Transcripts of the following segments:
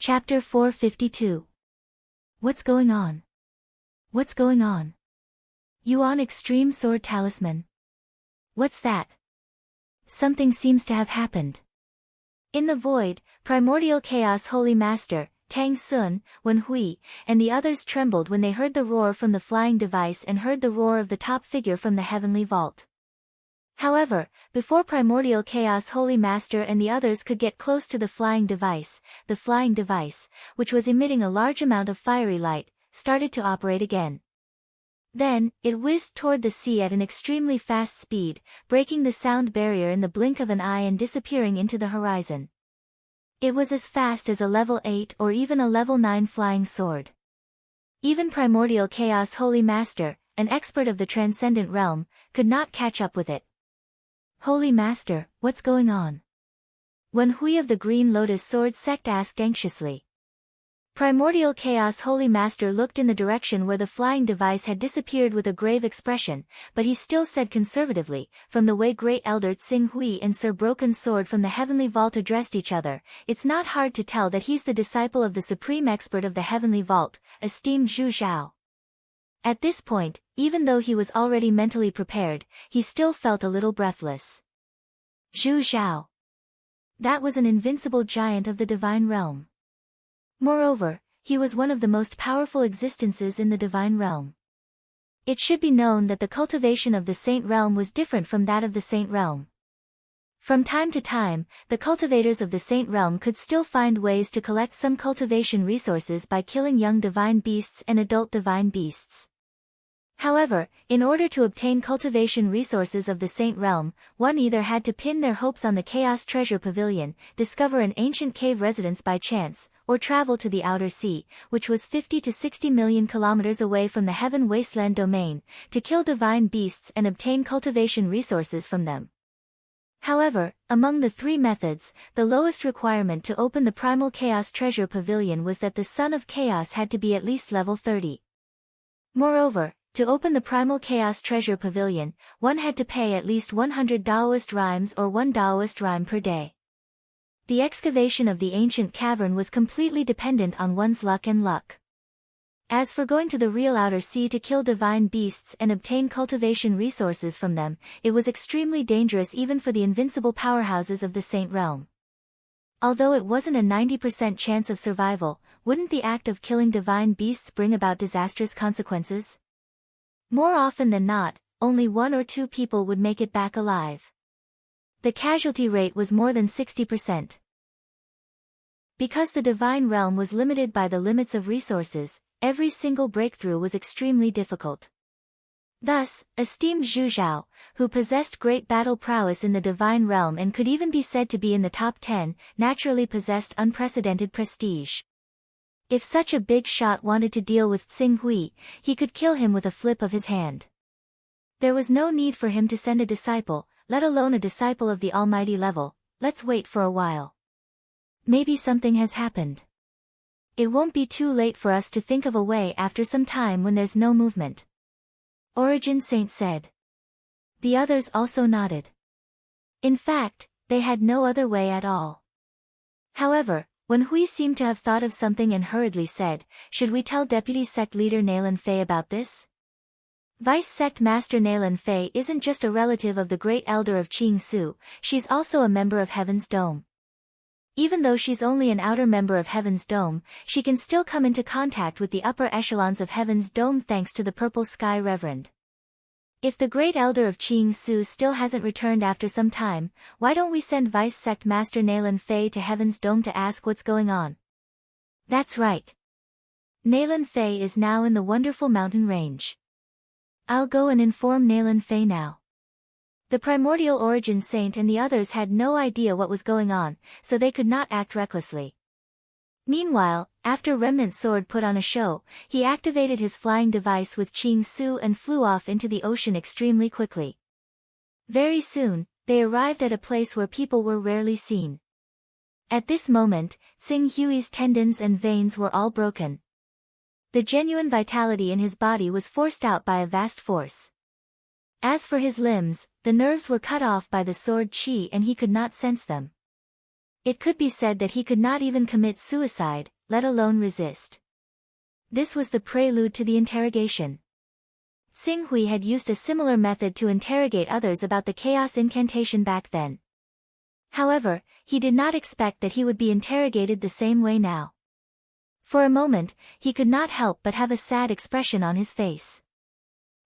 Chapter 452. What's going on? What's going on? Yuan Extreme Sword Talisman. What's that? Something seems to have happened. In the void, Primordial Chaos Holy Master, Tang Sun, Wen Hui, and the others trembled when they heard the roar from the flying device and heard the roar of the top figure from the heavenly vault. However, before Primordial Chaos Holy Master and the others could get close to the flying device, which was emitting a large amount of fiery light, started to operate again. Then, it whizzed toward the sea at an extremely fast speed, breaking the sound barrier in the blink of an eye and disappearing into the horizon. It was as fast as a level 8 or even a level 9 flying sword. Even Primordial Chaos Holy Master, an expert of the transcendent realm, could not catch up with it. Holy Master, what's going on? Wen Hui of the Green Lotus Sword Sect asked anxiously. Primordial Chaos Holy Master looked in the direction where the flying device had disappeared with a grave expression, but he still said conservatively, from the way Great Elder Tsing Hui and Sir Broken Sword from the Heavenly Vault addressed each other, it's not hard to tell that he's the disciple of the supreme expert of the Heavenly Vault, esteemed Zhu Zhao. At this point, even though he was already mentally prepared, he still felt a little breathless. Zhu Zhao. That was an invincible giant of the divine realm. Moreover, he was one of the most powerful existences in the divine realm. It should be known that the cultivation of the saint realm was different from that of the saint realm. From time to time, the cultivators of the saint realm could still find ways to collect some cultivation resources by killing young divine beasts and adult divine beasts. However, in order to obtain cultivation resources of the saint realm, one either had to pin their hopes on the Chaos Treasure Pavilion, discover an ancient cave residence by chance, or travel to the outer sea, which was 50 to 60 million kilometers away from the Heaven Wasteland domain, to kill divine beasts and obtain cultivation resources from them. However, among the three methods, the lowest requirement to open the Primal Chaos Treasure Pavilion was that the Son of Chaos had to be at least level 30. Moreover, to open the Primal Chaos Treasure Pavilion, one had to pay at least 100 Daoist rhymes or 1 Daoist rhyme per day. The excavation of the ancient cavern was completely dependent on one's luck and luck. As for going to the real outer sea to kill divine beasts and obtain cultivation resources from them, it was extremely dangerous even for the invincible powerhouses of the Saint Realm. Although it wasn't a 90% chance of survival, wouldn't the act of killing divine beasts bring about disastrous consequences? More often than not, only 1 or 2 people would make it back alive. The casualty rate was more than 60%. Because the divine realm was limited by the limits of resources, every single breakthrough was extremely difficult. Thus, esteemed Zhu Zhao, who possessed great battle prowess in the divine realm and could even be said to be in the top 10, naturally possessed unprecedented prestige. If such a big shot wanted to deal with Tsing Hui, he could kill him with a flip of his hand. There was no need for him to send a disciple, let alone a disciple of the almighty level. Let's wait for a while. Maybe something has happened. It won't be too late for us to think of a way after some time when there's no movement. Origin Saint said. The others also nodded. In fact, they had no other way at all. However, Wen Hui seemed to have thought of something and hurriedly said, should we tell Deputy Sect Leader Nailan Fei about this? Vice Sect Master Nailan Fei isn't just a relative of the Great Elder of Qing Su, she's also a member of Heaven's Dome. Even though she's only an outer member of Heaven's Dome, she can still come into contact with the upper echelons of Heaven's Dome thanks to the Purple Sky Reverend. If the Great Elder of Qing Su still hasn't returned after some time, why don't we send Vice Sect Master Nailan Fei to Heaven's Dome to ask what's going on? That's right. Nailan Fei is now in the wonderful mountain range. I'll go and inform Nailan Fei now. The Primordial Origin Saint and the others had no idea what was going on, so they could not act recklessly. Meanwhile, after Remnant Sword put on a show, he activated his flying device with Qing Su and flew off into the ocean extremely quickly. Very soon, they arrived at a place where people were rarely seen. At this moment, Tsing Hui's tendons and veins were all broken. The genuine vitality in his body was forced out by a vast force. As for his limbs, the nerves were cut off by the sword qi and he could not sense them. It could be said that he could not even commit suicide, let alone resist. This was the prelude to the interrogation. Xing Hui had used a similar method to interrogate others about the chaos incantation back then. However, he did not expect that he would be interrogated the same way now. For a moment, he could not help but have a sad expression on his face.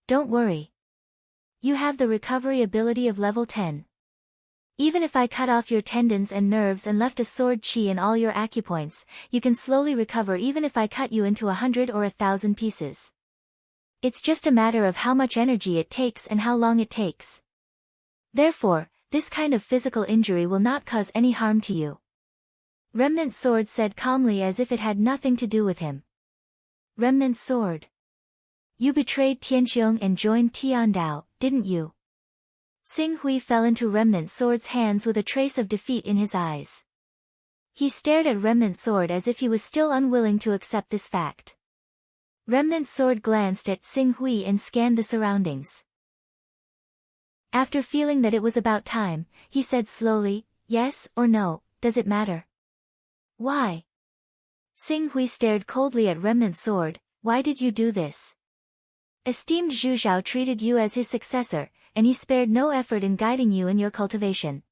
Don't worry. You have the recovery ability of level 10. Even if I cut off your tendons and nerves and left a sword chi in all your acupoints, you can slowly recover even if I cut you into 100 or 1,000 pieces. It's just a matter of how much energy it takes and how long it takes. Therefore, this kind of physical injury will not cause any harm to you. Remnant Sword said calmly as if it had nothing to do with him. Remnant Sword. You betrayed Tianqiong and joined Tiandao, didn't you? Xing Hui fell into Remnant Sword's hands with a trace of defeat in his eyes. He stared at Remnant Sword as if he was still unwilling to accept this fact. Remnant Sword glanced at Xing Hui and scanned the surroundings. After feeling that it was about time, he said slowly, yes or no, does it matter? Why? Xing Hui stared coldly at Remnant Sword, why did you do this? Esteemed Zhu Zhao treated you as his successor, and he spared no effort in guiding you in your cultivation.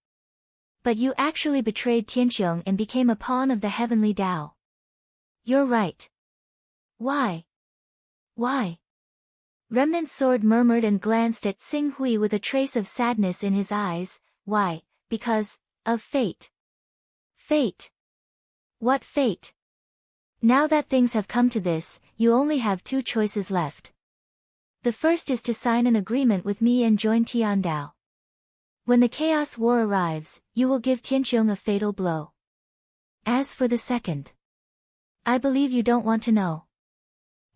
But you actually betrayed Tianqiong and became a pawn of the heavenly Tao. You're right. Why? Why? Remnant Sword murmured and glanced at Xing Hui with a trace of sadness in his eyes. Why? Because of fate. Fate. What fate? Now that things have come to this, you only have two choices left. The first is to sign an agreement with me and join Tiandao. When the Chaos War arrives, you will give Tianqiong a fatal blow. As for the second, I believe you don't want to know.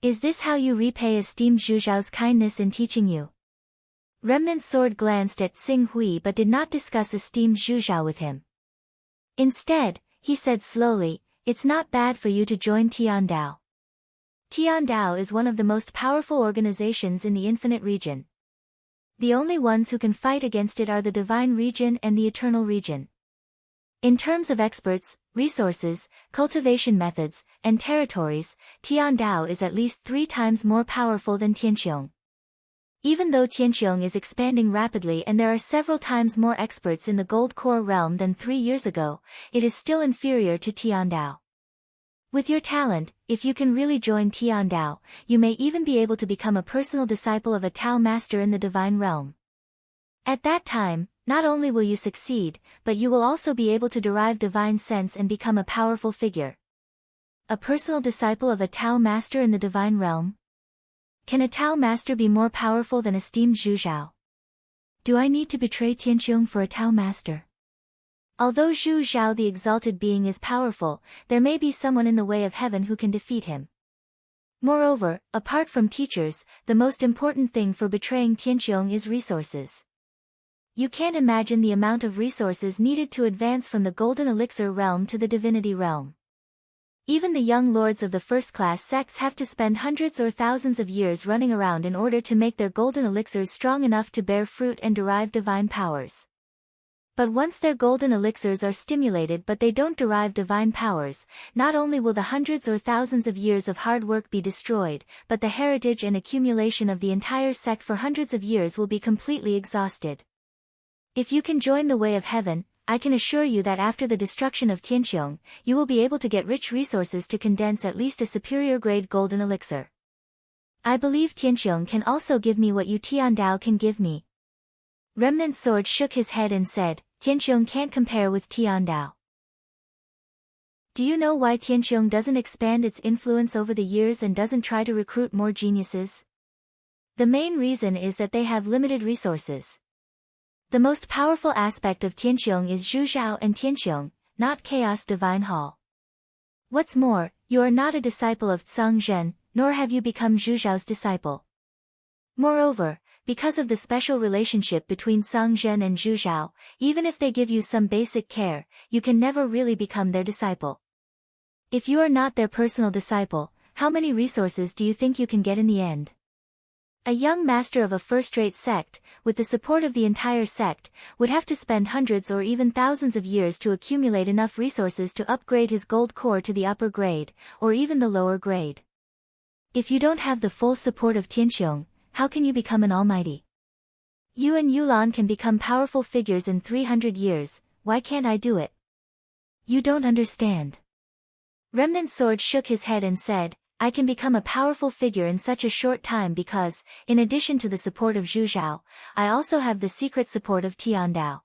Is this how you repay esteemed Zhu Zhao's kindness in teaching you? Remnant Sword glanced at Xing Hui but did not discuss esteemed Zhu Zhao with him. Instead, he said slowly, it's not bad for you to join Tiandao. Tiandao is one of the most powerful organizations in the Infinite Region. The only ones who can fight against it are the Divine Region and the Eternal Region. In terms of experts, resources, cultivation methods, and territories, Tiandao is at least 3 times more powerful than Tianqiong. Even though Tianqiong is expanding rapidly and there are several times more experts in the Gold Core realm than 3 years ago, it is still inferior to Tiandao. With your talent, if you can really join Tiandao, you may even be able to become a personal disciple of a Tao master in the divine realm. At that time, not only will you succeed, but you will also be able to derive divine sense and become a powerful figure. A personal disciple of a Tao master in the divine realm? Can a Tao master be more powerful than esteemed Zhu Zhao? Do I need to betray Tianqiong for a Tao master? Although Zhu Zhao the exalted being is powerful, there may be someone in the way of heaven who can defeat him. Moreover, apart from teachers, the most important thing for betraying Tianqiong is resources. You can't imagine the amount of resources needed to advance from the Golden Elixir realm to the Divinity realm. Even the young lords of the first-class sects have to spend hundreds or thousands of years running around in order to make their golden elixirs strong enough to bear fruit and derive divine powers. But once their golden elixirs are stimulated but they don't derive divine powers, not only will the hundreds or thousands of years of hard work be destroyed, but the heritage and accumulation of the entire sect for hundreds of years will be completely exhausted. If you can join the way of heaven, I can assure you that after the destruction of Tianqiong, you will be able to get rich resources to condense at least a superior grade golden elixir. I believe Tianqiong can also give me what you Tiandao can give me. Remnant Sword shook his head and said, Tianqiong can't compare with Tiandao. Do you know why Tianqiong doesn't expand its influence over the years and doesn't try to recruit more geniuses? The main reason is that they have limited resources. The most powerful aspect of Tianqiong is Zhu Zhao and Tianqiong, not Chaos Divine Hall. What's more, you are not a disciple of Tsang Zhen, nor have you become Zhu Zhao's disciple. Moreover, because of the special relationship between Tsang Zhen and Zhu Zhao, even if they give you some basic care, you can never really become their disciple. If you are not their personal disciple, how many resources do you think you can get in the end? A young master of a first-rate sect, with the support of the entire sect, would have to spend hundreds or even thousands of years to accumulate enough resources to upgrade his gold core to the upper grade, or even the lower grade. If you don't have the full support of Tianqiong, how can you become an almighty? You and Yulan can become powerful figures in 300 years, why can't I do it? You don't understand. Remnant Sword shook his head and said, I can become a powerful figure in such a short time because, in addition to the support of Zhu Zhao, I also have the secret support of Tiandao.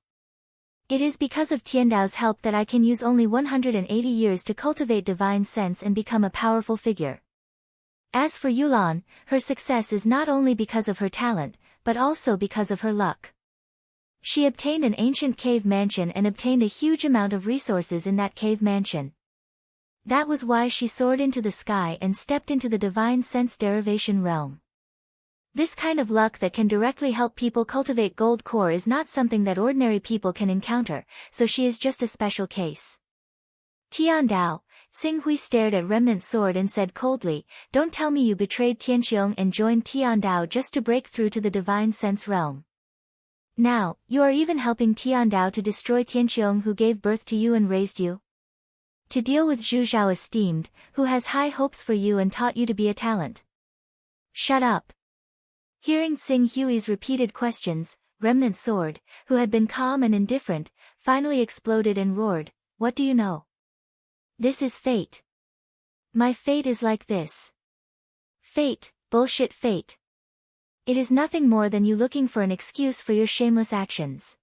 It is because of Tiandao's help that I can use only 180 years to cultivate divine sense and become a powerful figure. As for Yulan, her success is not only because of her talent, but also because of her luck. She obtained an ancient cave mansion and obtained a huge amount of resources in that cave mansion. That was why she soared into the sky and stepped into the divine sense derivation realm. This kind of luck that can directly help people cultivate gold core is not something that ordinary people can encounter, so she is just a special case. Tiandao, Xinghui stared at Remnant Sword and said coldly, don't tell me you betrayed Tianqiong and joined Tiandao just to break through to the divine sense realm. Now, you are even helping Tiandao to destroy Tianqiong who gave birth to you and raised you? To deal with Zhu Zhao esteemed, who has high hopes for you and taught you to be a talent. Shut up. Hearing Xinghui's repeated questions, Remnant Sword, who had been calm and indifferent, finally exploded and roared, what do you know? This is fate. My fate is like this. Fate, bullshit fate. It is nothing more than you looking for an excuse for your shameless actions.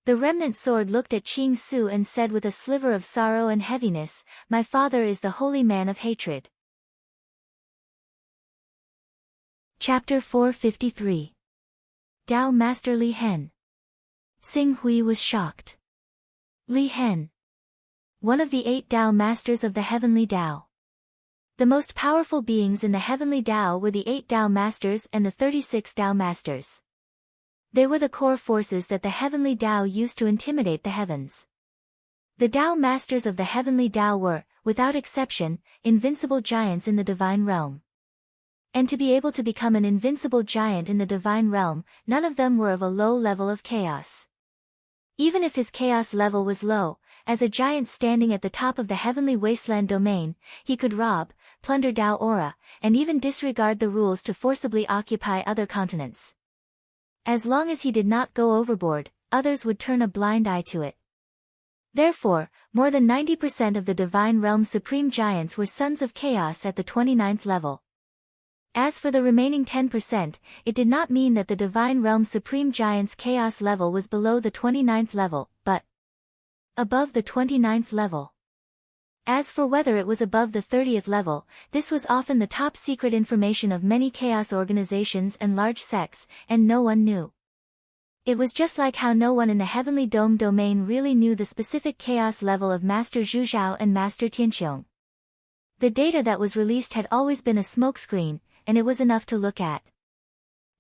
The Remnant Sword looked at Qing Su and said with a sliver of sorrow and heaviness, my father is the holy man of hatred. Chapter 453. Dao Master Li Hen. Xinghui was shocked. Li Hen. One of the 8 Dao Masters of the Heavenly Dao. The most powerful beings in the Heavenly Dao were the 8 Dao Masters and the 36 Dao Masters. They were the core forces that the Heavenly Dao used to intimidate the heavens. The Dao Masters of the Heavenly Dao were, without exception, invincible giants in the divine realm. And to be able to become an invincible giant in the divine realm, none of them were of a low level of chaos. Even if his chaos level was low, as a giant standing at the top of the heavenly wasteland domain, he could rob, plunder Dao aura, and even disregard the rules to forcibly occupy other continents. As long as he did not go overboard, others would turn a blind eye to it. Therefore, more than 90% of the Divine Realm's supreme giants were sons of chaos at the 29th level. As for the remaining 10%, it did not mean that the Divine Realm's supreme giant's chaos level was below the 29th level, but above the 29th level. As for whether it was above the 30th level, this was often the top secret information of many chaos organizations and large sects, and no one knew. It was just like how no one in the Heavenly Dome domain really knew the specific chaos level of Master Zhu Zhao and Master Tianqiong. The data that was released had always been a smokescreen, and it was enough to look at.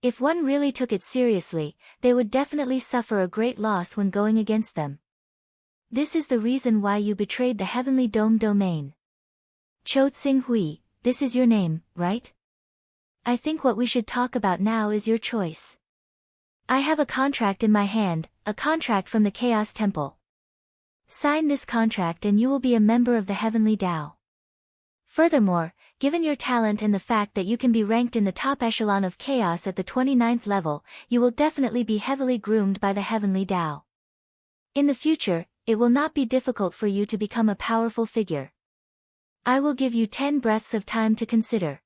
If one really took it seriously, they would definitely suffer a great loss when going against them. This is the reason why you betrayed the Heavenly Dome domain. Cho Xinghui, this is your name, right? I think what we should talk about now is your choice. I have a contract in my hand, a contract from the Chaos Temple. Sign this contract and you will be a member of the Heavenly Dao. Furthermore, given your talent and the fact that you can be ranked in the top echelon of chaos at the 29th level, you will definitely be heavily groomed by the Heavenly Dao. In the future, it will not be difficult for you to become a powerful figure. I will give you 10 breaths of time to consider.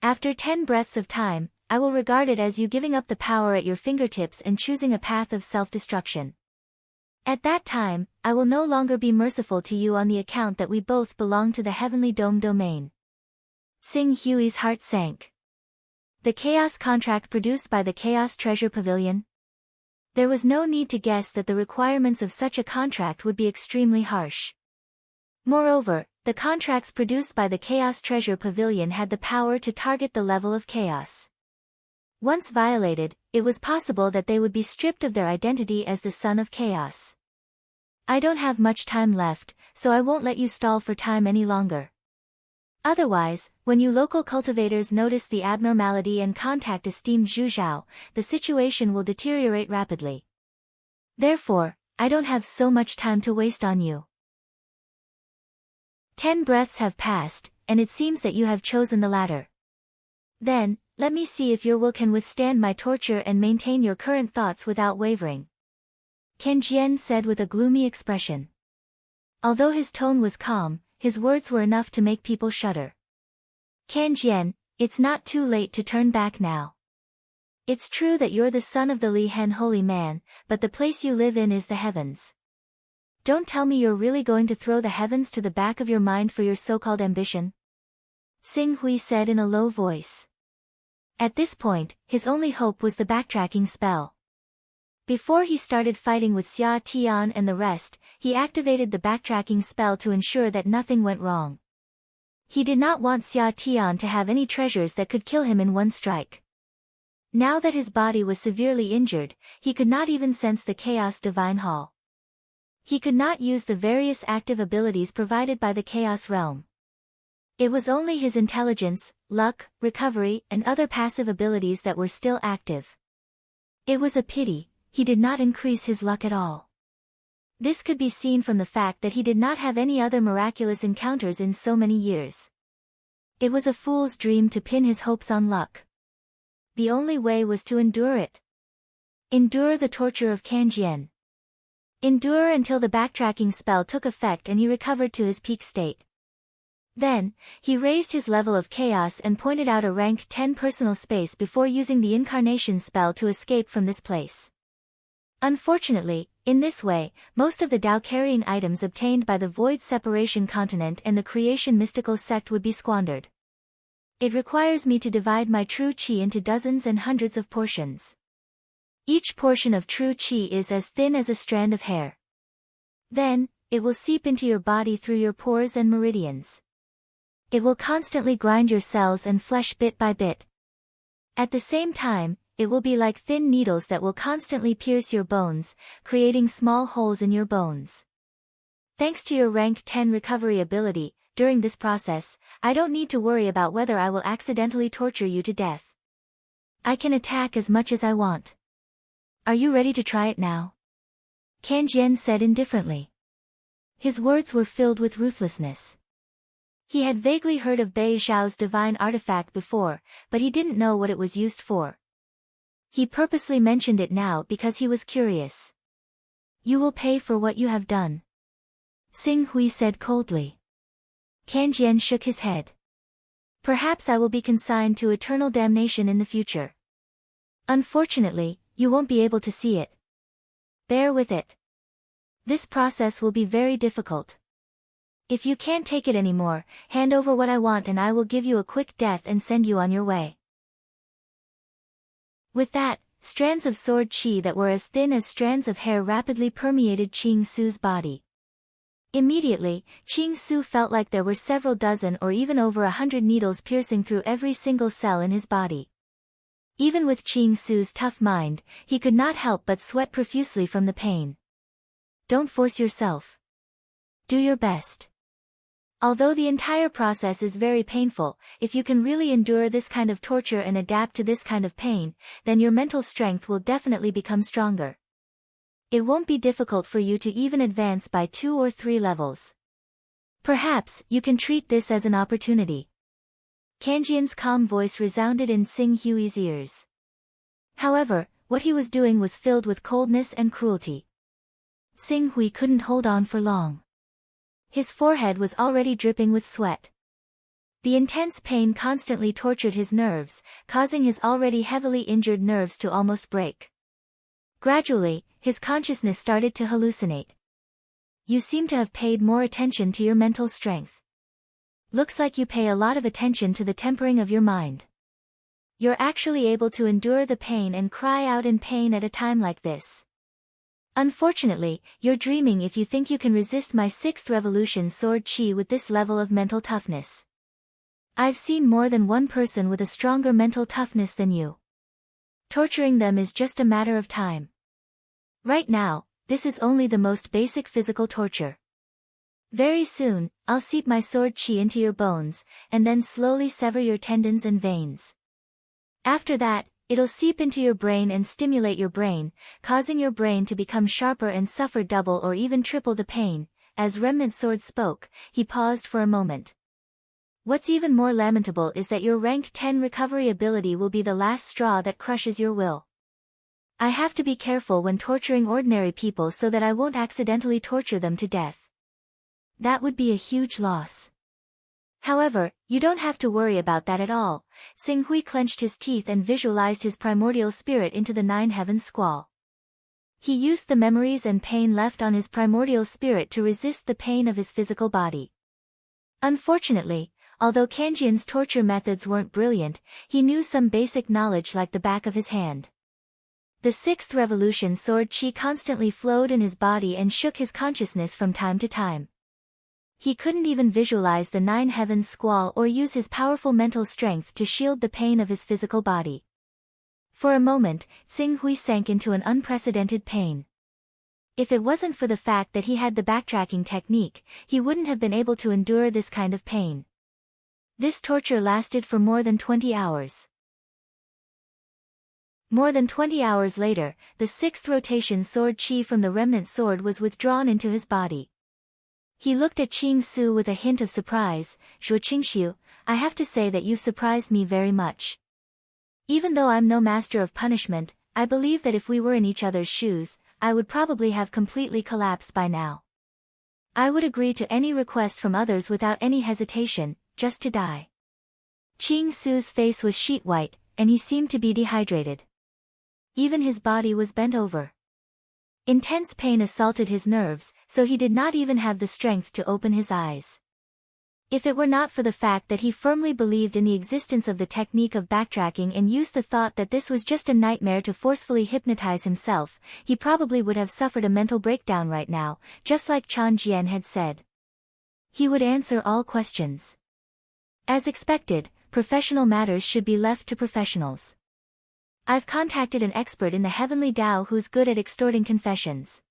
After 10 breaths of time, I will regard it as you giving up the power at your fingertips and choosing a path of self-destruction. At that time, I will no longer be merciful to you on the account that we both belong to the Heavenly Dome domain. Xinghui's heart sank. The Chaos Contract produced by the Chaos Treasure Pavilion? There was no need to guess that the requirements of such a contract would be extremely harsh. Moreover, the contracts produced by the Chaos Treasure Pavilion had the power to target the level of chaos. Once violated, it was possible that they would be stripped of their identity as the Son of Chaos. I don't have much time left, so I won't let you stall for time any longer. Otherwise, when you local cultivators notice the abnormality and contact esteemed Zhu Zhao, the situation will deteriorate rapidly. Therefore, I don't have so much time to waste on you. 10 breaths have passed, and it seems that you have chosen the latter. Then, let me see if your will can withstand my torture and maintain your current thoughts without wavering. Can Jian said with a gloomy expression. Although his tone was calm, his words were enough to make people shudder. Can Jian, it's not too late to turn back now. It's true that you're the son of the Li Hen holy man, but the place you live in is the heavens. Don't tell me you're really going to throw the heavens to the back of your mind for your so-called ambition. Xing Hui said in a low voice. At this point, his only hope was the backtracking spell. Before he started fighting with Xia Tian and the rest, he activated the backtracking spell to ensure that nothing went wrong. He did not want Xia Tian to have any treasures that could kill him in one strike. Now that his body was severely injured, he could not even sense the Chaos Divine Hall. He could not use the various active abilities provided by the Chaos Realm. It was only his intelligence, luck, recovery, and other passive abilities that were still active. It was a pity. He did not increase his luck at all. This could be seen from the fact that he did not have any other miraculous encounters in so many years. It was a fool's dream to pin his hopes on luck. The only way was to endure it. Endure the torture of Kanjian. Endure until the backtracking spell took effect and he recovered to his peak state. Then, he raised his level of chaos and pointed out a rank 10 personal space before using the incarnation spell to escape from this place. Unfortunately, in this way, most of the Dao-carrying items obtained by the Void Separation Continent and the Creation Mystical Sect would be squandered. It requires me to divide my true qi into dozens and hundreds of portions. Each portion of true qi is as thin as a strand of hair. Then, it will seep into your body through your pores and meridians. It will constantly grind your cells and flesh bit by bit. At the same time, it will be like thin needles that will constantly pierce your bones, creating small holes in your bones. Thanks to your rank 10 recovery ability, during this process, I don't need to worry about whether I will accidentally torture you to death. I can attack as much as I want. Are you ready to try it now? Kan Jian said indifferently. His words were filled with ruthlessness. He had vaguely heard of Bei Zhao's divine artifact before, but he didn't know what it was used for. He purposely mentioned it now because he was curious. You will pay for what you have done. Xing Hui said coldly. Kan Jian shook his head. Perhaps I will be consigned to eternal damnation in the future. Unfortunately, you won't be able to see it. Bear with it. This process will be very difficult. If you can't take it anymore, hand over what I want and I will give you a quick death and send you on your way. With that, strands of sword qi that were as thin as strands of hair rapidly permeated Qing Su's body. Immediately, Qing Su felt like there were several dozen or even over 100 needles piercing through every single cell in his body. Even with Qing Su's tough mind, he could not help but sweat profusely from the pain. Don't force yourself. Do your best. Although the entire process is very painful, if you can really endure this kind of torture and adapt to this kind of pain, then your mental strength will definitely become stronger. It won't be difficult for you to even advance by 2 or 3 levels. Perhaps you can treat this as an opportunity. Kanjian's calm voice resounded in Xing Hui's ears. However, what he was doing was filled with coldness and cruelty. Xing Hui couldn't hold on for long. His forehead was already dripping with sweat. The intense pain constantly tortured his nerves, causing his already heavily injured nerves to almost break. Gradually, his consciousness started to hallucinate. You seem to have paid more attention to your mental strength. Looks like you pay a lot of attention to the tempering of your mind. You're actually able to endure the pain and cry out in pain at a time like this. Unfortunately, you're dreaming if you think you can resist my 6th revolution sword qi with this level of mental toughness. I've seen more than one person with a stronger mental toughness than you. Torturing them is just a matter of time. Right now, this is only the most basic physical torture. Very soon, I'll seep my sword chi into your bones, and then slowly sever your tendons and veins. After that, it'll seep into your brain and stimulate your brain, causing your brain to become sharper and suffer double or even triple the pain. As Remnant Sword spoke, he paused for a moment. What's even more lamentable is that your rank 10 recovery ability will be the last straw that crushes your will. I have to be careful when torturing ordinary people so that I won't accidentally torture them to death. That would be a huge loss. However, you don't have to worry about that at all. Xing Hui clenched his teeth and visualized his primordial spirit into the Nine Heavens squall. He used the memories and pain left on his primordial spirit to resist the pain of his physical body. Unfortunately, although Kanjian's torture methods weren't brilliant, he knew some basic knowledge like the back of his hand. The sixth revolution sword chi constantly flowed in his body and shook his consciousness from time to time. He couldn't even visualize the Nine Heavens squall or use his powerful mental strength to shield the pain of his physical body. For a moment, Xing Hui sank into an unprecedented pain. If it wasn't for the fact that he had the backtracking technique, he wouldn't have been able to endure this kind of pain. This torture lasted for more than 20 hours. More than 20 hours later, the sixth rotation sword chi from the remnant sword was withdrawn into his body. He looked at Qing Su with a hint of surprise. "Zhuo Qingxiu, I have to say that you've surprised me very much. Even though I'm no master of punishment, I believe that if we were in each other's shoes, I would probably have completely collapsed by now. I would agree to any request from others without any hesitation, just to die." Qing Su's face was sheet white, and he seemed to be dehydrated. Even his body was bent over. Intense pain assaulted his nerves, so he did not even have the strength to open his eyes. If it were not for the fact that he firmly believed in the existence of the technique of backtracking and used the thought that this was just a nightmare to forcefully hypnotize himself, he probably would have suffered a mental breakdown right now, just like Chan Jian had said. He would answer all questions. As expected, professional matters should be left to professionals. I've contacted an expert in the Heavenly Tao who's good at extorting confessions.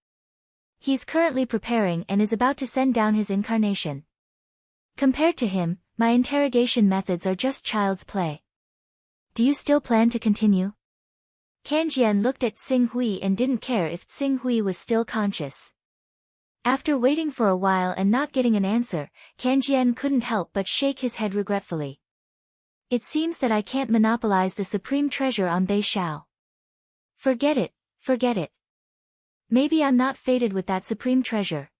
He's currently preparing and is about to send down his incarnation. Compared to him, my interrogation methods are just child's play. Do you still plan to continue? Kanjian looked at Xing Hui and didn't care if Xing Hui was still conscious. After waiting for a while and not getting an answer, Kanjian couldn't help but shake his head regretfully. It seems that I can't monopolize the supreme treasure on Bei Shao. Forget it, forget it. Maybe I'm not fated with that supreme treasure.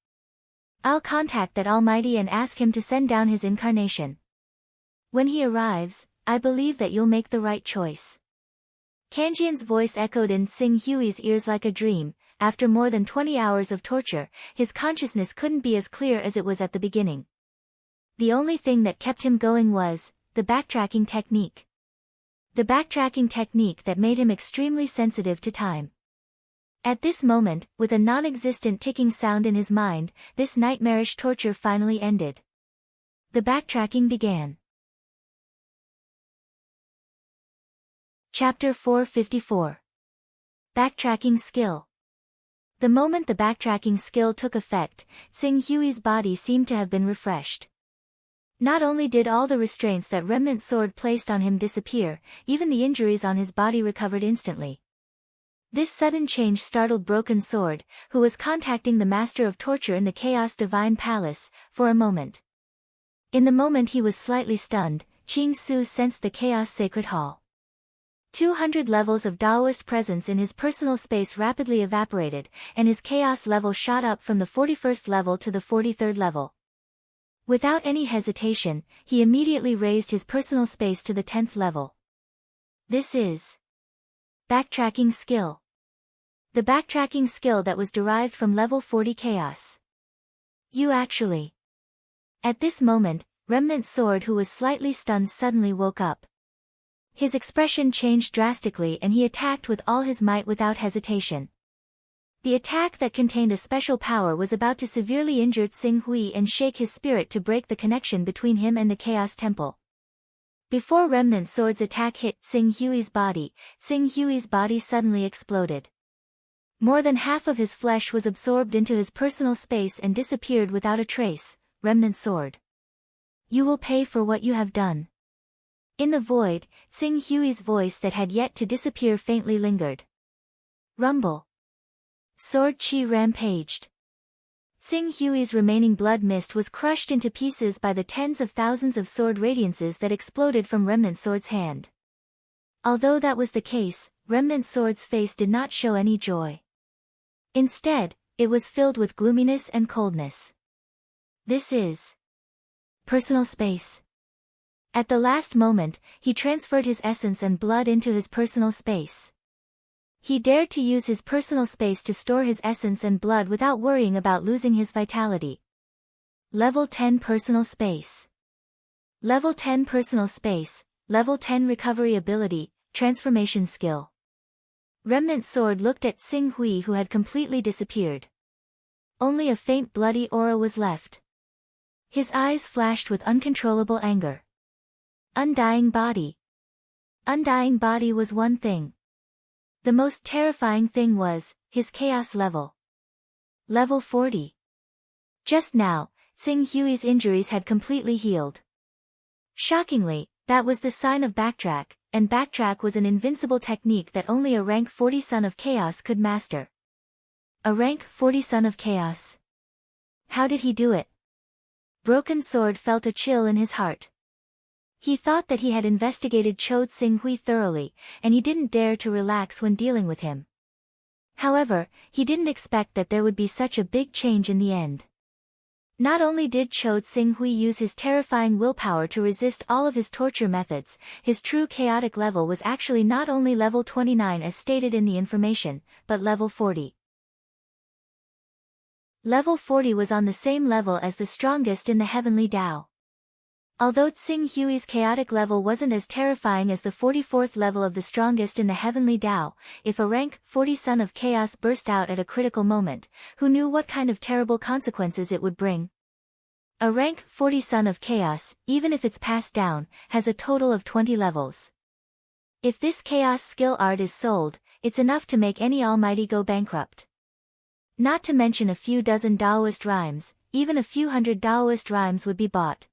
I'll contact that Almighty and ask him to send down his incarnation. When he arrives, I believe that you'll make the right choice. Kanjian's voice echoed in Xing Hui's ears like a dream. After more than 20 hours of torture, his consciousness couldn't be as clear as it was at the beginning. The only thing that kept him going was the backtracking technique. The backtracking technique that made him extremely sensitive to time. At this moment, with a non-existent ticking sound in his mind, this nightmarish torture finally ended. The backtracking began. Chapter 454. Backtracking Skill. The moment the backtracking skill took effect, Xing Hui's body seemed to have been refreshed. Not only did all the restraints that remnant sword placed on him disappear, even the injuries on his body recovered instantly. This sudden change startled Broken Sword, who was contacting the Master of Torture in the Chaos Divine Palace, for a moment. In the moment he was slightly stunned, Qing Su sensed the Chaos Sacred Hall. 200 levels of Daoist presence in his personal space rapidly evaporated, and his chaos level shot up from the 41st level to the 43rd level. Without any hesitation, he immediately raised his personal space to the 10th level. This is backtracking skill. The backtracking skill that was derived from level 40 chaos. You actually. At this moment, Remnant Sword, who was slightly stunned, suddenly woke up. His expression changed drastically and he attacked with all his might without hesitation. The attack that contained a special power was about to severely injure Xing Hui and shake his spirit to break the connection between him and the Chaos Temple. Before Remnant Sword's attack hit Xing Hui's body suddenly exploded. More than half of his flesh was absorbed into his personal space and disappeared without a trace. Remnant sword. You will pay for what you have done. In the void, Tsing Hui's voice that had yet to disappear faintly lingered. Rumble. Sword chi rampaged. Tsing Hui's remaining blood mist was crushed into pieces by the tens of thousands of sword radiances that exploded from Remnant Sword's hand. Although that was the case, Remnant Sword's face did not show any joy. Instead, it was filled with gloominess and coldness. This is personal space. At the last moment, he transferred his essence and blood into his personal space. He dared to use his personal space to store his essence and blood without worrying about losing his vitality. Level 10 Personal Space. Level 10 Personal Space, Level 10 Recovery Ability, Transformation Skill. Remnant Sword looked at Tsing Hui, who had completely disappeared. Only a faint bloody aura was left. His eyes flashed with uncontrollable anger. Undying body. Undying body was one thing. The most terrifying thing was his chaos level. Level 40. Just now, Tsing Hui's injuries had completely healed. Shockingly, that was the sign of backtrack, and backtrack was an invincible technique that only a rank 40 Son of Chaos could master. A rank 40 Son of Chaos. How did he do it? Broken Sword felt a chill in his heart. He thought that he had investigated Cho Tsing Hui thoroughly, and he didn't dare to relax when dealing with him. However, he didn't expect that there would be such a big change in the end. Not only did Cho Tsing Hui use his terrifying willpower to resist all of his torture methods, his true chaotic level was actually not only level 29 as stated in the information, but level 40. Level 40 was on the same level as the strongest in the Heavenly Tao. Although Tsing Hui's chaotic level wasn't as terrifying as the 44th level of the strongest in the Heavenly Tao, if a rank 40 Son of Chaos burst out at a critical moment, who knew what kind of terrible consequences it would bring? A rank 40 Son of Chaos, even if it's passed down, has a total of 20 levels. If this chaos skill art is sold, it's enough to make any almighty go bankrupt. Not to mention a few dozen Taoist rhymes, even a few hundred Taoist rhymes would be bought.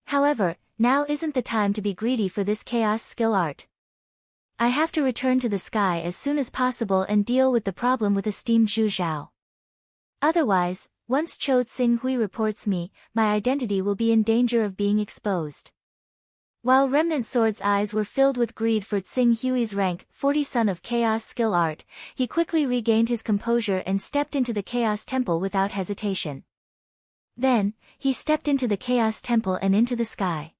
However, now isn't the time to be greedy for this chaos skill art. I have to return to the sky as soon as possible and deal with the problem with esteemed Zhu Zhao. Otherwise, once Cho Tsing Hui reports me, my identity will be in danger of being exposed. While Remnant Sword's eyes were filled with greed for Tsing Hui's rank 40 Son of Chaos skill art, he quickly regained his composure and stepped into the Chaos Temple without hesitation. Then, he stepped into the Chaos Temple and into the sky.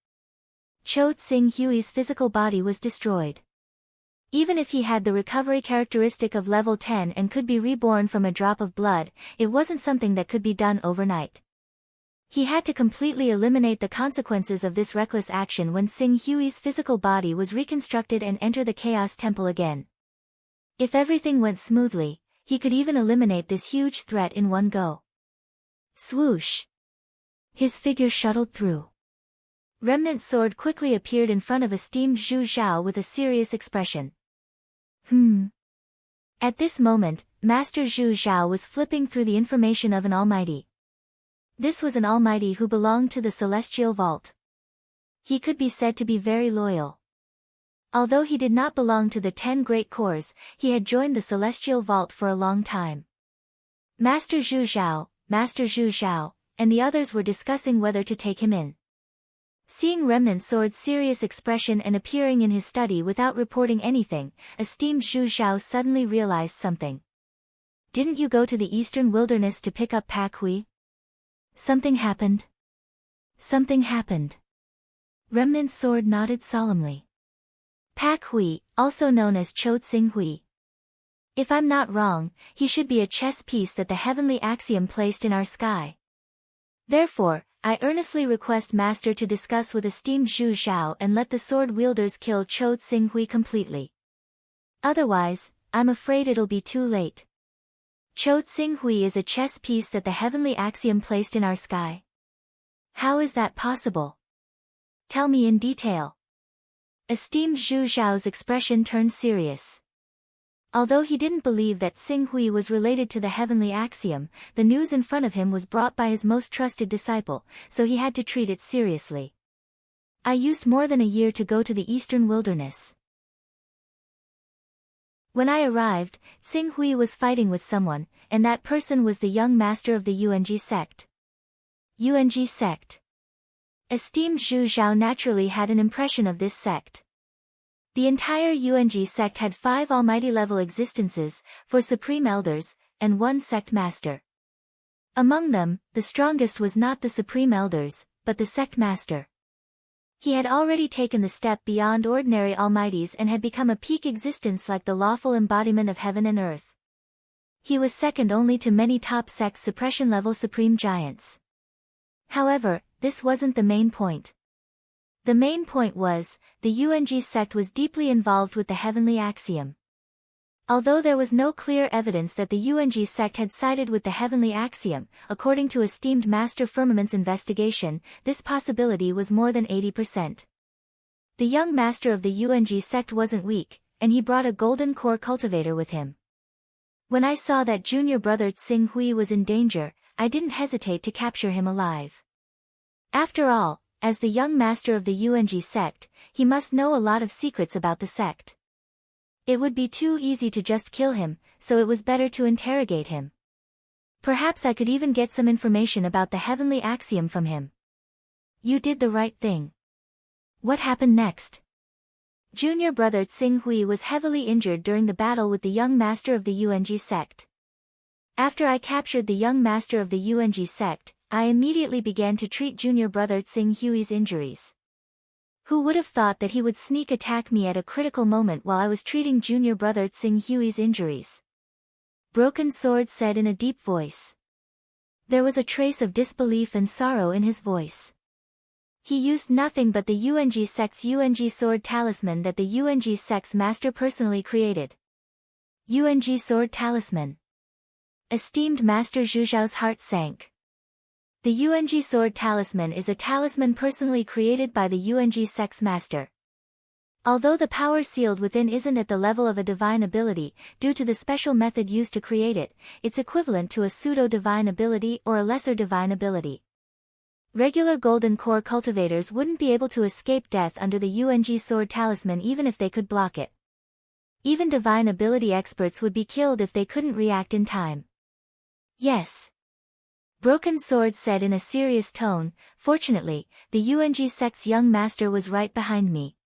Cho Tsing Hui's physical body was destroyed. Even if he had the recovery characteristic of level 10 and could be reborn from a drop of blood, it wasn't something that could be done overnight. He had to completely eliminate the consequences of this reckless action when Tsing Hui's physical body was reconstructed and enter the Chaos Temple again. If everything went smoothly, he could even eliminate this huge threat in one go. Swoosh! His figure shuttled through. Remnant Sword quickly appeared in front of esteemed Zhu Zhao with a serious expression. At this moment, Master Zhu Zhao was flipping through the information of an almighty. This was an almighty who belonged to the Celestial Vault. He could be said to be very loyal. Although he did not belong to the 10 Great Corps, he had joined the Celestial Vault for a long time. Master Zhu Zhao, and the others were discussing whether to take him in. Seeing Remnant Sword's serious expression and appearing in his study without reporting anything, esteemed Zhu Zhao suddenly realized something. Didn't you go to the Eastern Wilderness to pick up Pak Hui? Something happened. Something happened. Remnant Sword nodded solemnly. Pak Hui, also known as Cho Tsing Hui. If I'm not wrong, he should be a chess piece that the heavenly axiom placed in our sky. Therefore, I earnestly request Master to discuss with esteemed Zhu Zhao and let the sword wielders kill Cho Tsing Hui completely. Otherwise, I'm afraid it'll be too late. Cho Tsing Hui is a chess piece that the heavenly axiom placed in our sky. How is that possible? Tell me in detail. Esteemed Zhu Zhao's expression turned serious. Although he didn't believe that Xing Hui was related to the heavenly axiom, the news in front of him was brought by his most trusted disciple, so he had to treat it seriously. I used more than a year to go to the eastern wilderness. When I arrived, Xing Hui was fighting with someone, and that person was the young master of the UNG sect. UNG sect. Esteemed Zhu Zhao naturally had an impression of this sect. The entire UNG sect had 5 almighty-level existences, 4 supreme elders, and 1 sect master. Among them, the strongest was not the supreme elders, but the sect master. He had already taken the step beyond ordinary almighties and had become a peak existence like the lawful embodiment of heaven and earth. He was second only to many top sect suppression-level supreme giants. However, this wasn't the main point. The main point was, the UNG sect was deeply involved with the heavenly axiom. Although there was no clear evidence that the UNG sect had sided with the heavenly axiom, according to esteemed Master Firmament's investigation, this possibility was more than 80%. The young master of the UNG sect wasn't weak, and he brought a golden core cultivator with him. When I saw that junior brother Xing Hui was in danger, I didn't hesitate to capture him alive. After all, as the young master of the UNG sect, he must know a lot of secrets about the sect. It would be too easy to just kill him, so it was better to interrogate him. Perhaps I could even get some information about the heavenly axiom from him. You did the right thing. What happened next? Junior brother Xing Hui was heavily injured during the battle with the young master of the UNG sect. After I captured the young master of the UNG sect, I immediately began to treat junior brother Xing Hui's injuries. Who would have thought that he would sneak attack me at a critical moment while I was treating junior brother Xing Hui's injuries? Broken Sword said in a deep voice. There was a trace of disbelief and sorrow in his voice. He used nothing but the UNG sect's UNG sword talisman that the UNG sect's master personally created. UNG sword talisman. Esteemed Master Zhu Zhao's heart sank. The UNG sword talisman is a talisman personally created by the UNG sect's master. Although the power sealed within isn't at the level of a divine ability, due to the special method used to create it, it's equivalent to a pseudo-divine ability or a lesser divine ability. Regular golden core cultivators wouldn't be able to escape death under the UNG sword talisman even if they could block it. Even divine ability experts would be killed if they couldn't react in time. Yes. Broken Sword said in a serious tone, fortunately, the UNG sect's young master was right behind me.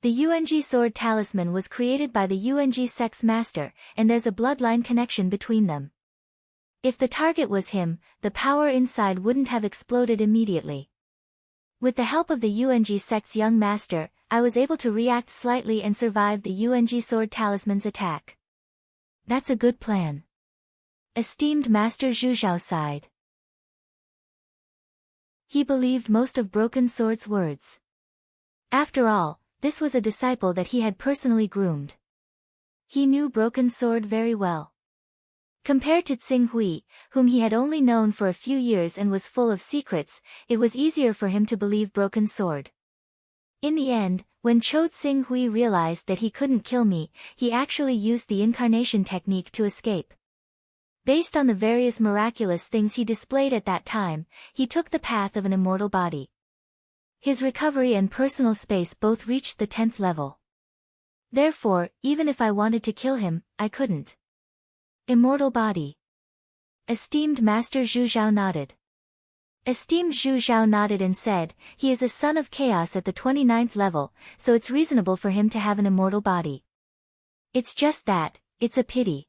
The UNG sword talisman was created by the UNG sect's master, and there's a bloodline connection between them. If the target was him, the power inside wouldn't have exploded immediately. With the help of the UNG sect's young master, I was able to react slightly and survive the UNG sword talisman's attack. That's a good plan. Esteemed Master Zhu Zhao sighed. He believed most of Broken Sword's words. After all, this was a disciple that he had personally groomed. He knew Broken Sword very well. Compared to Xing Hui, whom he had only known for a few years and was full of secrets, it was easier for him to believe Broken Sword. In the end, when Cho Xing Hui realized that he couldn't kill me, he actually used the incarnation technique to escape. Based on the various miraculous things he displayed at that time, he took the path of an immortal body. His recovery and personal space both reached the 10th level. Therefore, even if I wanted to kill him, I couldn't. Immortal body. Esteemed Master Zhu Zhao nodded. Esteemed Zhu Zhao nodded and said, he is a son of chaos at the 29th level, so it's reasonable for him to have an immortal body. It's just that, it's a pity.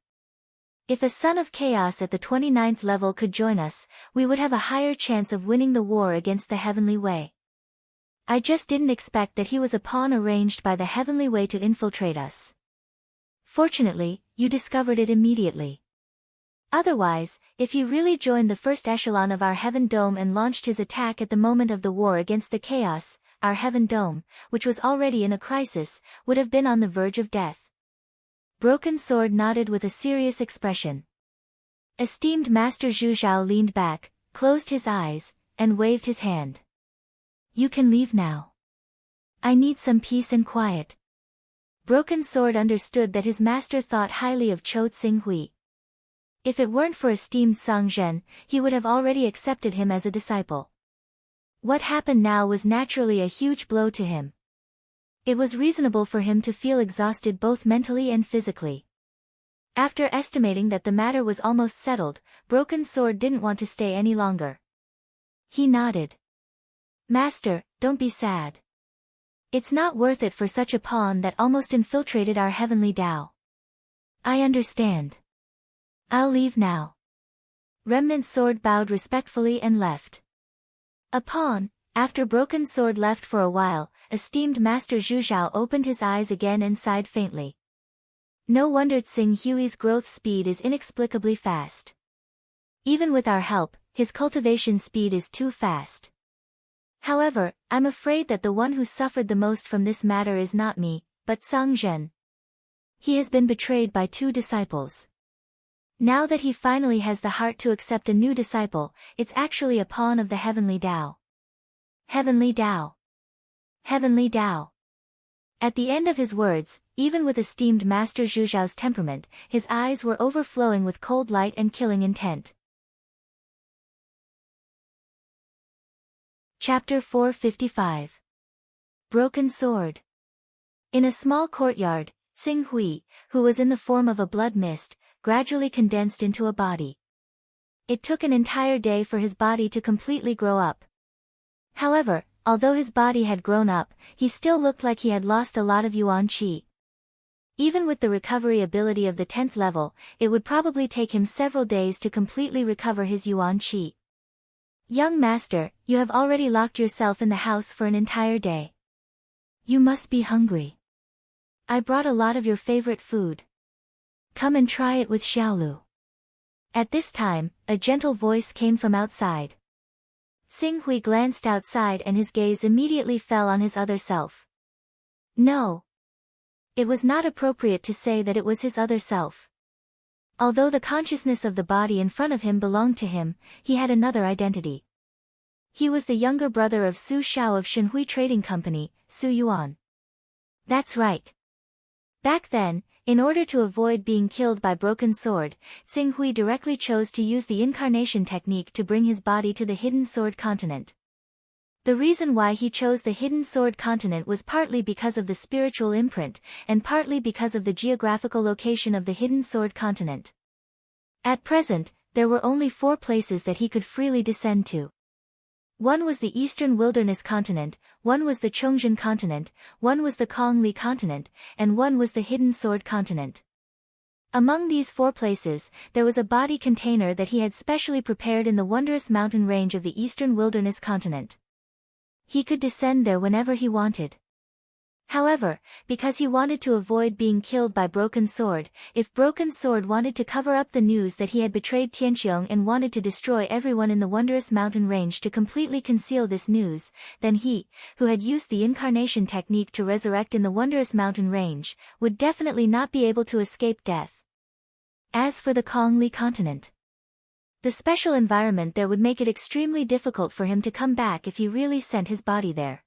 If a son of chaos at the 29th level could join us, we would have a higher chance of winning the war against the heavenly way. I just didn't expect that he was a pawn arranged by the heavenly way to infiltrate us. Fortunately, you discovered it immediately. Otherwise, if he really joined the first echelon of our Heaven Dome and launched his attack at the moment of the war against the chaos, our Heaven Dome, which was already in a crisis, would have been on the verge of death. Broken Sword nodded with a serious expression. Esteemed Master Zhu Zhao leaned back, closed his eyes, and waved his hand. You can leave now. I need some peace and quiet. Broken Sword understood that his master thought highly of Cho Tsing-hui. If it weren't for esteemed Song Zhen, he would have already accepted him as a disciple. What happened now was naturally a huge blow to him. It was reasonable for him to feel exhausted both mentally and physically. After estimating that the matter was almost settled, Broken Sword didn't want to stay any longer. He nodded. Master, don't be sad. It's not worth it for such a pawn that almost infiltrated our heavenly Tao. I understand. I'll leave now. Remnant Sword bowed respectfully and left. A pawn. After Broken Sword left for a while, esteemed Master Zhu Zhao opened his eyes again and sighed faintly. No wonder Tsing Hui's growth speed is inexplicably fast. Even with our help, his cultivation speed is too fast. However, I'm afraid that the one who suffered the most from this matter is not me, but Song Zhen. He has been betrayed by 2 disciples. Now that he finally has the heart to accept a new disciple, it's actually a pawn of the Heavenly Tao. Heavenly Tao. Heavenly Tao. At the end of his words, even with esteemed Master Zhu Zhao's temperament, his eyes were overflowing with cold light and killing intent. Chapter 455. Broken Sword. In a small courtyard, Tsing Hui, who was in the form of a blood mist, gradually condensed into a body. It took an entire day for his body to completely grow up. However, although his body had grown up, he still looked like he had lost a lot of yuan qi. Even with the recovery ability of the 10th level, it would probably take him several days to completely recover his yuan qi. Young master, you have already locked yourself in the house for an entire day. You must be hungry. I brought a lot of your favorite food. Come and try it with Xiaolu. At this time, a gentle voice came from outside. Tsing Hui glanced outside and his gaze immediately fell on his other self. No. It was not appropriate to say that it was his other self. Although the consciousness of the body in front of him belonged to him, he had another identity. He was the younger brother of Su Xiao of Shenhui Trading Company, Su Yuan. That's right. Back then, in order to avoid being killed by Broken Sword, Tsing Hui directly chose to use the incarnation technique to bring his body to the Hidden Sword Continent. The reason why he chose the Hidden Sword Continent was partly because of the spiritual imprint, and partly because of the geographical location of the Hidden Sword Continent. At present, there were only 4 places that he could freely descend to. One was the Eastern Wilderness Continent, one was the Chongzhen Continent, one was the Kongli Continent, and one was the Hidden Sword Continent. Among these 4 places, there was a body container that he had specially prepared in the wondrous mountain range of the Eastern Wilderness Continent. He could descend there whenever he wanted. However, because he wanted to avoid being killed by Broken Sword, if Broken Sword wanted to cover up the news that he had betrayed Tianqiong and wanted to destroy everyone in the wondrous mountain range to completely conceal this news, then he, who had used the incarnation technique to resurrect in the wondrous mountain range, would definitely not be able to escape death. As for the Kongli continent, the special environment there would make it extremely difficult for him to come back if he really sent his body there.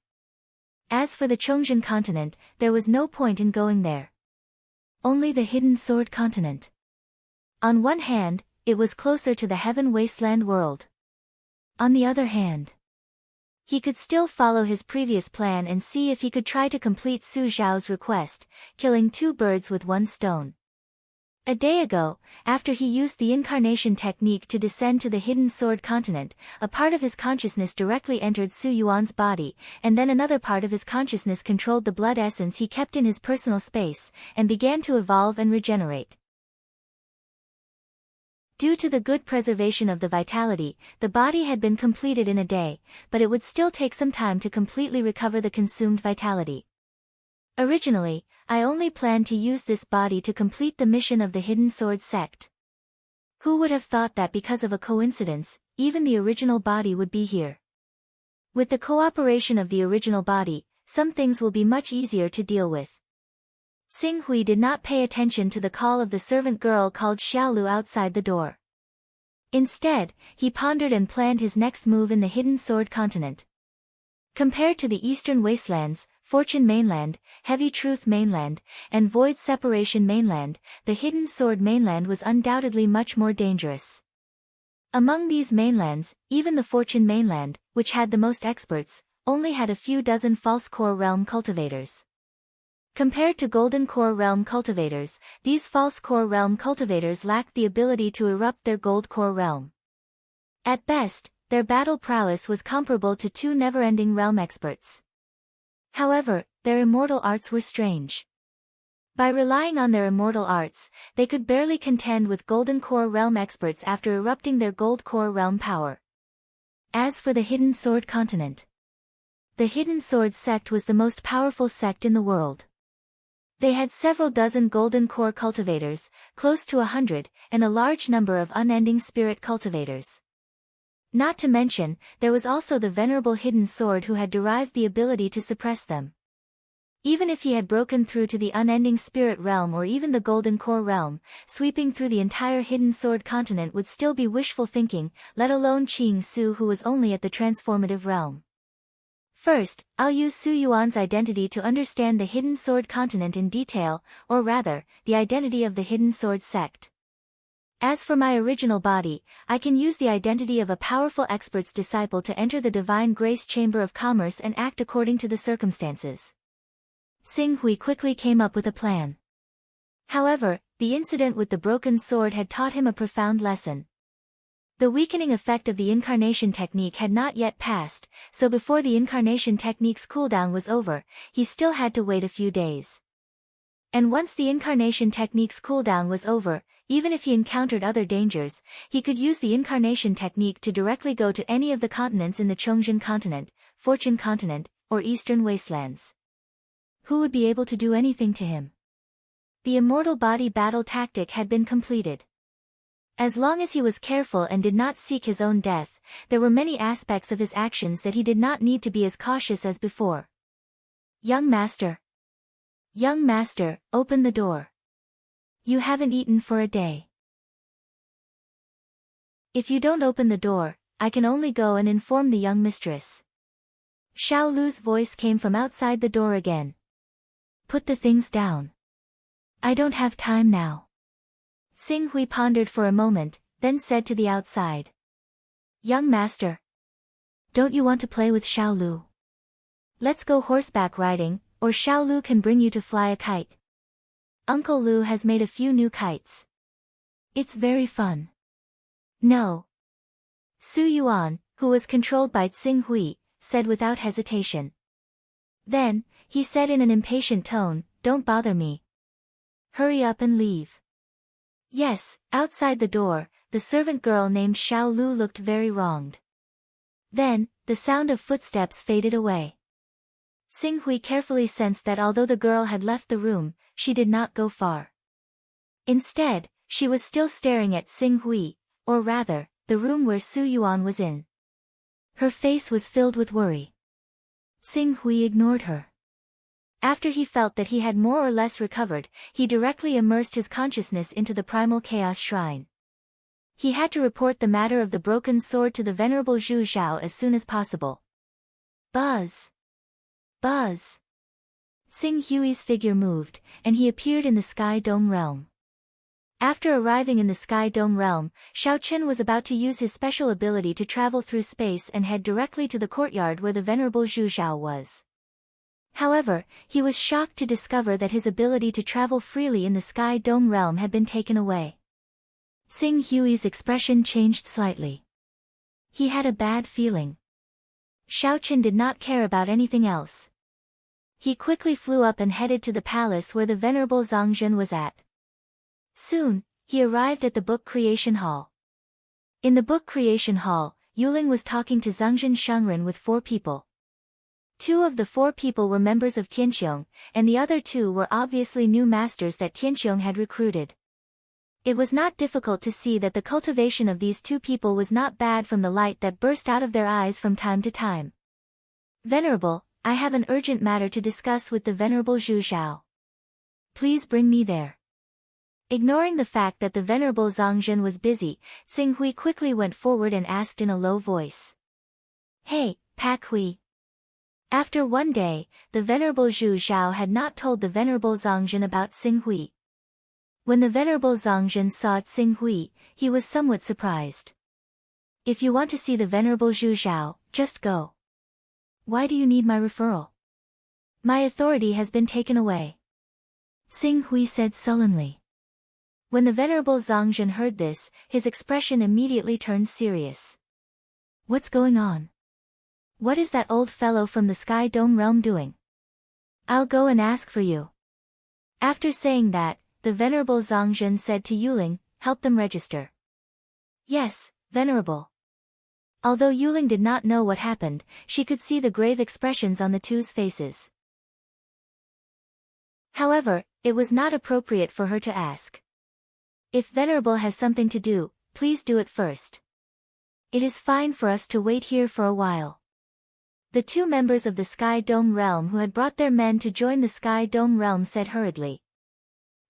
As for the Chongzhen continent, there was no point in going there. Only the Hidden Sword Continent. On one hand, it was closer to the Heaven Wasteland world. On the other hand, he could still follow his previous plan and see if he could try to complete Su Zhao's request, killing 2 birds with 1 stone. A day ago, after he used the incarnation technique to descend to the Hidden Sword Continent, a part of his consciousness directly entered Su Yuan's body, and then another part of his consciousness controlled the blood essence he kept in his personal space, and began to evolve and regenerate. Due to the good preservation of the vitality, the body had been completed in a day, but it would still take some time to completely recover the consumed vitality. Originally, I only planned to use this body to complete the mission of the Hidden Sword sect. Who would have thought that because of a coincidence, even the original body would be here? With the cooperation of the original body, some things will be much easier to deal with. Tsing Hui did not pay attention to the call of the servant girl called Xiaolu outside the door. Instead, he pondered and planned his next move in the Hidden Sword Continent. Compared to the Eastern Wastelands, Fortune Mainland, Heavy Truth Mainland, and Void Separation Mainland, the Hidden Sword Mainland was undoubtedly much more dangerous. Among these mainlands, even the Fortune Mainland, which had the most experts, only had a few dozen false core realm cultivators. Compared to golden core realm cultivators, these false core realm cultivators lacked the ability to erupt their gold core realm. At best, their battle prowess was comparable to two never-ending realm experts. However, their immortal arts were strange. By relying on their immortal arts, they could barely contend with golden core realm experts after erupting their gold core realm power. As for the Hidden Sword Continent, the Hidden Sword sect was the most powerful sect in the world. They had several dozen golden core cultivators, close to 100, and a large number of unending spirit cultivators. Not to mention, there was also the venerable Hidden Sword who had derived the ability to suppress them. Even if he had broken through to the unending spirit realm or even the golden core realm, sweeping through the entire Hidden Sword continent would still be wishful thinking, let alone Qing Su, who was only at the transformative realm. First, I'll use Su Yuan's identity to understand the Hidden Sword continent in detail, or rather, the identity of the Hidden Sword sect. As for my original body, I can use the identity of a powerful expert's disciple to enter the Divine Grace Chamber of Commerce and act according to the circumstances. Xing Hui quickly came up with a plan. However, the incident with the broken sword had taught him a profound lesson. The weakening effect of the incarnation technique had not yet passed, so before the incarnation technique's cooldown was over, he still had to wait a few days. And once the incarnation technique's cooldown was over, even if he encountered other dangers, he could use the incarnation technique to directly go to any of the continents in the Chongjin continent, Fortune continent, or Eastern wastelands. Who would be able to do anything to him? The immortal body battle tactic had been completed. As long as he was careful and did not seek his own death, there were many aspects of his actions that he did not need to be as cautious as before. Young master. Young master, open the door. You haven't eaten for a day. If you don't open the door, I can only go and inform the young mistress. Xiao Lu's voice came from outside the door again. Put the things down. I don't have time now. Xing Hui pondered for a moment, then said to the outside. Young master. Don't you want to play with Xiao Lu? Let's go horseback riding, or Xiao Lu can bring you to fly a kite. Uncle Lu has made a few new kites. It's very fun. No. Su Yuan, who was controlled by Xing Hui, said without hesitation. Then, he said in an impatient tone, don't bother me. Hurry up and leave. Yes, outside the door, the servant girl named Xiao Lu looked very wronged. Then, the sound of footsteps faded away. Xing Hui carefully sensed that although the girl had left the room, she did not go far. Instead, she was still staring at Xing Hui, or rather, the room where Su Yuan was in. Her face was filled with worry. Xing Hui ignored her. After he felt that he had more or less recovered, he directly immersed his consciousness into the primal chaos shrine. He had to report the matter of the broken sword to the venerable Zhu Zhao as soon as possible. Buzz! Buzz! Xing Hui's figure moved, and he appeared in the Sky Dome realm. After arriving in the Sky Dome realm, Xiao Chen was about to use his special ability to travel through space and head directly to the courtyard where the venerable Zhu Zhao was. However, he was shocked to discover that his ability to travel freely in the Sky Dome realm had been taken away. Xing Hui's expression changed slightly. He had a bad feeling. Xiao Chen did not care about anything else. He quickly flew up and headed to the palace where the venerable Zhang Zhen was at. Soon, he arrived at the book creation hall. In the book creation hall, Yuling was talking to Zhangzhen Shengren with 4 people. 2 of the 4 people were members of Tianqiong, and the other 2 were obviously new masters that Tianqiong had recruited. It was not difficult to see that the cultivation of these 2 people was not bad from the light that burst out of their eyes from time to time. Venerable, I have an urgent matter to discuss with the venerable Zhu Zhao. Please bring me there. Ignoring the fact that the venerable Zhang Zhen was busy, Xing Hui quickly went forward and asked in a low voice. Hey, Pak Hui. After one day, the Venerable Zhu Zhao had not told the Venerable Zongzhen about Xing Hui. When the Venerable Zongzhen saw Xing Hui, he was somewhat surprised. If you want to see the Venerable Zhu Zhao, just go. Why do you need my referral? My authority has been taken away. Xing Hui said sullenly. When the Venerable Zongzhen heard this, his expression immediately turned serious. What's going on? What is that old fellow from the Sky Dome realm doing? I'll go and ask for you. After saying that, the Venerable Zongzhen said to Yuling, help them register. Yes, Venerable. Although Yuling did not know what happened, she could see the grave expressions on the two's faces. However, it was not appropriate for her to ask. If Venerable has something to do, please do it first. It is fine for us to wait here for a while. The two members of the Sky Dome realm who had brought their men to join the Sky Dome realm said hurriedly.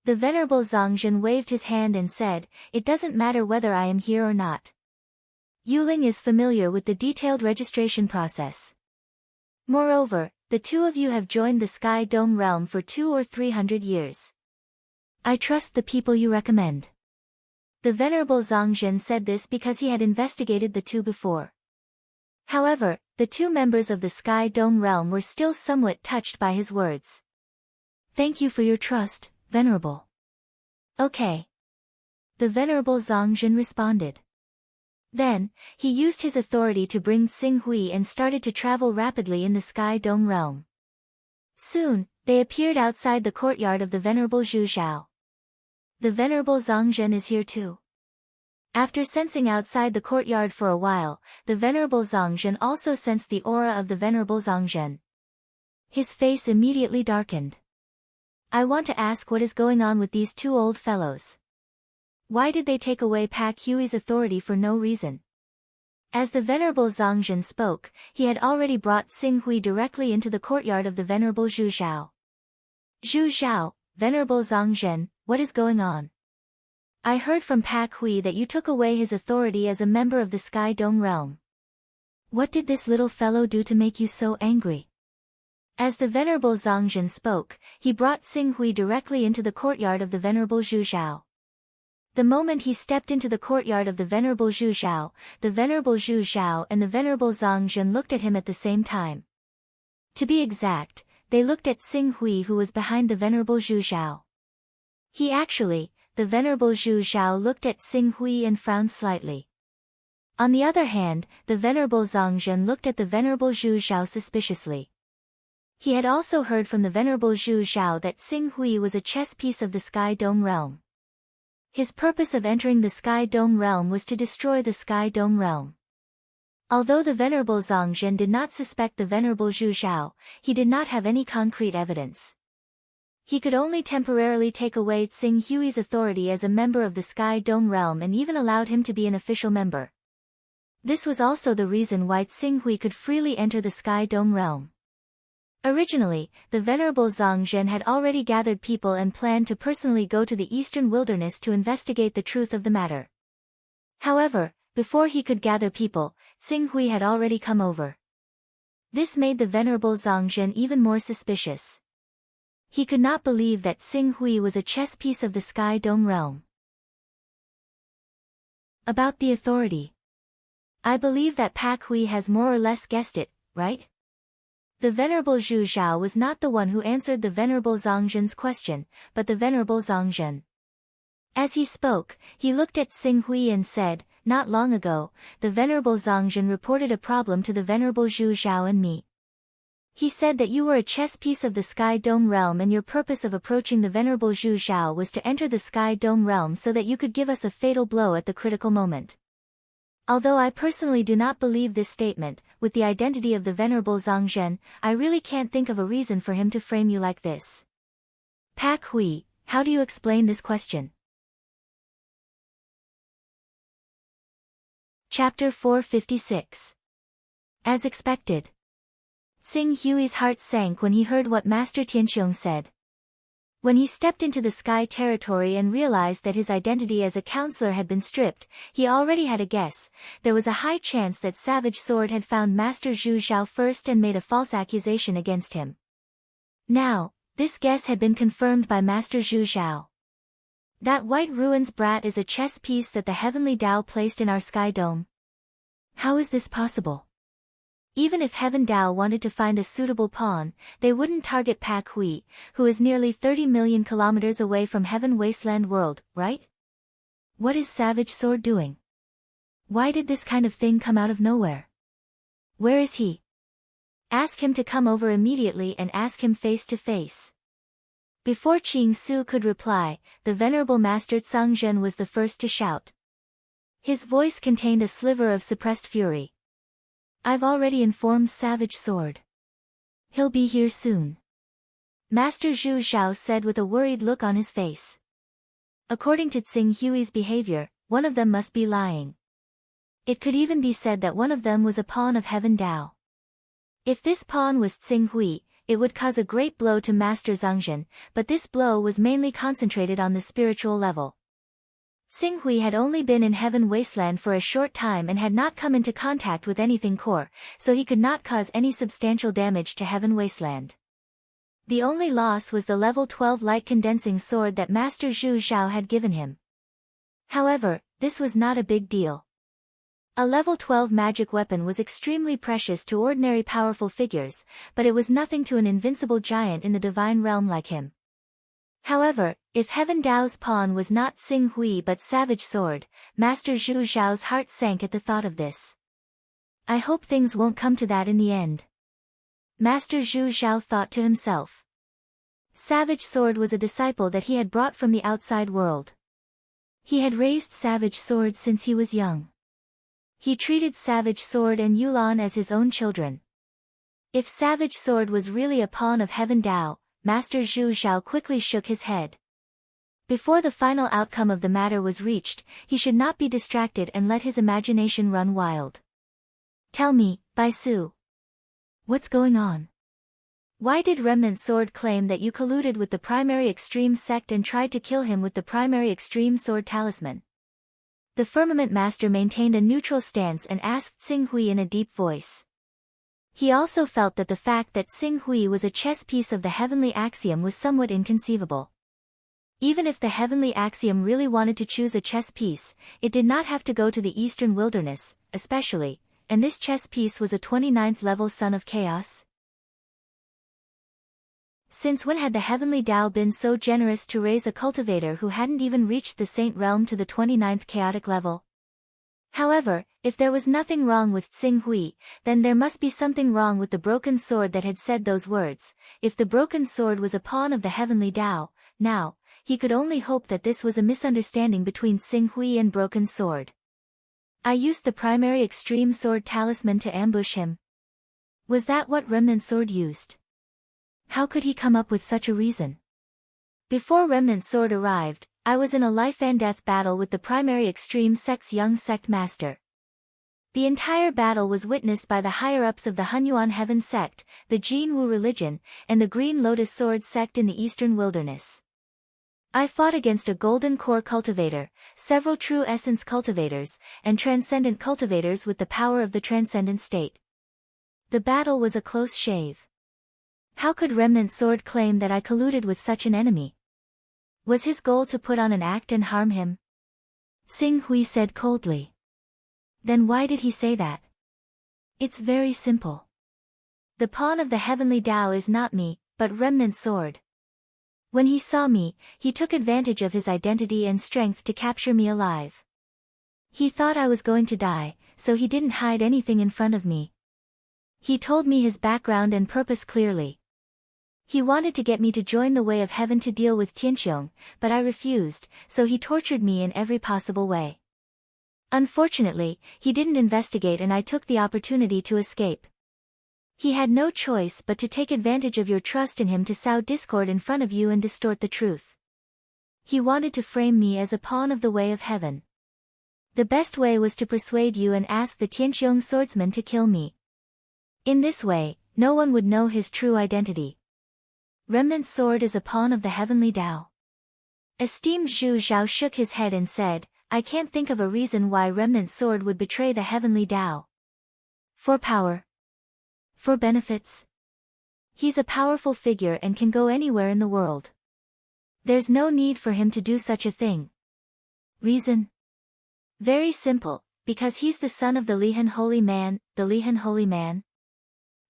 The Venerable Zongzhen waved his hand and said, it doesn't matter whether I am here or not. Yuling is familiar with the detailed registration process. Moreover, the two of you have joined the Sky Dome realm for 200 or 300 years. I trust the people you recommend. The Venerable Zongzhen said this because he had investigated the two before. However, the two members of the Sky Dome realm were still somewhat touched by his words. Thank you for your trust, Venerable. Okay. The Venerable Zongzhen responded. Then, he used his authority to bring Xing Hui and started to travel rapidly in the Sky Dome realm. Soon, they appeared outside the courtyard of the Venerable Zhu Zhao. The Venerable Zongzhen is here too. After sensing outside the courtyard for a while, the Venerable Zongzhen also sensed the aura of the Venerable Zongzhen. His face immediately darkened. I want to ask what is going on with these two old fellows. Why did they take away Pak Hui's authority for no reason? As the Venerable Zongzhen spoke, he had already brought Xing Hui directly into the courtyard of the Venerable Zhu Zhao. Zhu Zhao, Venerable Zongzhen, what is going on? I heard from Pak Hui that you took away his authority as a member of the Sky Dome realm. What did this little fellow do to make you so angry? As the Venerable Zongzhen spoke, he brought Xing Hui directly into the courtyard of the Venerable Zhu Zhao. The moment he stepped into the courtyard of the Venerable Zhu Zhao, the Venerable Zhu Zhao and the Venerable Zongzhen looked at him at the same time. To be exact, they looked at Xing Hui who was behind the Venerable Zhu Zhao. The Venerable Zhu Zhao looked at Xing Hui and frowned slightly. On the other hand, the Venerable Zongzhen looked at the Venerable Zhu Zhao suspiciously. He had also heard from the Venerable Zhu Zhao that Xing Hui was a chess piece of the Sky Dome realm. His purpose of entering the Sky Dome realm was to destroy the Sky Dome realm. Although the Venerable Zongzhen did not suspect the Venerable Zhu Zhao, he did not have any concrete evidence. He could only temporarily take away Xing Hui's authority as a member of the Sky Dome realm and even allowed him to be an official member. This was also the reason why Xing Hui could freely enter the Sky Dome realm. Originally, the Venerable Zongzhen had already gathered people and planned to personally go to the eastern wilderness to investigate the truth of the matter. However, before he could gather people, Xing Hui had already come over. This made the Venerable Zongzhen even more suspicious. He could not believe that Xing Hui was a chess piece of the Sky Dome realm. About the authority. I believe that Pak Hui has more or less guessed it, right? The Venerable Zhu Zhao was not the one who answered the Venerable Zongzhen's question, but the Venerable Zongzhen. As he spoke, he looked at Xing Hui and said, not long ago, the Venerable Zongzhen reported a problem to the Venerable Zhu Zhao and me. He said that you were a chess piece of the Sky Dome realm and your purpose of approaching the Venerable Zhu Zhao was to enter the Sky Dome realm so that you could give us a fatal blow at the critical moment. Although I personally do not believe this statement, with the identity of the Venerable Zongzhen, I really can't think of a reason for him to frame you like this. Pak Hui, how do you explain this question? Chapter 456. As expected. Xing Hui's heart sank when he heard what Master Tianqiong said. When he stepped into the sky territory and realized that his identity as a counselor had been stripped, he already had a guess. There was a high chance that Savage Sword had found Master Zhu Zhao first and made a false accusation against him. Now, this guess had been confirmed by Master Zhu Zhao. That White Ruins brat is a chess piece that the Heavenly Tao placed in our sky dome. How is this possible? Even if Heaven Tao wanted to find a suitable pawn, they wouldn't target Pak Hui, who is nearly 30 million kilometers away from Heaven Wasteland World, right? What is Savage Sword doing? Why did this kind of thing come out of nowhere? Where is he? Ask him to come over immediately and ask him face to face. Before Qing Su could reply, the Venerable Master Tsang Zhen was the first to shout. His voice contained a sliver of suppressed fury. I've already informed Savage Sword. He'll be here soon. Master Zhu Zhao said with a worried look on his face. According to Tsing Hui's behavior, one of them must be lying. It could even be said that one of them was a pawn of Heaven Tao. If this pawn was Tsing Hui, it would cause a great blow to Master Zhangzhen, but this blow was mainly concentrated on the spiritual level. Tsing Hui had only been in Heaven Wasteland for a short time and had not come into contact with anything core, so he could not cause any substantial damage to Heaven Wasteland. The only loss was the level 12 light condensing sword that Master Zhu Zhao had given him. However, this was not a big deal. A level 12 magic weapon was extremely precious to ordinary powerful figures, but it was nothing to an invincible giant in the divine realm like him. However, if Heaven Tao's pawn was not Tsing Hui but Savage Sword, Master Zhu Zhao's heart sank at the thought of this. I hope things won't come to that in the end. Master Zhu Zhao thought to himself. Savage Sword was a disciple that he had brought from the outside world. He had raised Savage Sword since he was young. He treated Savage Sword and Yulan as his own children. If Savage Sword was really a pawn of Heaven Tao, Master Zhu Zhao quickly shook his head. Before the final outcome of the matter was reached, he should not be distracted and let his imagination run wild. Tell me, Bai Su. What's going on? Why did Remnant Sword claim that you colluded with the Primary Extreme sect and tried to kill him with the Primary Extreme Sword Talisman? The Firmament Master maintained a neutral stance and asked Tsing Hui in a deep voice. He also felt that the fact that Tsing Hui was a chess piece of the Heavenly Axiom was somewhat inconceivable. Even if the Heavenly Axiom really wanted to choose a chess piece, it did not have to go to the Eastern Wilderness, especially, and this chess piece was a 29th level Son of Chaos. Since when had the Heavenly Tao been so generous to raise a cultivator who hadn't even reached the Saint Realm to the 29th chaotic level? However, if there was nothing wrong with Tsing Hui, then there must be something wrong with the broken sword that had said those words. If the broken sword was a pawn of the Heavenly Tao, now, he could only hope that this was a misunderstanding between Tsing Hui and Broken Sword. I used the Primary Extreme Sword Talisman to ambush him. Was that what Remnant Sword used? How could he come up with such a reason? Before Remnant Sword arrived, I was in a life-and-death battle with the Primary Extreme Sect's young sect master. The entire battle was witnessed by the higher-ups of the Hunyuan Heaven sect, the Jin Wu religion, and the Green Lotus Sword sect in the Eastern Wilderness. I fought against a Golden Core cultivator, several True Essence cultivators, and Transcendent cultivators with the power of the Transcendent State. The battle was a close shave. How could Remnant Sword claim that I colluded with such an enemy? Was his goal to put on an act and harm him? Tsing Hui said coldly. Then why did he say that? It's very simple. The pawn of the Heavenly Tao is not me, but Remnant Sword. When he saw me, he took advantage of his identity and strength to capture me alive. He thought I was going to die, so he didn't hide anything in front of me. He told me his background and purpose clearly. He wanted to get me to join the Way of Heaven to deal with Tianqiong, but I refused, so he tortured me in every possible way. Unfortunately, he didn't investigate and I took the opportunity to escape. He had no choice but to take advantage of your trust in him to sow discord in front of you and distort the truth. He wanted to frame me as a pawn of the Way of Heaven. The best way was to persuade you and ask the Tianqiong swordsman to kill me. In this way, no one would know his true identity. Remnant sword is a pawn of the heavenly Tao. Esteemed Zhu Zhao shook his head and said, I can't think of a reason why remnant sword would betray the heavenly Tao. For power. For benefits. He's a powerful figure and can go anywhere in the world. There's no need for him to do such a thing. Reason? Very simple, because he's the son of the Lihan Holy Man, the Lihan Holy Man.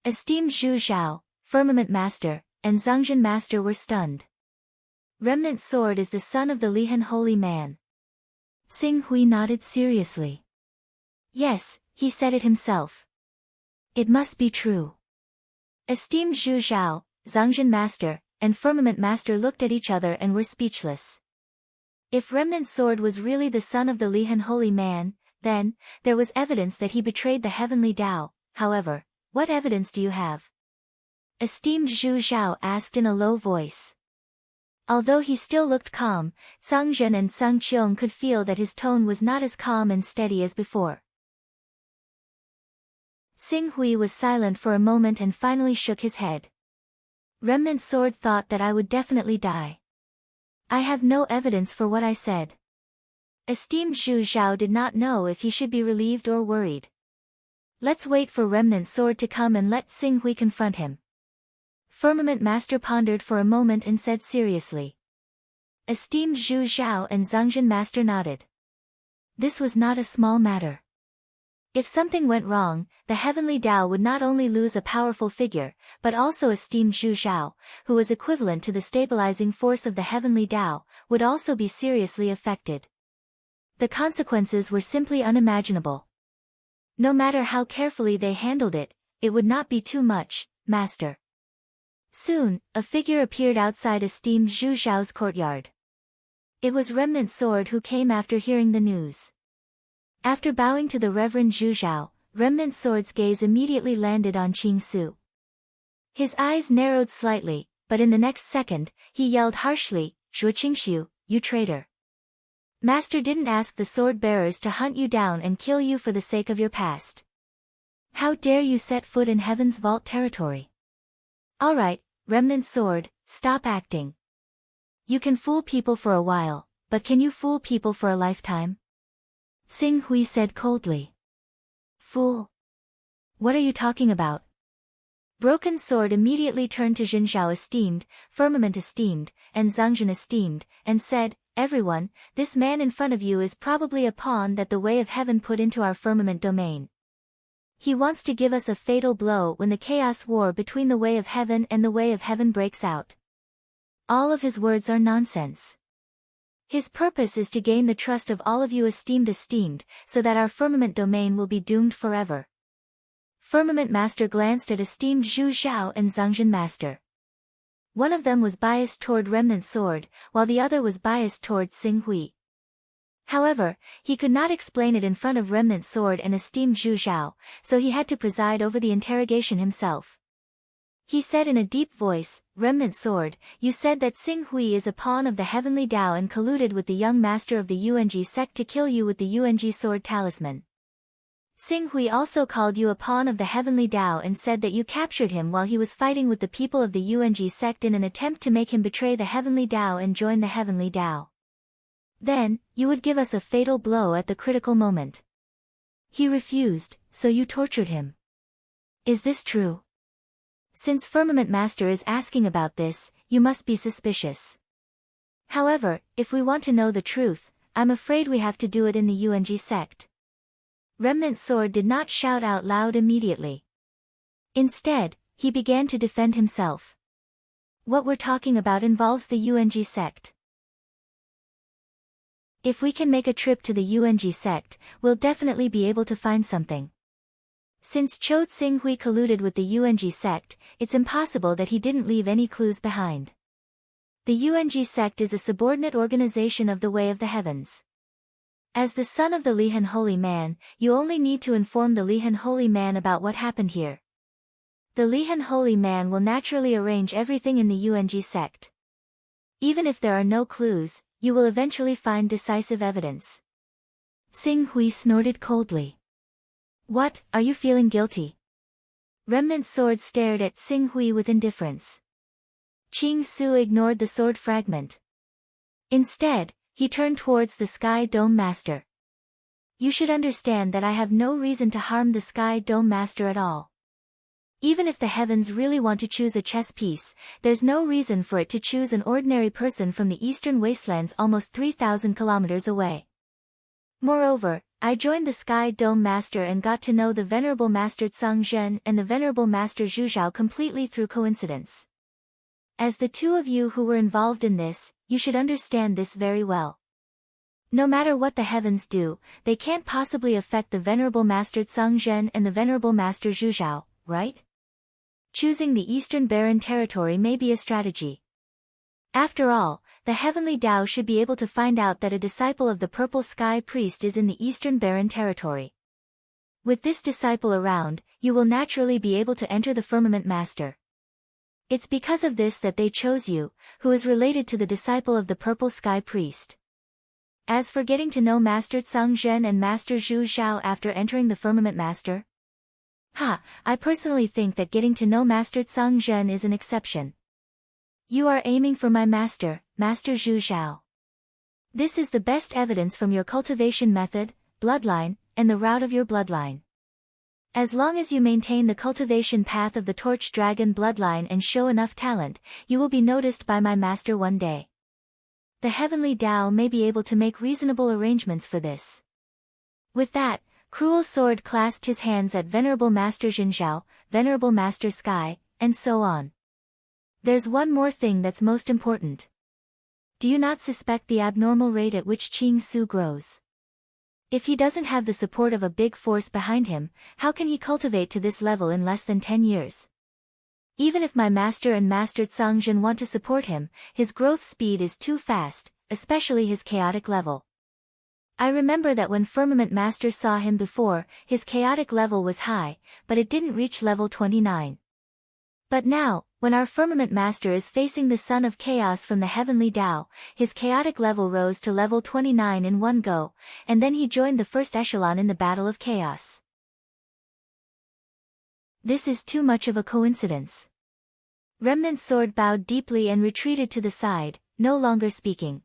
Esteemed Zhu Zhao, Firmament Master, and Zhongjin Master were stunned. Remnant sword is the son of the Lihan Holy Man. Xing Hui nodded seriously. Yes, he said it himself. It must be true. Esteemed Zhu Zhao, Zhongjin Master, and Firmament Master looked at each other and were speechless. If Remnant sword was really the son of the Lihan Holy Man, then, there was evidence that he betrayed the heavenly Tao. However, what evidence do you have? Esteemed Zhu Zhao asked in a low voice. Although he still looked calm, Zhang Zhen and Zhang Qiong could feel that his tone was not as calm and steady as before. Xing Hui was silent for a moment and finally shook his head. Remnant sword thought that I would definitely die. I have no evidence for what I said. Esteemed Zhu Zhao did not know if he should be relieved or worried. Let's wait for Remnant sword to come and let Xing Hui confront him. Firmament Master pondered for a moment and said seriously. Esteemed Zhu Zhao and Zhongjin Master nodded. This was not a small matter. If something went wrong, the heavenly Tao would not only lose a powerful figure, but also esteemed Zhu Zhao, who was equivalent to the stabilizing force of the heavenly Tao, would also be seriously affected. The consequences were simply unimaginable. No matter how carefully they handled it, it would not be too much, Master. Soon, a figure appeared outside esteemed Zhu Zhao's courtyard. It was Remnant sword who came after hearing the news. After bowing to the Reverend Zhu Zhao, Remnant sword's gaze immediately landed on Qing Su. His eyes narrowed slightly, but in the next second, he yelled harshly, Zhuo Qingshu, you traitor. Master didn't ask the sword bearers to hunt you down and kill you for the sake of your past. How dare you set foot in Heaven's Vault territory? Alright, Remnant sword, stop acting. You can fool people for a while, but can you fool people for a lifetime? Xing Hui said coldly. Fool? What are you talking about? Broken Sword immediately turned to Jin Zhao esteemed, Firmament esteemed, and Zhongjin esteemed, and said, Everyone, this man in front of you is probably a pawn that the Way of Heaven put into our firmament domain. He wants to give us a fatal blow when the chaos war between the Way of Heaven and the Way of Heaven breaks out. All of his words are nonsense. His purpose is to gain the trust of all of you esteemed, so that our firmament domain will be doomed forever. Firmament Master glanced at esteemed Zhu Zhao and Zhongjin Master. One of them was biased toward Remnant Sword, while the other was biased toward Xing Hui. However, he could not explain it in front of Remnant Sword and esteemed Zhu Zhao, so he had to preside over the interrogation himself. He said in a deep voice, Remnant Sword, you said that Xing Hui is a pawn of the heavenly Tao and colluded with the young master of the UNG sect to kill you with the UNG sword talisman. Xing Hui also called you a pawn of the heavenly Tao and said that you captured him while he was fighting with the people of the UNG sect in an attempt to make him betray the heavenly Tao and join the heavenly Tao. Then, you would give us a fatal blow at the critical moment. He refused, so you tortured him. Is this true? Since Firmament Master is asking about this, you must be suspicious. However, if we want to know the truth, I'm afraid we have to do it in the UNG sect. Remnant Sword did not shout out loud immediately. Instead, he began to defend himself. What we're talking about involves the UNG sect. If we can make a trip to the UNG sect, we'll definitely be able to find something. Since Cho Xing Hui colluded with the UNG sect, it's impossible that he didn't leave any clues behind. The UNG sect is a subordinate organization of the Way of the Heavens. As the son of the Lihan Holy Man, you only need to inform the Lihan Holy Man about what happened here. The Lihan Holy Man will naturally arrange everything in the UNG sect. Even if there are no clues, you will eventually find decisive evidence. Xing Hui snorted coldly. What, are you feeling guilty? Remnant Sword stared at Xing Hui with indifference. Qing Su ignored the sword fragment. Instead, he turned towards the Sky Dome Master. You should understand that I have no reason to harm the Sky Dome Master at all. Even if the heavens really want to choose a chess piece, there's no reason for it to choose an ordinary person from the eastern wastelands almost 3,000 kilometers away. Moreover, I joined the Sky Dome Master and got to know the Venerable Master Tsang Zhen and the Venerable Master Zhu Zhao completely through coincidence. As the two of you who were involved in this, you should understand this very well. No matter what the heavens do, they can't possibly affect the Venerable Master Tsang Zhen and the Venerable Master Zhu Zhao, right? Choosing the Eastern Barren Territory may be a strategy. After all, the Heavenly Tao should be able to find out that a disciple of the Purple Sky Priest is in the Eastern Barren Territory. With this disciple around, you will naturally be able to enter the Firmament Master. It's because of this that they chose you, who is related to the disciple of the Purple Sky Priest. As for getting to know Master Tsang Zhen and Master Zhu Zhao after entering the Firmament Master? I personally think that getting to know Master Tsang Zhen is an exception. You are aiming for my master, Master Zhu Zhao. This is the best evidence from your cultivation method, bloodline, and the route of your bloodline. As long as you maintain the cultivation path of the Torch Dragon bloodline and show enough talent, you will be noticed by my master one day. The Heavenly Tao may be able to make reasonable arrangements for this. With that, Cruel Sword clasped his hands at Venerable Master Jinzhao, Venerable Master Sky, and so on. There's one more thing that's most important. Do you not suspect the abnormal rate at which Qing Su grows? If he doesn't have the support of a big force behind him, how can he cultivate to this level in less than 10 years? Even if my master and Master Tsang Zhen want to support him, his growth speed is too fast, especially his chaotic level. I remember that when Firmament Master saw him before, his chaotic level was high, but it didn't reach level 29. But now, when our Firmament Master is facing the Son of Chaos from the Heavenly Tao, his chaotic level rose to level 29 in one go, and then he joined the first echelon in the Battle of Chaos. This is too much of a coincidence. Remnant Sword bowed deeply and retreated to the side, no longer speaking.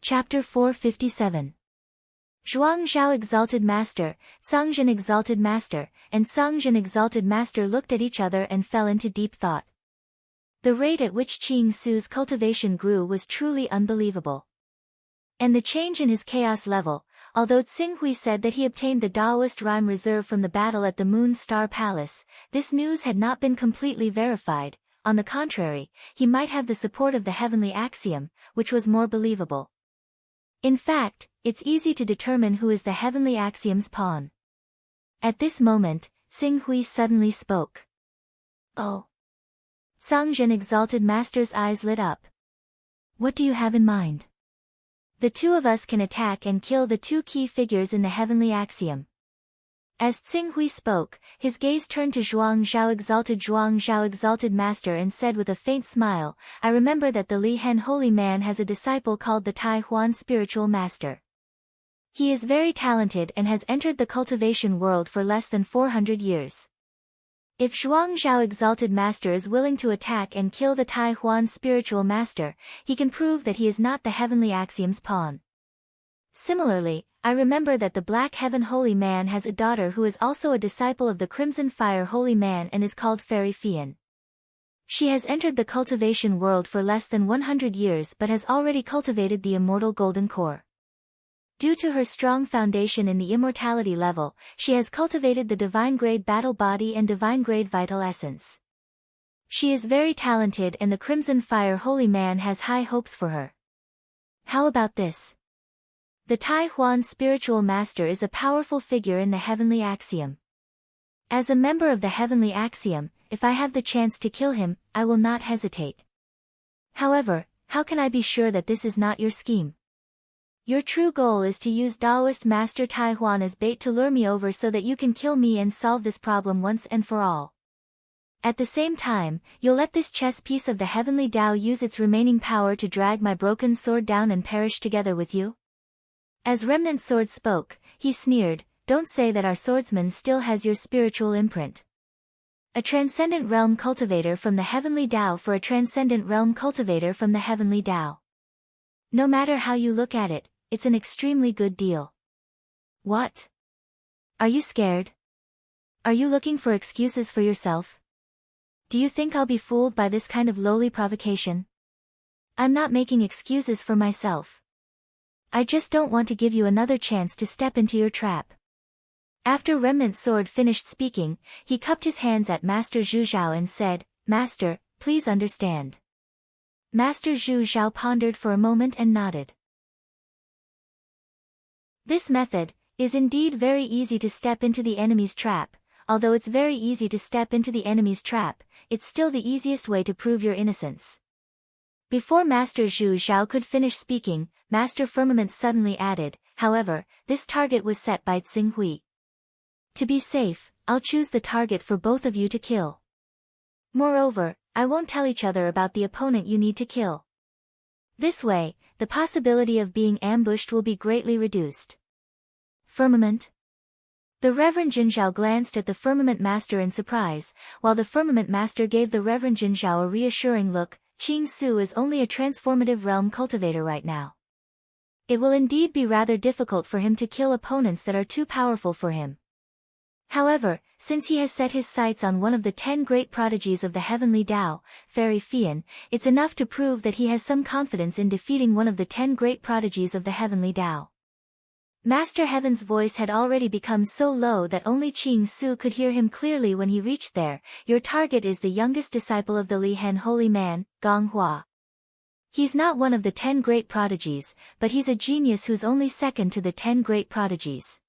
Chapter 457. Zhuang Zhao Exalted Master, Tsang Zhen Exalted Master, and Tsang Zhen Exalted Master looked at each other and fell into deep thought. The rate at which Qing Su's cultivation grew was truly unbelievable. And the change in his chaos level, although Tsinghui said that he obtained the Daoist rhyme reserve from the battle at the Moon Star Palace, this news had not been completely verified. On the contrary, he might have the support of the Heavenly Axiom, which was more believable. In fact, it's easy to determine who is the Heavenly Axiom's pawn. At this moment, Tsinghui suddenly spoke. Oh. Tsang Zhen Exalted Master's eyes lit up. What do you have in mind? The two of us can attack and kill the two key figures in the Heavenly Axiom. As Tsinghui spoke, his gaze turned to Zhuang Zhao Exalted Master and said with a faint smile, I remember that the Li Hen Holy Man has a disciple called the Tai Huan Spiritual Master. He is very talented and has entered the cultivation world for less than 400 years. If Zhuang Zhao Exalted Master is willing to attack and kill the Tai Huan Spiritual Master, he can prove that he is not the Heavenly Axiom's pawn. Similarly, I remember that the Black Heaven Holy Man has a daughter who is also a disciple of the Crimson Fire Holy Man and is called Fairy Fian. She has entered the cultivation world for less than 100 years but has already cultivated the immortal golden core. Due to her strong foundation in the immortality level, she has cultivated the divine grade battle body and divine grade vital essence. She is very talented and the Crimson Fire Holy Man has high hopes for her. How about this? The Tai Huan Spiritual Master is a powerful figure in the Heavenly Axiom. As a member of the Heavenly Axiom, if I have the chance to kill him, I will not hesitate. However, how can I be sure that this is not your scheme? Your true goal is to use Daoist Master Tai Huan as bait to lure me over so that you can kill me and solve this problem once and for all. At the same time, you'll let this chess piece of the Heavenly Tao use its remaining power to drag my broken sword down and perish together with you? As Remnant Sword spoke, he sneered, don't say that our swordsman still has your spiritual imprint. A transcendent realm cultivator from the heavenly Tao for a transcendent realm cultivator from the heavenly Tao. No matter how you look at it, it's an extremely good deal. What? Are you scared? Are you looking for excuses for yourself? Do you think I'll be fooled by this kind of lowly provocation? I'm not making excuses for myself. I just don't want to give you another chance to step into your trap. After Remnant Sword finished speaking, he cupped his hands at Master Zhu Zhao and said, "Master, please understand." Master Zhu Zhao pondered for a moment and nodded. This method is indeed very easy to step into the enemy's trap. Although it's very easy to step into the enemy's trap, it's still the easiest way to prove your innocence. Before Master Zhu Zhao could finish speaking, Master Firmament suddenly added, "However, this target was set by Tsing Hui. To be safe, I'll choose the target for both of you to kill. Moreover, I won't tell each other about the opponent you need to kill. This way, the possibility of being ambushed will be greatly reduced." Firmament? The Reverend Jin Zhao glanced at the Firmament Master in surprise, while the Firmament Master gave the Reverend Jin Zhao a reassuring look. Qing Su is only a transformative realm cultivator right now. It will indeed be rather difficult for him to kill opponents that are too powerful for him. However, since he has set his sights on one of the 10 great prodigies of the heavenly Tao, Fairy Fian, it's enough to prove that he has some confidence in defeating one of the 10 great prodigies of the heavenly Tao. Master Heaven's voice had already become so low that only Qing Su could hear him clearly when he reached there. "Your target is the youngest disciple of the Lihen holy man, Gong Hua. He's not one of the 10 great prodigies, but he's a genius who's only second to the 10 great prodigies.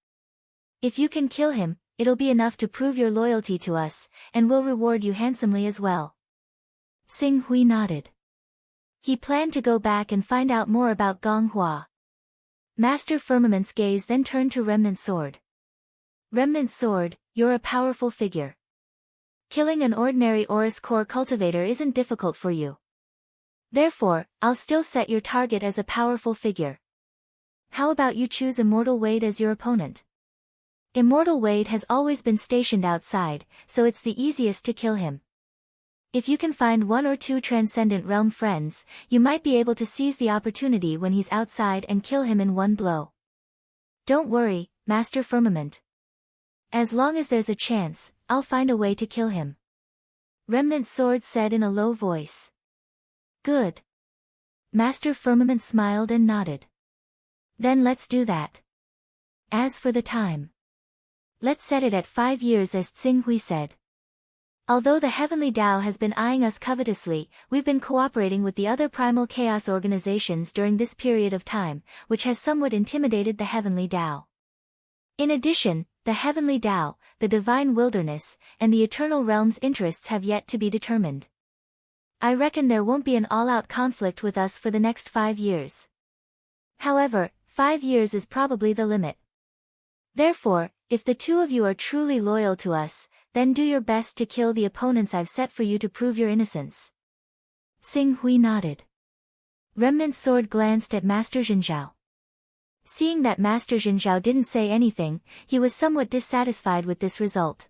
If you can kill him, it'll be enough to prove your loyalty to us, and we'll reward you handsomely as well." Tsing Hui nodded. He planned to go back and find out more about Gong Hua. Master Firmament's gaze then turned to Remnant Sword. "Remnant Sword, you're a powerful figure. Killing an ordinary Aurus Core cultivator isn't difficult for you. Therefore, I'll still set your target as a powerful figure. How about you choose Immortal Wade as your opponent? Immortal Wade has always been stationed outside, so it's the easiest to kill him. If you can find 1 or 2 Transcendent Realm friends, you might be able to seize the opportunity when he's outside and kill him in one blow. Don't worry, Master Firmament. As long as there's a chance, I'll find a way to kill him." Remnant Sword said in a low voice. "Good." Master Firmament smiled and nodded. "Then let's do that. As for the time, let's set it at 5 years as Tsing Hui said. Although the Heavenly Tao has been eyeing us covetously, we've been cooperating with the other primal chaos organizations during this period of time, which has somewhat intimidated the Heavenly Tao. In addition, the Heavenly Tao, the Divine Wilderness, and the Eternal Realm's interests have yet to be determined. I reckon there won't be an all-out conflict with us for the next 5 years. However, 5 years is probably the limit. Therefore, if the two of you are truly loyal to us, then do your best to kill the opponents I've set for you to prove your innocence." Tsing Hui nodded. Remnant Sword glanced at Master Jin Zhao. Seeing that Master Jin Zhao didn't say anything, he was somewhat dissatisfied with this result.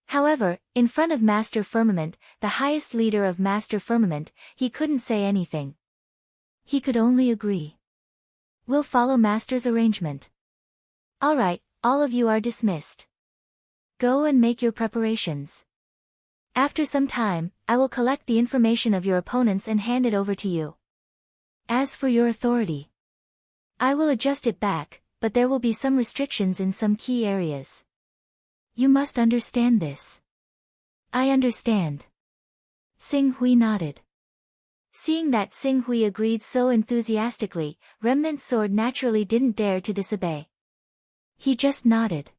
However, in front of Master Firmament, the highest leader of Master Firmament, he couldn't say anything. He could only agree. "We'll follow Master's arrangement. All right, all of you are dismissed. Go and make your preparations. After some time, I will collect the information of your opponents and hand it over to you. As for your authority, I will adjust it back, but there will be some restrictions in some key areas. You must understand this." "I understand." Tsing Hui nodded. Seeing that Tsing Hui agreed so enthusiastically, Remnant Sword naturally didn't dare to disobey. He just nodded.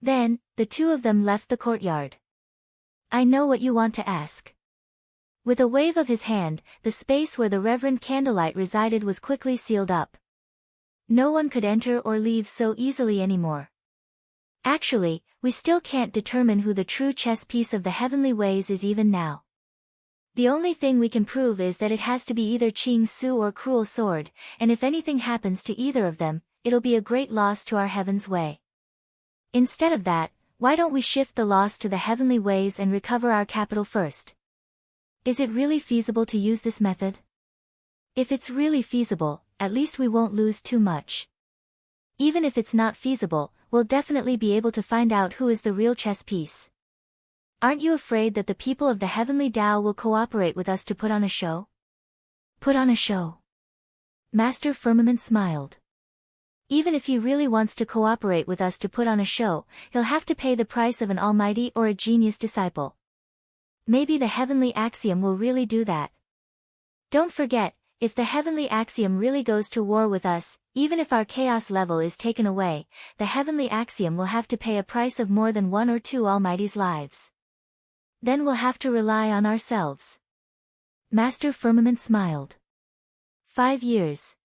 Then, the two of them left the courtyard. "I know what you want to ask." With a wave of his hand, the space where the Reverend Candlelight resided was quickly sealed up. No one could enter or leave so easily anymore. Actually, we still can't determine who the true chess piece of the heavenly ways is even now. The only thing we can prove is that it has to be either Qing Su or Cruel Sword, and if anything happens to either of them, it'll be a great loss to our heaven's way. Instead of that, Why don't we shift the loss to the heavenly ways and recover our capital first? Is it really feasible to use this method? If it's really feasible, at least we won't lose too much. Even if it's not feasible, we'll definitely be able to find out who is the real chess piece. Aren't you afraid that the people of the heavenly Tao will cooperate with us to put on a show? Put on a show. Master Firmament smiled. Even if he really wants to cooperate with us to put on a show, he'll have to pay the price of an almighty or a genius disciple. Maybe the heavenly axiom will really do that. Don't forget, if the heavenly axiom really goes to war with us, even if our chaos level is taken away, the heavenly axiom will have to pay a price of more than 1 or 2 almighty's lives. Then we'll have to rely on ourselves. Master Firmament smiled. 5 years.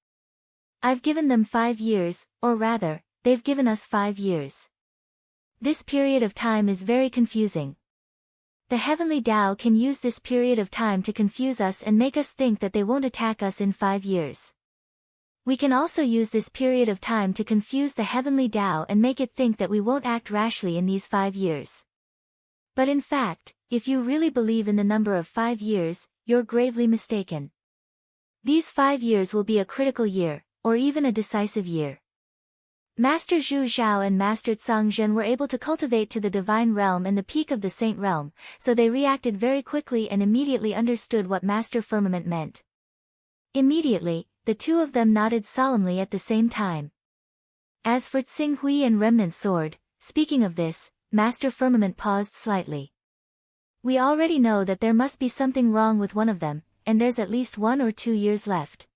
I've given them 5 years, or rather, they've given us 5 years. This period of time is very confusing. The heavenly Tao can use this period of time to confuse us and make us think that they won't attack us in 5 years. We can also use this period of time to confuse the heavenly Tao and make it think that we won't act rashly in these 5 years. But in fact, if you really believe in the number of 5 years, you're gravely mistaken. These 5 years will be a critical year, or even a decisive year. Master Zhu Zhao and Master Zhang were able to cultivate to the divine realm and the peak of the saint realm, so they reacted very quickly and immediately understood what Master Firmament meant. Immediately, the two of them nodded solemnly at the same time. As for Tsing Hui and Remnant Sword, speaking of this, Master Firmament paused slightly. We already know that there must be something wrong with one of them, and there's at least 1 or 2 years left.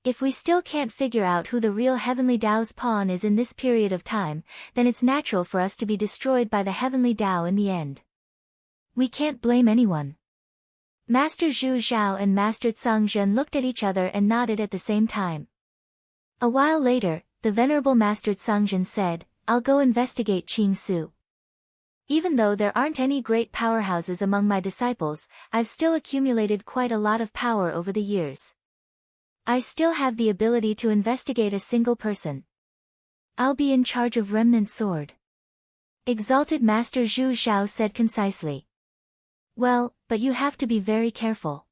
If we still can't figure out who the real heavenly Tao's pawn is in this period of time, then it's natural for us to be destroyed by the heavenly Tao in the end. We can't blame anyone. Master Zhu Zhao and Master Zhang looked at each other and nodded at the same time. A while later, the venerable Master Zhang said, "I'll go investigate Qing Su. Even though there aren't any great powerhouses among my disciples, I've still accumulated quite a lot of power over the years. I still have the ability to investigate a single person. I'll be in charge of Remnant Sword." Exalted Master Zhu Zhao said concisely. "Well, but you have to be very careful.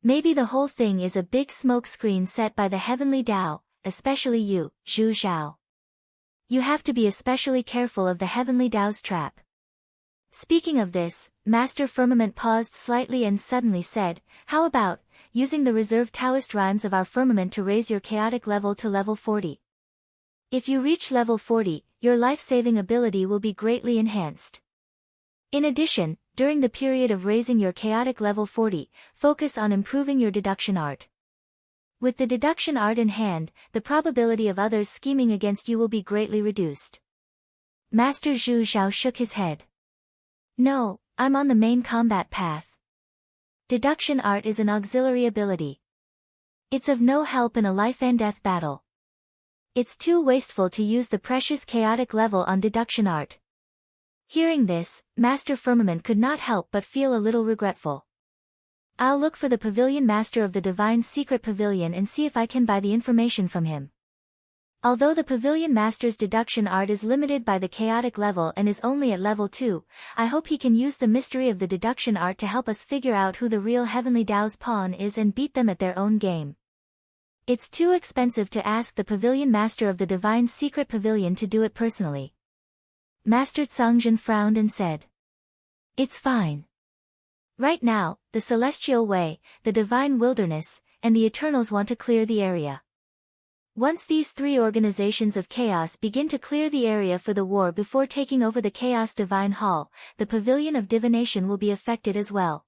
Maybe the whole thing is a big smoke screen set by the heavenly Tao, especially you, Zhu Zhao. You have to be especially careful of the heavenly Tao's trap." Speaking of this, Master Firmament paused slightly and suddenly said, "How about using the reserved Taoist rhymes of our firmament to raise your chaotic level to level 40. If you reach level 40, your life-saving ability will be greatly enhanced. In addition, during the period of raising your chaotic level 40, focus on improving your deduction art. With the deduction art in hand, the probability of others scheming against you will be greatly reduced." Master Zhu Zhao shook his head. "No, I'm on the main combat path. Deduction art is an auxiliary ability. It's of no help in a life-and-death battle. It's too wasteful to use the precious chaotic level on deduction art." Hearing this, Master Firmament could not help but feel a little regretful. "I'll look for the Pavilion Master of the Divine Secret Pavilion and see if I can buy the information from him. Although the Pavilion Master's deduction art is limited by the chaotic level and is only at level 2, I hope he can use the mystery of the deduction art to help us figure out who the real heavenly Tao's pawn is and beat them at their own game. It's too expensive to ask the Pavilion Master of the Divine Secret Pavilion to do it personally." Master Zhang frowned and said, "It's fine. Right now, the Celestial Way, the Divine Wilderness, and the Eternals want to clear the area. Once these 3 organizations of chaos begin to clear the area for the war before taking over the Chaos Divine Hall, the Pavilion of Divination will be affected as well.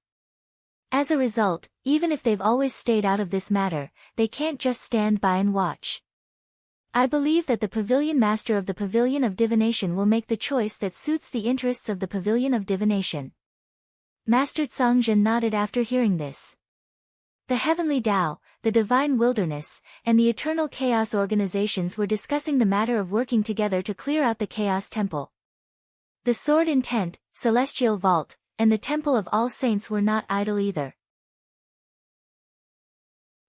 As a result, even if they've always stayed out of this matter, they can't just stand by and watch. I believe that the Pavilion Master of the Pavilion of Divination will make the choice that suits the interests of the Pavilion of Divination." Master Zhang nodded after hearing this. The Heavenly Tao, the Divine Wilderness, and the Eternal Chaos organizations were discussing the matter of working together to clear out the Chaos Temple. The Sword in Tent, Celestial Vault, and the Temple of All Saints were not idle either.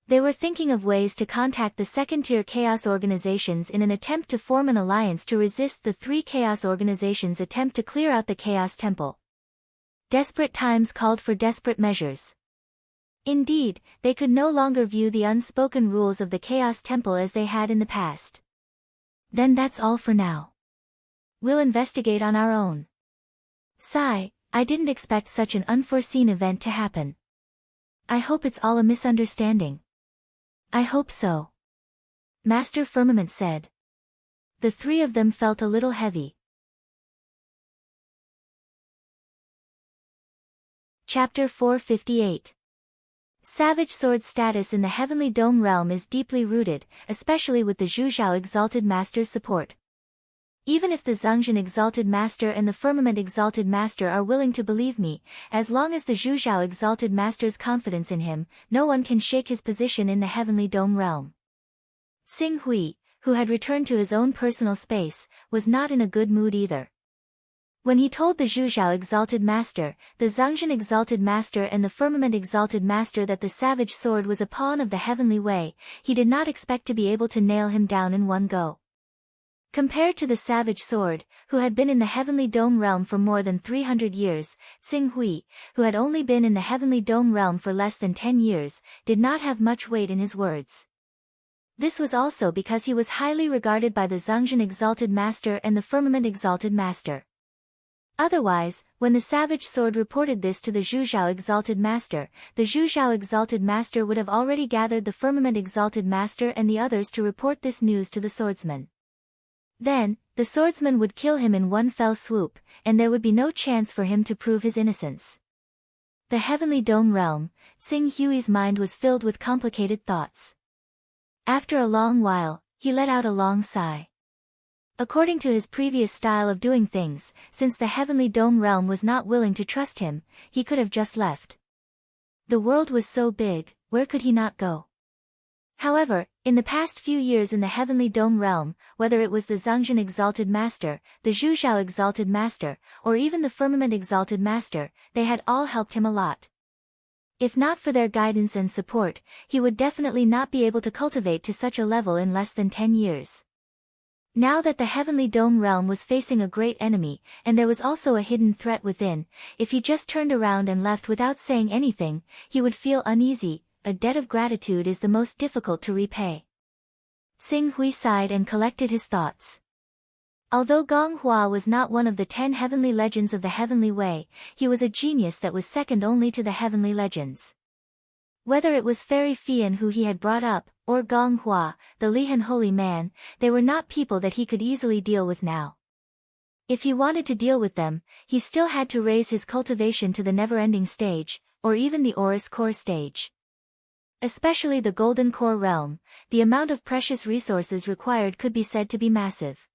They were thinking of ways to contact the second-tier chaos organizations in an attempt to form an alliance to resist the three chaos organizations' attempt to clear out the Chaos Temple. Desperate times called for desperate measures. Indeed, they could no longer view the unspoken rules of the Chaos Temple as they had in the past. Then that's all for now. We'll investigate on our own. Sigh, I didn't expect such an unforeseen event to happen. I hope it's all a misunderstanding. I hope so. Master Firmament said. The three of them felt a little heavy. Chapter 458. Savage Sword's status in the Heavenly Dome realm is deeply rooted, especially with the Zhuzhao Exalted Master's support. Even if the Zhongjin Exalted Master and the Firmament Exalted Master are willing to believe me, as long as the Zhuzhao Exalted Master's confidence in him, no one can shake his position in the Heavenly Dome realm. Xing Hui, who had returned to his own personal space, was not in a good mood either. When he told the Zhuzhao Exalted Master, the Zhongjin Exalted Master and the Firmament Exalted Master that the Savage Sword was a pawn of the Heavenly Way, he did not expect to be able to nail him down in one go. Compared to the Savage Sword, who had been in the Heavenly Dome realm for more than 300 years, Xing Hui, who had only been in the Heavenly Dome realm for less than 10 years, did not have much weight in his words. This was also because he was highly regarded by the Zhongjin Exalted Master and the Firmament Exalted Master. Otherwise, when the Savage Sword reported this to the Zhuzhao Exalted Master, the Zhuzhao Exalted Master would have already gathered the Firmament Exalted Master and the others to report this news to the swordsman. Then, the swordsman would kill him in one fell swoop, and there would be no chance for him to prove his innocence. The Heavenly Dome realm, Xing Hui's mind was filled with complicated thoughts. After a long while, he let out a long sigh. According to his previous style of doing things, since the Heavenly Dome realm was not willing to trust him, he could have just left. The world was so big, where could he not go? However, in the past few years in the Heavenly Dome realm, whether it was the Zhongjin Exalted Master, the Zhuzhao Exalted Master, or even the Firmament Exalted Master, they had all helped him a lot. If not for their guidance and support, he would definitely not be able to cultivate to such a level in less than 10 years. Now that the Heavenly Dome realm was facing a great enemy, and there was also a hidden threat within, if he just turned around and left without saying anything, he would feel uneasy. A debt of gratitude is the most difficult to repay. Xing Hui sighed and collected his thoughts. Although Gong Hua was not one of the 10 heavenly legends of the Heavenly Way, he was a genius that was second only to the heavenly legends. Whether it was Fairy Fian who he had brought up, or Gong Hua, the Lihan holy man, they were not people that he could easily deal with now. If he wanted to deal with them, he still had to raise his cultivation to the never-ending stage, or even the Aurus Core stage. Especially the Golden Core realm, the amount of precious resources required could be said to be massive.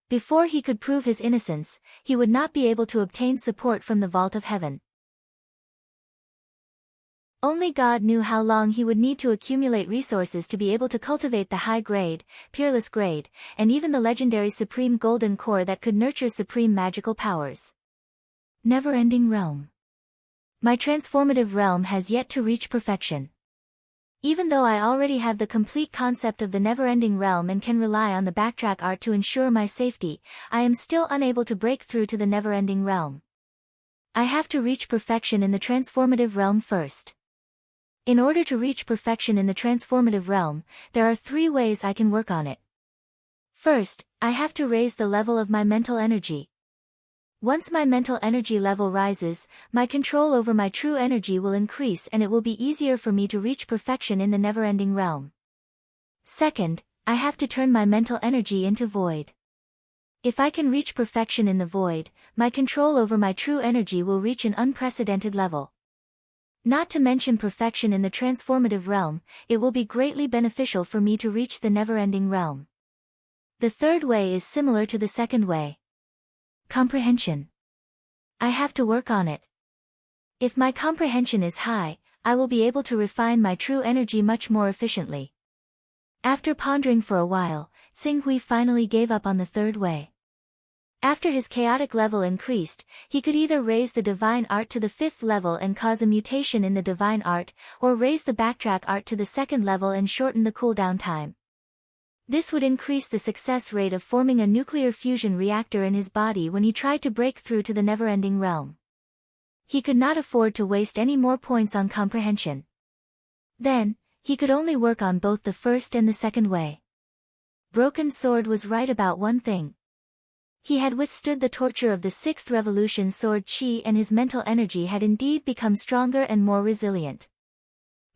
Before he could prove his innocence, he would not be able to obtain support from the Vault of Heaven. Only God knew how long he would need to accumulate resources to be able to cultivate the high grade, peerless grade, and even the legendary Supreme Golden Core that could nurture supreme magical powers. Never-ending realm. My transformative realm has yet to reach perfection. Even though I already have the complete concept of the never-ending realm and can rely on the backtrack art to ensure my safety, I am still unable to break through to the never-ending realm. I have to reach perfection in the transformative realm first. In order to reach perfection in the transformative realm, there are 3 ways I can work on it. First, I have to raise the level of my mental energy. Once my mental energy level rises, my control over my true energy will increase and it will be easier for me to reach perfection in the never-ending realm. Second, I have to turn my mental energy into void. If I can reach perfection in the void, my control over my true energy will reach an unprecedented level. Not to mention perfection in the transformative realm, it will be greatly beneficial for me to reach the never-ending realm. The third way is similar to the second way. Comprehension. I have to work on it. If my comprehension is high, I will be able to refine my true energy much more efficiently. After pondering for a while, Xing Hui finally gave up on the third way. After his chaotic level increased, he could either raise the divine art to the 5th level and cause a mutation in the divine art, or raise the backtrack art to the 2nd level and shorten the cooldown time. This would increase the success rate of forming a nuclear fusion reactor in his body when he tried to break through to the never-ending realm. He could not afford to waste any more points on comprehension. Then, he could only work on both the first and the second way. Broken Sword was right about one thing. He had withstood the torture of the 6th revolution sword chi, and his mental energy had indeed become stronger and more resilient.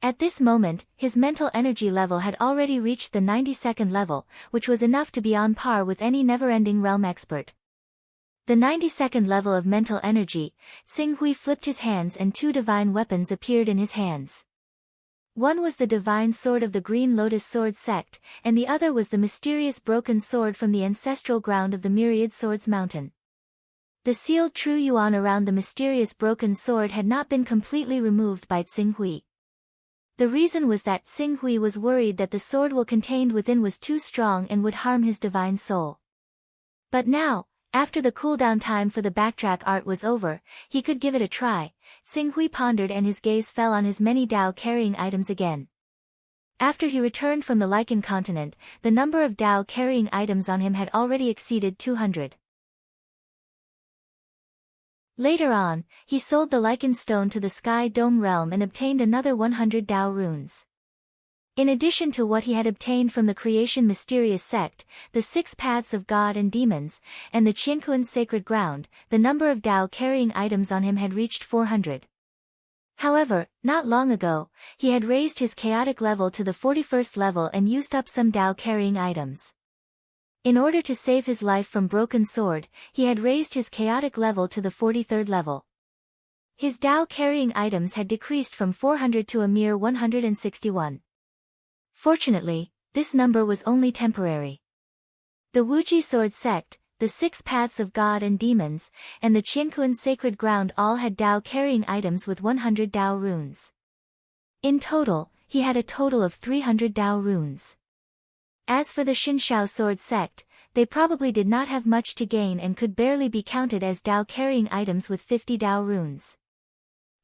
At this moment, his mental energy level had already reached the 92nd level, which was enough to be on par with any never-ending realm expert. The 92nd level of mental energy, Xing Hui flipped his hands and 2 divine weapons appeared in his hands. One was the divine sword of the Green Lotus Sword sect, and the other was the mysterious broken sword from the ancestral ground of the Myriad Swords Mountain. The sealed true yuan around the mysterious broken sword had not been completely removed by Xing Hui. The reason was that Xing Hui was worried that the sword contained within was too strong and would harm his divine soul. But now, after the cooldown time for the backtrack art was over, he could give it a try. Xing Hui pondered and his gaze fell on his many Dao carrying items again. After he returned from the Lichen continent, the number of Dao carrying items on him had already exceeded 200. Later on, he sold the Lichen Stone to the Sky Dome realm and obtained another 100 Dao runes. In addition to what he had obtained from the Creation Mysterious Sect, the 6 Paths of God and Demons, and the Qiankuan Sacred Ground, the number of Dao carrying items on him had reached 400. However, not long ago, he had raised his chaotic level to the 41st level and used up some Dao carrying items. In order to save his life from Broken Sword, he had raised his chaotic level to the 43rd level. His Dao carrying items had decreased from 400 to a mere 161. Fortunately, this number was only temporary. The Wuji Sword sect, the 6 Paths of God and Demons, and the Qiankuan Sacred Ground all had Dao carrying items with 100 Dao runes. In total, he had a total of 300 Dao runes. As for the Xinshao Sword sect, they probably did not have much to gain and could barely be counted as Dao carrying items with 50 Dao runes.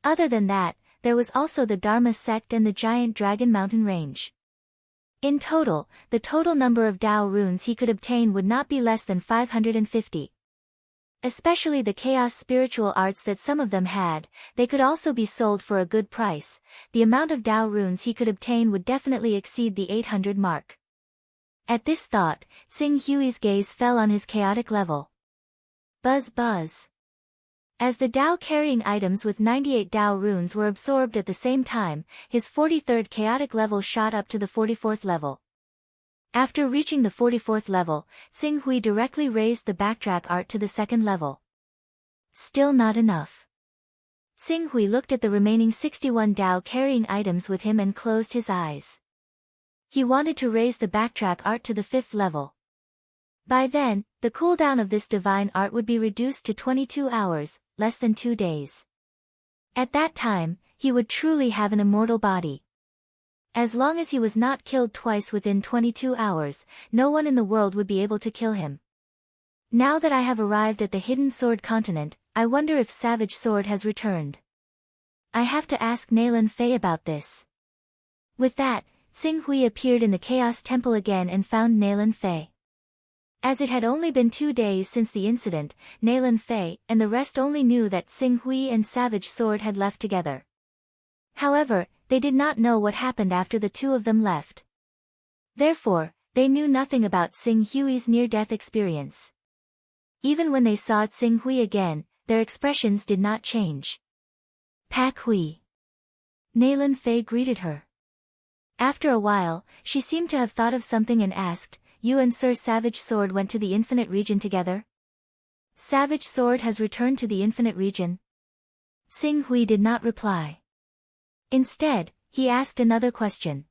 Other than that, there was also the Dharma sect and the Giant Dragon Mountain Range. In total, the total number of Dao runes he could obtain would not be less than 550. Especially the chaos spiritual arts that some of them had, they could also be sold for a good price. The amount of Dao runes he could obtain would definitely exceed the 800 mark. At this thought, Xing Hui's gaze fell on his chaotic level. Buzz buzz. As the Dao carrying items with 98 Dao runes were absorbed at the same time, his 43rd chaotic level shot up to the 44th level. After reaching the 44th level, Xing Hui directly raised the backtrack art to the 2nd level. Still not enough. Xing Hui looked at the remaining 61 Dao carrying items with him and closed his eyes. He wanted to raise the backtrack art to the 5th level. By then, the cooldown of this divine art would be reduced to 22 hours, less than 2 days. At that time, he would truly have an immortal body. As long as he was not killed twice within 22 hours, no one in the world would be able to kill him. Now that I have arrived at the Hidden Sword continent, I wonder if Savage Sword has returned. I have to ask Nalan Fei about this. With that, Xing Hui appeared in the Chaos Temple again and found Nalan Fei. As it had only been 2 days since the incident, Nalan Fei and the rest only knew that Xing Hui and Savage Sword had left together. However, they did not know what happened after the two of them left. Therefore, they knew nothing about Xing Hui's near-death experience. Even when they saw Xing Hui again, their expressions did not change. Pak Hui. Nalan Fei greeted her. After a while, she seemed to have thought of something and asked, "You and Sir Savage Sword went to the Infinite Region together?" Savage Sword has returned to the Infinite Region? Xing Hui did not reply. Instead, he asked another question.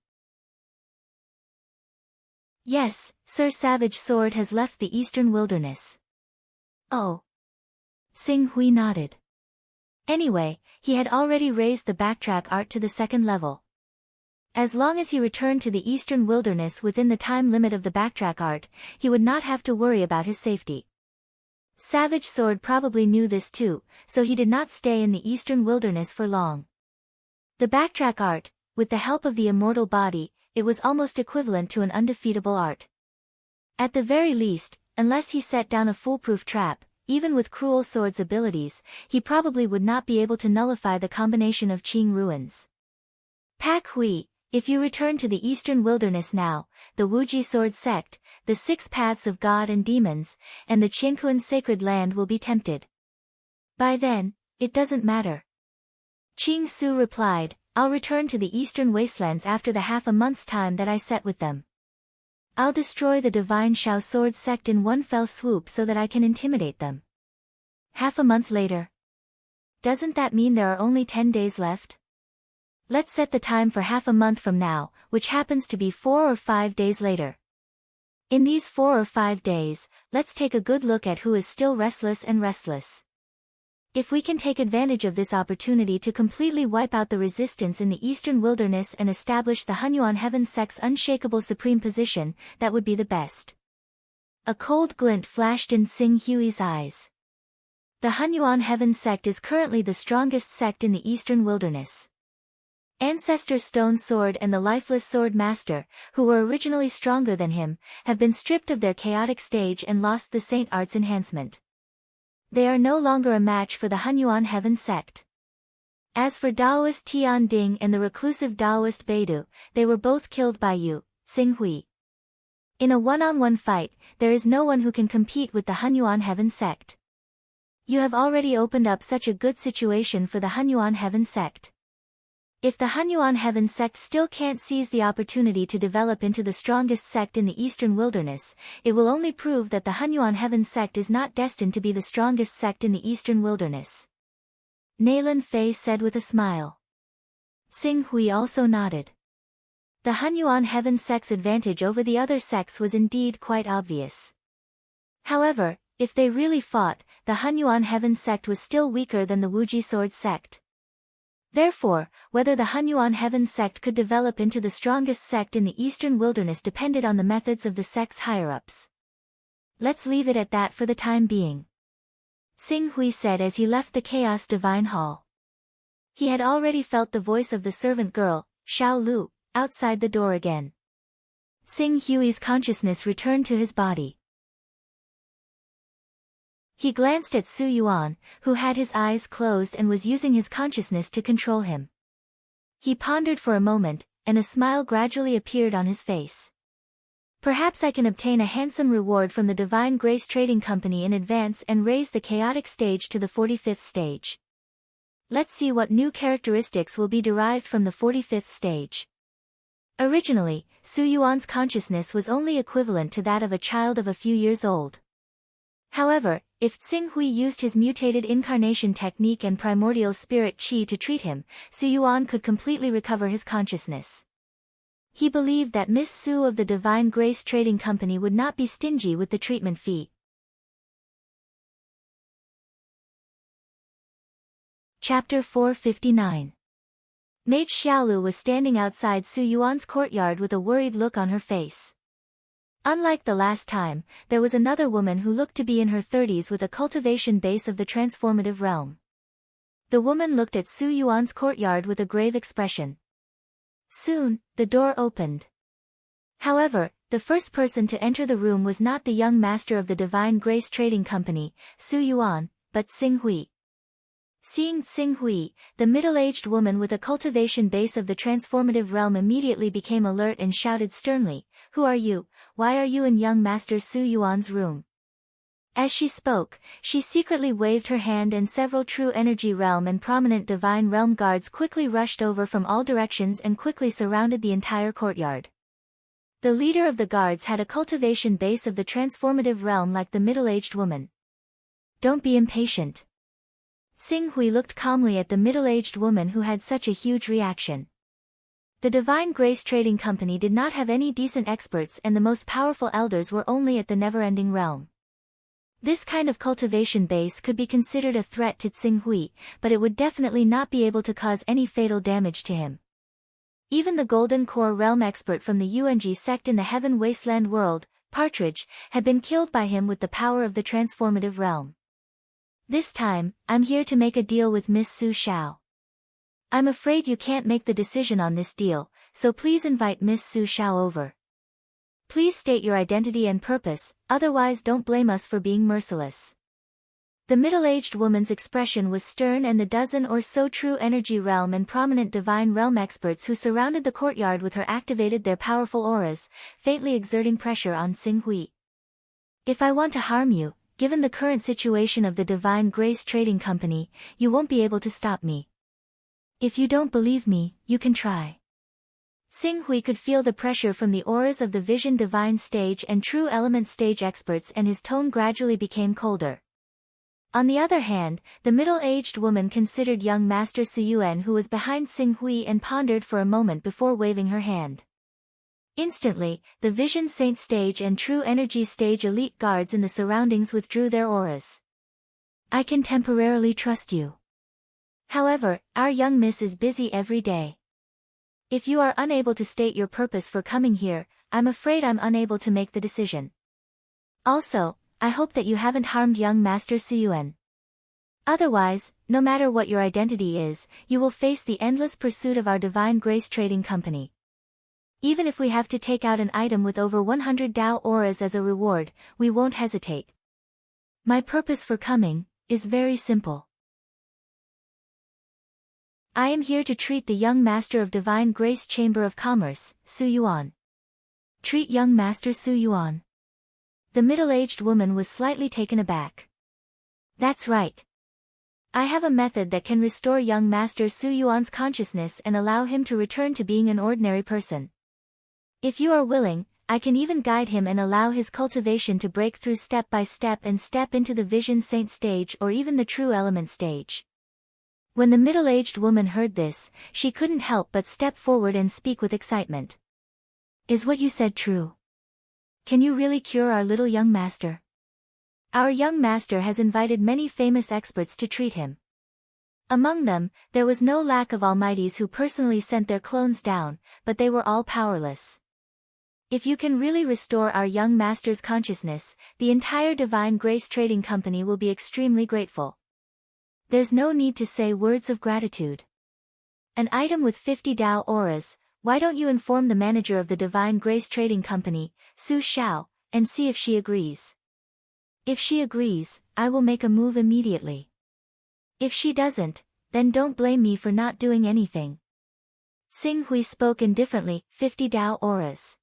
Yes, Sir Savage Sword has left the Eastern Wilderness. Oh. Xing Hui nodded. Anyway, he had already raised the backtrack art to the 2nd level. As long as he returned to the Eastern Wilderness within the time limit of the backtrack art, he would not have to worry about his safety. Savage Sword probably knew this too, so he did not stay in the eastern wilderness for long. The backtrack art, with the help of the immortal body, it was almost equivalent to an undefeatable art. At the very least, unless he set down a foolproof trap, even with Cruel Sword's abilities, he probably would not be able to nullify the combination of Qing ruins. Pak Hui, if you return to the eastern wilderness now, the Wuji Sword sect, the 6 paths of God and demons, and the Qianquan sacred land will be tempted. By then, it doesn't matter. Qing Su replied, I'll return to the eastern wastelands after the half a month's time that I set with them. I'll destroy the divine Shao Sword sect in one fell swoop so that I can intimidate them. Half a month later. Doesn't that mean there are only 10 days left? Let's set the time for half a month from now, which happens to be 4 or 5 days later. In these 4 or 5 days, let's take a good look at who is still restless and restless. If we can take advantage of this opportunity to completely wipe out the resistance in the eastern wilderness and establish the Hunyuan Heaven sect's unshakable supreme position, that would be the best. A cold glint flashed in Xing Hui's eyes. The Hunyuan Heaven sect is currently the strongest sect in the eastern wilderness. Ancestor Stone Sword and the Lifeless Sword Master, who were originally stronger than him, have been stripped of their chaotic stage and lost the Saint Arts enhancement. They are no longer a match for the Hunyuan Heaven sect. As for Daoist Tian Ding and the reclusive Daoist Beidou, they were both killed by Yu, Xing Hui. In a one-on-one fight, there is no one who can compete with the Hunyuan Heaven sect. You have already opened up such a good situation for the Hunyuan Heaven sect. If the Hunyuan Heaven sect still can't seize the opportunity to develop into the strongest sect in the eastern wilderness, it will only prove that the Hunyuan Heaven sect is not destined to be the strongest sect in the eastern wilderness. Naylan Fei said with a smile. Xing Hui also nodded. The Hunyuan Heaven sect's advantage over the other sects was indeed quite obvious. However, if they really fought, the Hunyuan Heaven sect was still weaker than the Wuji Sword sect. Therefore, whether the Hunyuan Heaven sect could develop into the strongest sect in the eastern wilderness depended on the methods of the sect's higher-ups. Let's leave it at that for the time being. Xing Hui said as he left the Chaos Divine Hall. He had already felt the voice of the servant girl, Xiao Lu, outside the door again. Xing Hui's consciousness returned to his body. He glanced at Su Yuan, who had his eyes closed and was using his consciousness to control him. He pondered for a moment, and a smile gradually appeared on his face. Perhaps I can obtain a handsome reward from the Divine Grace Trading Company in advance and raise the chaotic stage to the 45th stage. Let's see what new characteristics will be derived from the 45th stage. Originally, Su Yuan's consciousness was only equivalent to that of a child of a few years old. However, if Xing Hui used his mutated incarnation technique and primordial spirit qi to treat him, Su Yuan could completely recover his consciousness. He believed that Miss Su of the Divine Grace Trading Company would not be stingy with the treatment fee. Chapter 459. Mage Xiaolu was standing outside Su Yuan's courtyard with a worried look on her face. Unlike the last time, there was another woman who looked to be in her 30s with a cultivation base of the transformative realm. The woman looked at Su Yuan's courtyard with a grave expression. Soon, the door opened. However, the first person to enter the room was not the young master of the Divine Grace Trading Company, Su Yuan, but Xing Hui. Seeing Xing Hui, the middle-aged woman with a cultivation base of the transformative realm immediately became alert and shouted sternly, "Who are you? Why are you in young master Su Yuan's room?" As she spoke, she secretly waved her hand and several true energy realm and prominent divine realm guards quickly rushed over from all directions and quickly surrounded the entire courtyard. The leader of the guards had a cultivation base of the transformative realm like the middle-aged woman. Don't be impatient. Xing Hui looked calmly at the middle-aged woman who had such a huge reaction. The Divine Grace Trading Company did not have any decent experts and the most powerful elders were only at the never-ending realm. This kind of cultivation base could be considered a threat to Xing Hui, but it would definitely not be able to cause any fatal damage to him. Even the Golden Core Realm expert from the UNG sect in the Heaven Wasteland world, Partridge, had been killed by him with the power of the transformative realm. This time, I'm here to make a deal with Miss Su Xiao. I'm afraid you can't make the decision on this deal, so please invite Miss Su Xiao over. Please state your identity and purpose, otherwise don't blame us for being merciless. The middle-aged woman's expression was stern, and the dozen or so true energy realm and prominent divine realm experts who surrounded the courtyard with her activated their powerful auras, faintly exerting pressure on Xing Hui. If I want to harm you, given the current situation of the Divine Grace Trading Company, you won't be able to stop me. If you don't believe me, you can try. Xing Hui could feel the pressure from the auras of the Vision Divine Stage and True Element Stage experts, and his tone gradually became colder. On the other hand, the middle-aged woman considered young Master Su Yuan, who was behind Xing Hui, and pondered for a moment before waving her hand. Instantly, the Vision Saint Stage and True Energy Stage elite guards in the surroundings withdrew their auras. I can temporarily trust you. However, our young miss is busy every day. If you are unable to state your purpose for coming here, I'm afraid I'm unable to make the decision. Also, I hope that you haven't harmed young Master Su Yuan. Otherwise, no matter what your identity is, you will face the endless pursuit of our Divine Grace Trading Company. Even if we have to take out an item with over 100 Dao auras as a reward, we won't hesitate. My purpose for coming is very simple. I am here to treat the young Master of Divine Grace Chamber of Commerce, Su Yuan. Treat young Master Su Yuan. The middle-aged woman was slightly taken aback. That's right. I have a method that can restore young Master Su Yuan's consciousness and allow him to return to being an ordinary person. If you are willing, I can even guide him and allow his cultivation to break through step by step and step into the Vision Saint Stage or even the True Element Stage. When the middle-aged woman heard this, she couldn't help but step forward and speak with excitement. Is what you said true? Can you really cure our little young master? Our young master has invited many famous experts to treat him. Among them, there was no lack of almighties who personally sent their clones down, but they were all powerless. If you can really restore our young master's consciousness, the entire Divine Grace Trading Company will be extremely grateful. There's no need to say words of gratitude. An item with 50 Dao auras. Why don't you inform the manager of the Divine Grace Trading Company, Su Xiao, and see if she agrees? If she agrees, I will make a move immediately. If she doesn't, then don't blame me for not doing anything. Xing Hui spoke indifferently, 50 Dao auras.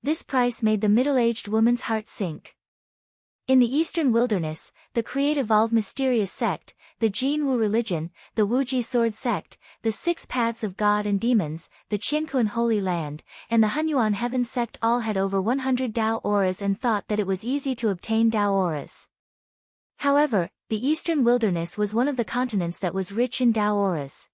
This price made the middle-aged woman's heart sink. In the Eastern Wilderness, the Create-Evolve Mysterious Sect, the Jin Wu Religion, the Wuji Sword Sect, the Six Paths of God and Demons, the Qiankuan Holy Land, and the Hunyuan Heaven Sect all had over 100 Dao auras and thought that it was easy to obtain Dao auras. However, the Eastern Wilderness was one of the continents that was rich in Dao auras.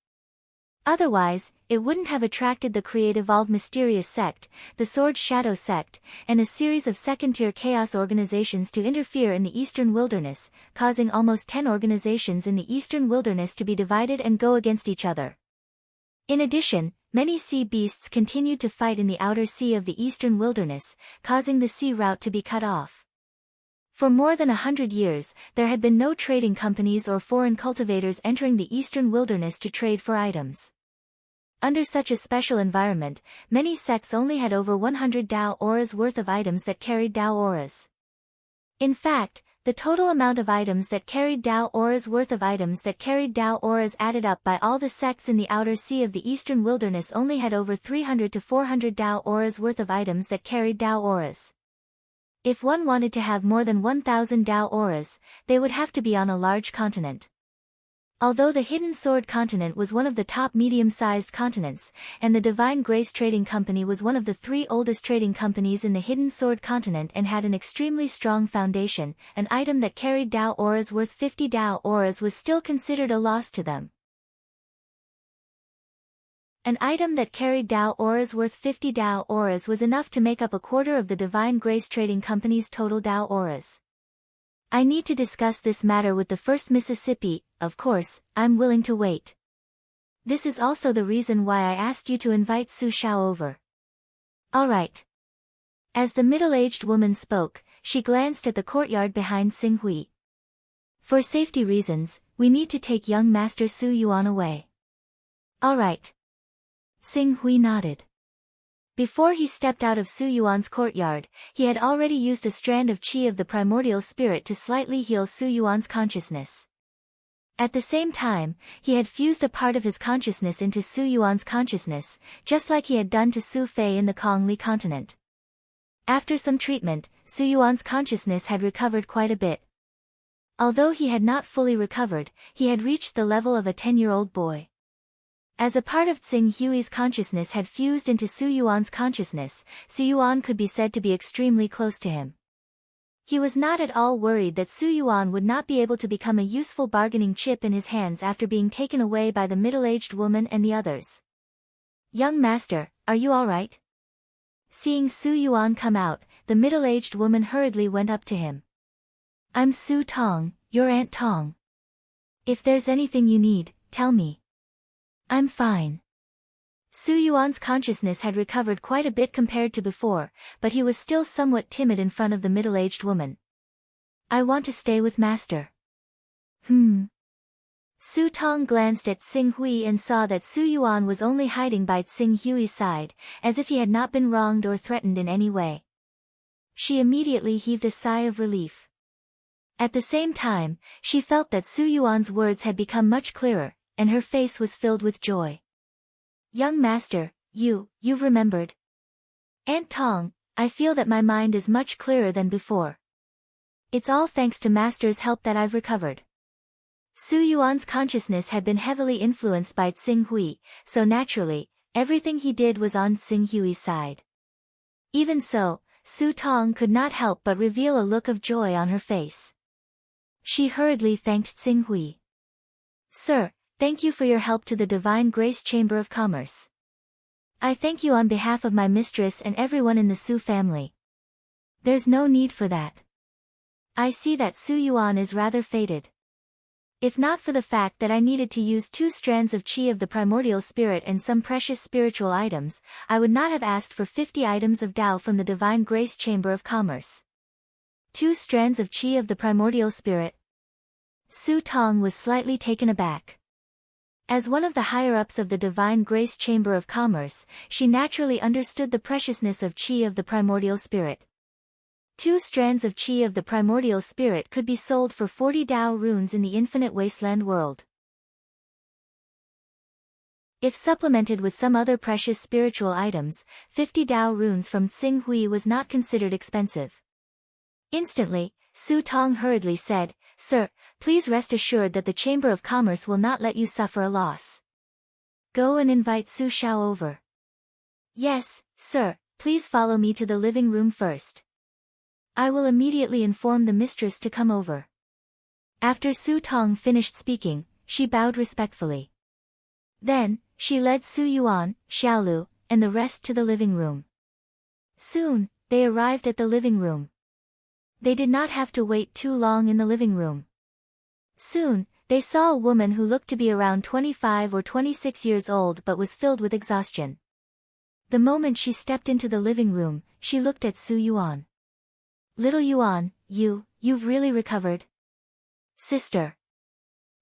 Otherwise, it wouldn't have attracted the Create-Evolve Mysterious Sect, the Sword Shadow Sect, and a series of second-tier chaos organizations to interfere in the Eastern Wilderness, causing almost 10 organizations in the Eastern Wilderness to be divided and go against each other. In addition, many sea beasts continued to fight in the outer sea of the Eastern Wilderness, causing the sea route to be cut off. For more than 100 years, there had been no trading companies or foreign cultivators entering the Eastern Wilderness to trade for items. Under such a special environment, many sects only had over 100 Dao auras worth of items that carried Dao auras. In fact, the total amount of items that carried Dao auras worth of items that carried Dao auras added up by all the sects in the outer sea of the Eastern Wilderness only had over 300 to 400 Dao auras worth of items that carried Dao auras. If one wanted to have more than 1,000 Dao auras, they would have to be on a large continent. Although the Hidden Sword Continent was one of the top medium-sized continents, and the Divine Grace Trading Company was one of the 3 oldest trading companies in the Hidden Sword Continent and had an extremely strong foundation, an item that carried Dao auras worth 50 Dao auras was still considered a loss to them. An item that carried Dao auras worth 50 Dao auras was enough to make up a quarter of the Divine Grace Trading Company's total Dao auras. I need to discuss this matter with the First Mississippi. Of course, I'm willing to wait. This is also the reason why I asked you to invite Su Xiao over. Alright. As the middle-aged woman spoke, she glanced at the courtyard behind Xing Hui. For safety reasons, we need to take young Master Su Yuan away. All right. Xing Hui nodded. Before he stepped out of Su Yuan's courtyard, he had already used a strand of qi of the primordial spirit to slightly heal Su Yuan's consciousness. At the same time, he had fused a part of his consciousness into Su Yuan's consciousness, just like he had done to Su Fei in the Kongli continent. After some treatment, Su Yuan's consciousness had recovered quite a bit. Although he had not fully recovered, he had reached the level of a 10-year-old boy. As a part of Xing Hui's consciousness had fused into Su Yuan's consciousness, Su Yuan could be said to be extremely close to him. He was not at all worried that Su Yuan would not be able to become a useful bargaining chip in his hands after being taken away by the middle-aged woman and the others. Young master, are you all right? Seeing Su Yuan come out, the middle-aged woman hurriedly went up to him. I'm Su Tong, your Aunt Tong. If there's anything you need, tell me. I'm fine. Su Yuan's consciousness had recovered quite a bit compared to before, but he was still somewhat timid in front of the middle-aged woman. I want to stay with master. Su Tong glanced at Xing Hui and saw that Su Yuan was only hiding by Xing Hui's side, as if he had not been wronged or threatened in any way. She immediately heaved a sigh of relief. At the same time, she felt that Su Yuan's words had become much clearer, and her face was filled with joy. Young master, you've remembered. Aunt Tong, I feel that my mind is much clearer than before. It's all thanks to master's help that I've recovered. Su Yuan's consciousness had been heavily influenced by Xing Hui, so naturally, everything he did was on Xing Hui's side. Even so, Su Tong could not help but reveal a look of joy on her face. She hurriedly thanked Xing Hui. Sir, thank you for your help to the Divine Grace Chamber of Commerce. I thank you on behalf of my mistress and everyone in the Su family. There's no need for that. I see that Su Yuan is rather faded. If not for the fact that I needed to use 2 strands of qi of the primordial spirit and some precious spiritual items, I would not have asked for 50 items of Tao from the Divine Grace Chamber of Commerce. 2 strands of qi of the primordial spirit. Su Tong was slightly taken aback. As one of the higher-ups of the Divine Grace Chamber of Commerce, she naturally understood the preciousness of qi of the primordial spirit. 2 strands of qi of the primordial spirit could be sold for 40 Tao runes in the infinite wasteland world. If supplemented with some other precious spiritual items, 50 Tao runes from Xing Hui was not considered expensive. Instantly, Su Tong hurriedly said, Sir, please rest assured that the Chamber of Commerce will not let you suffer a loss. Go and invite Su Xiao over. Yes, sir, please follow me to the living room first. I will immediately inform the mistress to come over. After Su Tong finished speaking, she bowed respectfully. Then, she led Su Yuan, Xiaolu, and the rest to the living room. Soon, they arrived at the living room. They did not have to wait too long in the living room. Soon, they saw a woman who looked to be around 25 or 26 years old but was filled with exhaustion. The moment she stepped into the living room, she looked at Su Yuan. Little Yuan, you've really recovered? Sister.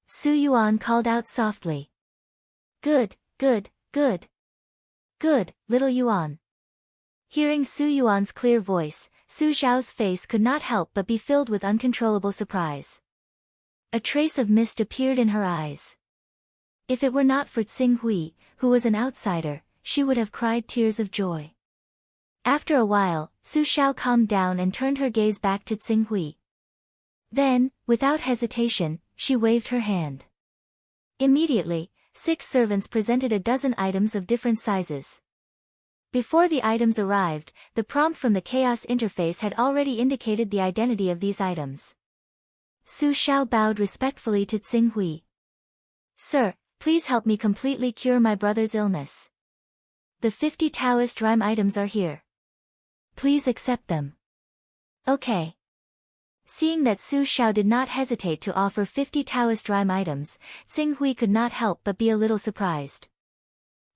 Su Yuan called out softly. Good, little Yuan. Hearing Su Yuan's clear voice, Su Xiao's face could not help but be filled with uncontrollable surprise. A trace of mist appeared in her eyes. If it were not for Xing Hui, who was an outsider, she would have cried tears of joy. After a while, Su Xiao calmed down and turned her gaze back to Xing Hui. Then, without hesitation, she waved her hand. Immediately, 6 servants presented a dozen items of different sizes. Before the items arrived, the prompt from the chaos interface had already indicated the identity of these items. Su Xiao bowed respectfully to Xing Hui. Sir, please help me completely cure my brother's illness. The 50 Taoist rhyme items are here. Please accept them. Okay. Seeing that Su Xiao did not hesitate to offer 50 Taoist rhyme items, Xing Hui could not help but be a little surprised.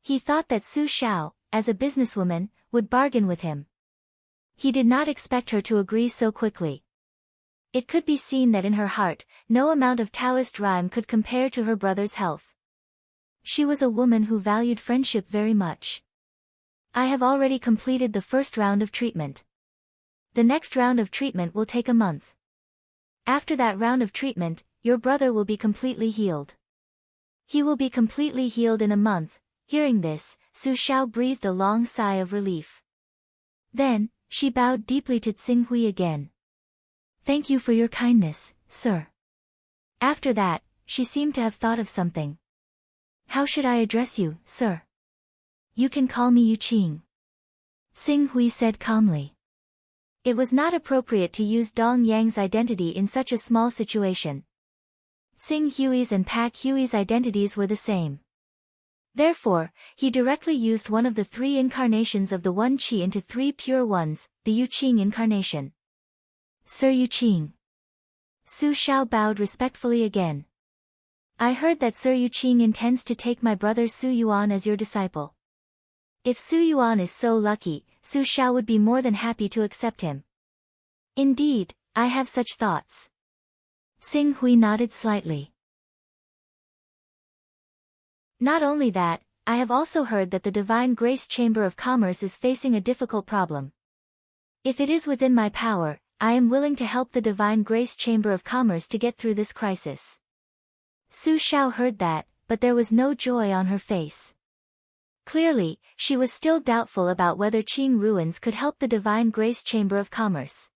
He thought that Su Xiao, as a businesswoman, would bargain with him. He did not expect her to agree so quickly. It could be seen that in her heart, no amount of Taoist rhyme could compare to her brother's health. She was a woman who valued friendship very much. I have already completed the first round of treatment. The next round of treatment will take a month. After that round of treatment, your brother will be completely healed. He will be completely healed in a month. Hearing this, Su Xiao breathed a long sigh of relief. Then, she bowed deeply to Tsing Hui again. Thank you for your kindness, sir. After that, she seemed to have thought of something. How should I address you, sir? You can call me Yu Qing. Tsing Hui said calmly. It was not appropriate to use Dong Yang's identity in such a small situation. Tsing Hui's and Pak Hui's identities were the same. Therefore, he directly used one of the three incarnations of the One Qi into three pure ones, the Yu Qing incarnation. Sir Yu Qing. Su Xiao bowed respectfully again. I heard that Sir Yu Qing intends to take my brother Su Yuan as your disciple. If Su Yuan is so lucky, Su Xiao would be more than happy to accept him. Indeed, I have such thoughts. Tsing Hui nodded slightly. Not only that, I have also heard that the Divine Grace Chamber of Commerce is facing a difficult problem. If it is within my power, I am willing to help the Divine Grace Chamber of Commerce to get through this crisis. Su Xiao heard that, but there was no joy on her face. Clearly, she was still doubtful about whether Qing ruins could help the Divine Grace Chamber of Commerce.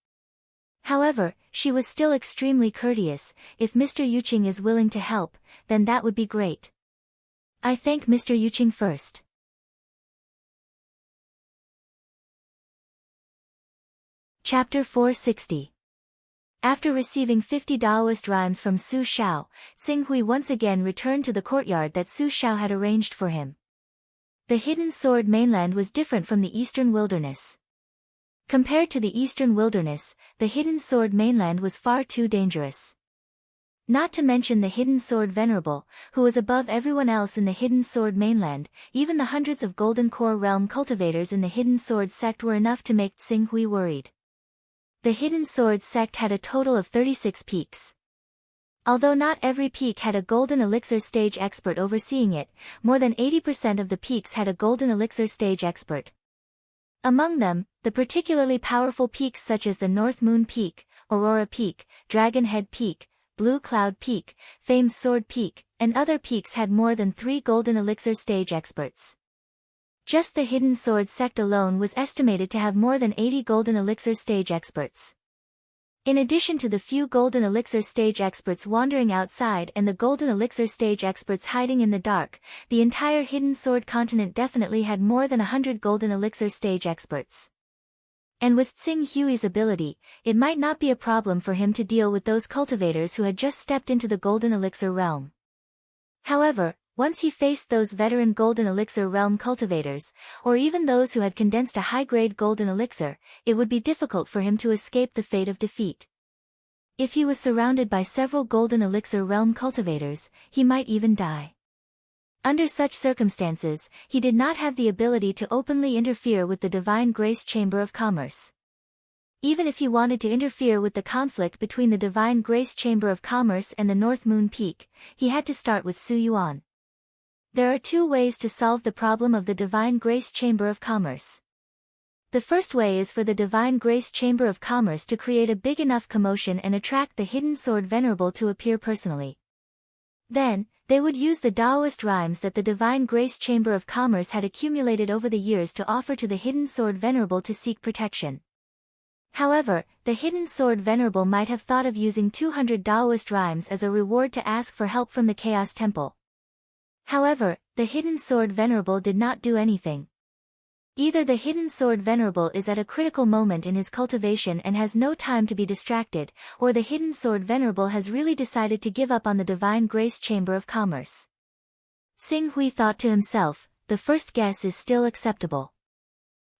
However, she was still extremely courteous. If Mr. Yuqing is willing to help, then that would be great. I thank Mr. Yuqing first. Chapter 460. After receiving 50 Taoist rhymes from Su Xiao, Tsing Hui once again returned to the courtyard that Su Xiao had arranged for him. The Hidden Sword mainland was different from the Eastern Wilderness. Compared to the Eastern Wilderness, the Hidden Sword mainland was far too dangerous. Not to mention the Hidden Sword Venerable, who was above everyone else in the Hidden Sword mainland. Even the hundreds of Golden Core realm cultivators in the Hidden Sword sect were enough to make Tsing Hui worried. The Hidden Sword sect had a total of 36 peaks. Although not every peak had a Golden Elixir stage expert overseeing it, more than 80% of the peaks had a Golden Elixir stage expert. Among them, the particularly powerful peaks such as the North Moon Peak, Aurora Peak, Dragon Head Peak, Blue Cloud Peak, Famed Sword Peak, and other peaks had more than 3 Golden Elixir stage experts. Just the Hidden Sword sect alone was estimated to have more than 80 Golden Elixir stage experts. In addition to the few Golden Elixir stage experts wandering outside and the Golden Elixir stage experts hiding in the dark, the entire Hidden Sword continent definitely had more than 100 Golden Elixir stage experts. And with Tsing Hui's ability, it might not be a problem for him to deal with those cultivators who had just stepped into the Golden Elixir realm. However, once he faced those veteran Golden Elixir realm cultivators, or even those who had condensed a high-grade Golden Elixir, it would be difficult for him to escape the fate of defeat. If he was surrounded by several Golden Elixir realm cultivators, he might even die. Under such circumstances, he did not have the ability to openly interfere with the Divine Grace Chamber of Commerce. Even if he wanted to interfere with the conflict between the Divine Grace Chamber of Commerce and the North Moon Peak, he had to start with Su Yuan. There are 2 ways to solve the problem of the Divine Grace Chamber of Commerce. The first way is for the Divine Grace Chamber of Commerce to create a big enough commotion and attract the Hidden Sword Venerable to appear personally. Then, they would use the Taoist rhymes that the Divine Grace Chamber of Commerce had accumulated over the years to offer to the Hidden Sword Venerable to seek protection. However, the Hidden Sword Venerable might have thought of using 200 Taoist rhymes as a reward to ask for help from the Chaos Temple. However, the Hidden Sword Venerable did not do anything. Either the Hidden Sword Venerable is at a critical moment in his cultivation and has no time to be distracted, or the Hidden Sword Venerable has really decided to give up on the Divine Grace Chamber of Commerce. Tsing Hui thought to himself, the first guess is still acceptable.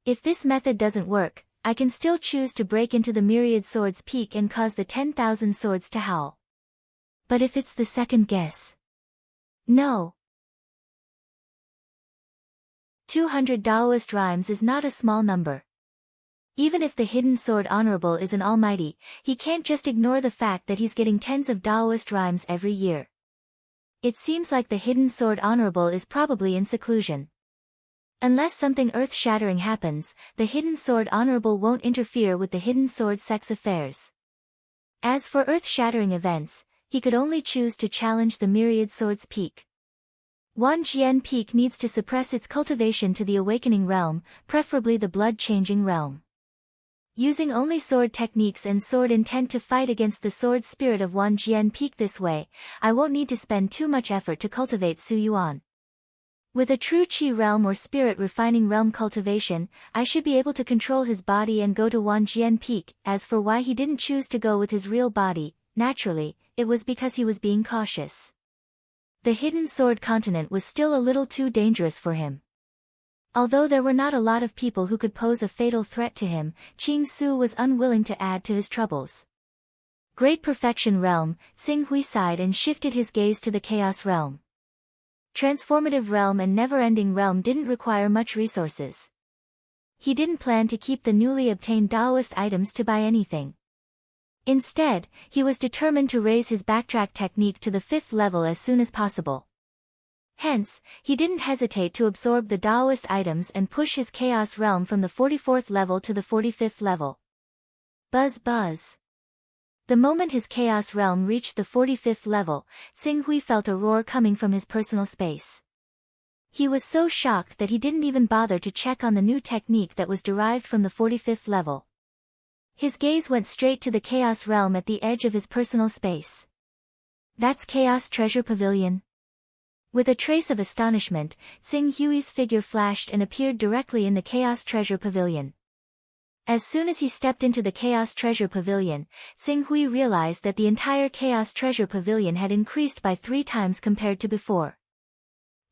If this method doesn't work, I can still choose to break into the Myriad Swords Peak and cause the 10,000 swords to howl. But if it's the second guess? No. 200 Taoist rhymes is not a small number. Even if the hidden sword honorable is an almighty, he can't just ignore the fact that he's getting tens of Taoist rhymes every year. It seems like the hidden sword honorable is probably in seclusion. Unless something earth-shattering happens, the hidden sword honorable won't interfere with the hidden sword sect's affairs. As for earth-shattering events, he could only choose to challenge the myriad sword's peak. Wan Jian Peak needs to suppress its cultivation to the awakening realm, preferably the blood-changing realm. Using only sword techniques and sword intent to fight against the sword spirit of Wan Jian Peak this way, I won't need to spend too much effort to cultivate Su Yuan. With a true Qi realm or spirit refining realm cultivation, I should be able to control his body and go to Wan Jian Peak. As for why he didn't choose to go with his real body, naturally, it was because he was being cautious. The hidden sword continent was still a little too dangerous for him. Although there were not a lot of people who could pose a fatal threat to him, Qing Su was unwilling to add to his troubles. Great Perfection Realm, Xing Hui sighed and shifted his gaze to the Chaos Realm. Transformative Realm and Never-Ending Realm didn't require much resources. He didn't plan to keep the newly obtained Taoist items to buy anything. Instead, he was determined to raise his backtrack technique to the 5th level as soon as possible. Hence, he didn't hesitate to absorb the Taoist items and push his Chaos Realm from the 44th level to the 45th level. Buzz buzz. The moment his Chaos Realm reached the 45th level, Xing Hui felt a roar coming from his personal space. He was so shocked that he didn't even bother to check on the new technique that was derived from the 45th level. His gaze went straight to the Chaos Realm at the edge of his personal space. That's Chaos Treasure Pavilion. With a trace of astonishment, Xing Hui's figure flashed and appeared directly in the Chaos Treasure Pavilion. As soon as he stepped into the Chaos Treasure Pavilion, Xing Hui realized that the entire Chaos Treasure Pavilion had increased by 3 times compared to before.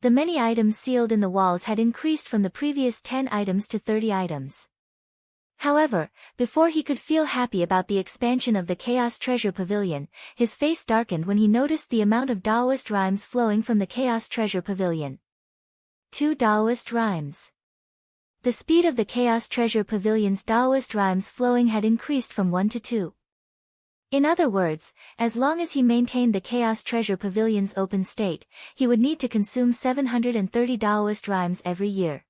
The many items sealed in the walls had increased from the previous 10 items to 30 items. However, before he could feel happy about the expansion of the Chaos Treasure Pavilion, his face darkened when he noticed the amount of Taoist rhymes flowing from the Chaos Treasure Pavilion. 2 Taoist rhymes. The speed of the Chaos Treasure Pavilion's Taoist rhymes flowing had increased from 1 to 2. In other words, as long as he maintained the Chaos Treasure Pavilion's open state, he would need to consume 730 Taoist rhymes every year.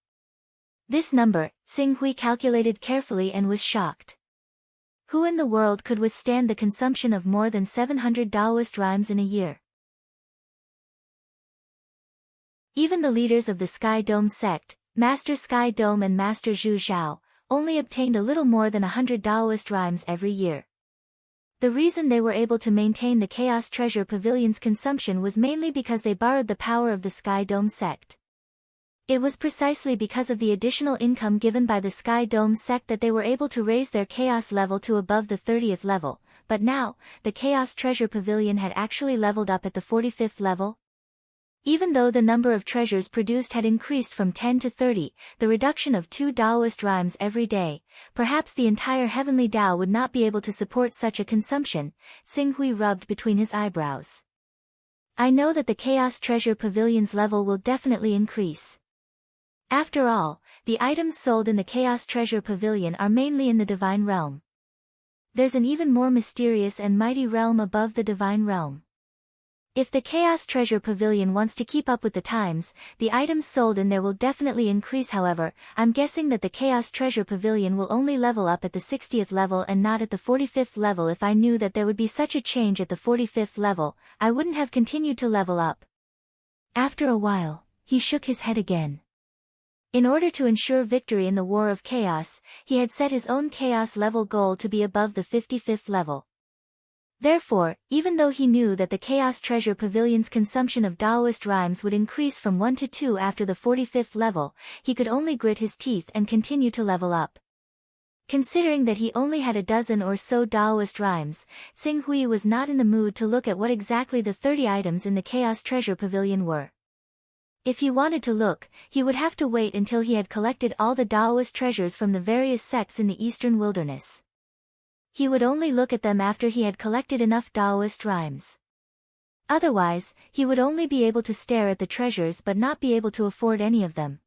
This number, Xing Hui calculated carefully and was shocked. Who in the world could withstand the consumption of more than 700 Taoist rhymes in a year? Even the leaders of the Sky Dome sect, Master Sky Dome and Master Zhu Zhao, only obtained a little more than 100 Taoist rhymes every year. The reason they were able to maintain the Chaos Treasure Pavilion's consumption was mainly because they borrowed the power of the Sky Dome sect. It was precisely because of the additional income given by the Sky Dome sect that they were able to raise their Chaos level to above the 30th level, but now, the Chaos Treasure Pavilion had actually leveled up at the 45th level. Even though the number of treasures produced had increased from 10 to 30, the reduction of 2 Taoist rhymes every day, perhaps the entire Heavenly Tao would not be able to support such a consumption. Xing Hui rubbed between his eyebrows. I know that the Chaos Treasure Pavilion's level will definitely increase. After all, the items sold in the Chaos Treasure Pavilion are mainly in the Divine Realm. There's an even more mysterious and mighty realm above the Divine Realm. If the Chaos Treasure Pavilion wants to keep up with the times, the items sold in there will definitely increase. However, I'm guessing that the Chaos Treasure Pavilion will only level up at the 60th level and not at the 45th level. If I knew that there would be such a change at the 45th level, I wouldn't have continued to level up. After a while, he shook his head again. In order to ensure victory in the War of Chaos, he had set his own Chaos level goal to be above the 55th level. Therefore, even though he knew that the Chaos Treasure Pavilion's consumption of Taoist rhymes would increase from 1 to 2 after the 45th level, he could only grit his teeth and continue to level up. Considering that he only had a dozen or so Taoist rhymes, Xing Hui was not in the mood to look at what exactly the 30 items in the Chaos Treasure Pavilion were. If he wanted to look, he would have to wait until he had collected all the Taoist treasures from the various sects in the eastern wilderness. He would only look at them after he had collected enough Taoist rhymes. Otherwise, he would only be able to stare at the treasures but not be able to afford any of them.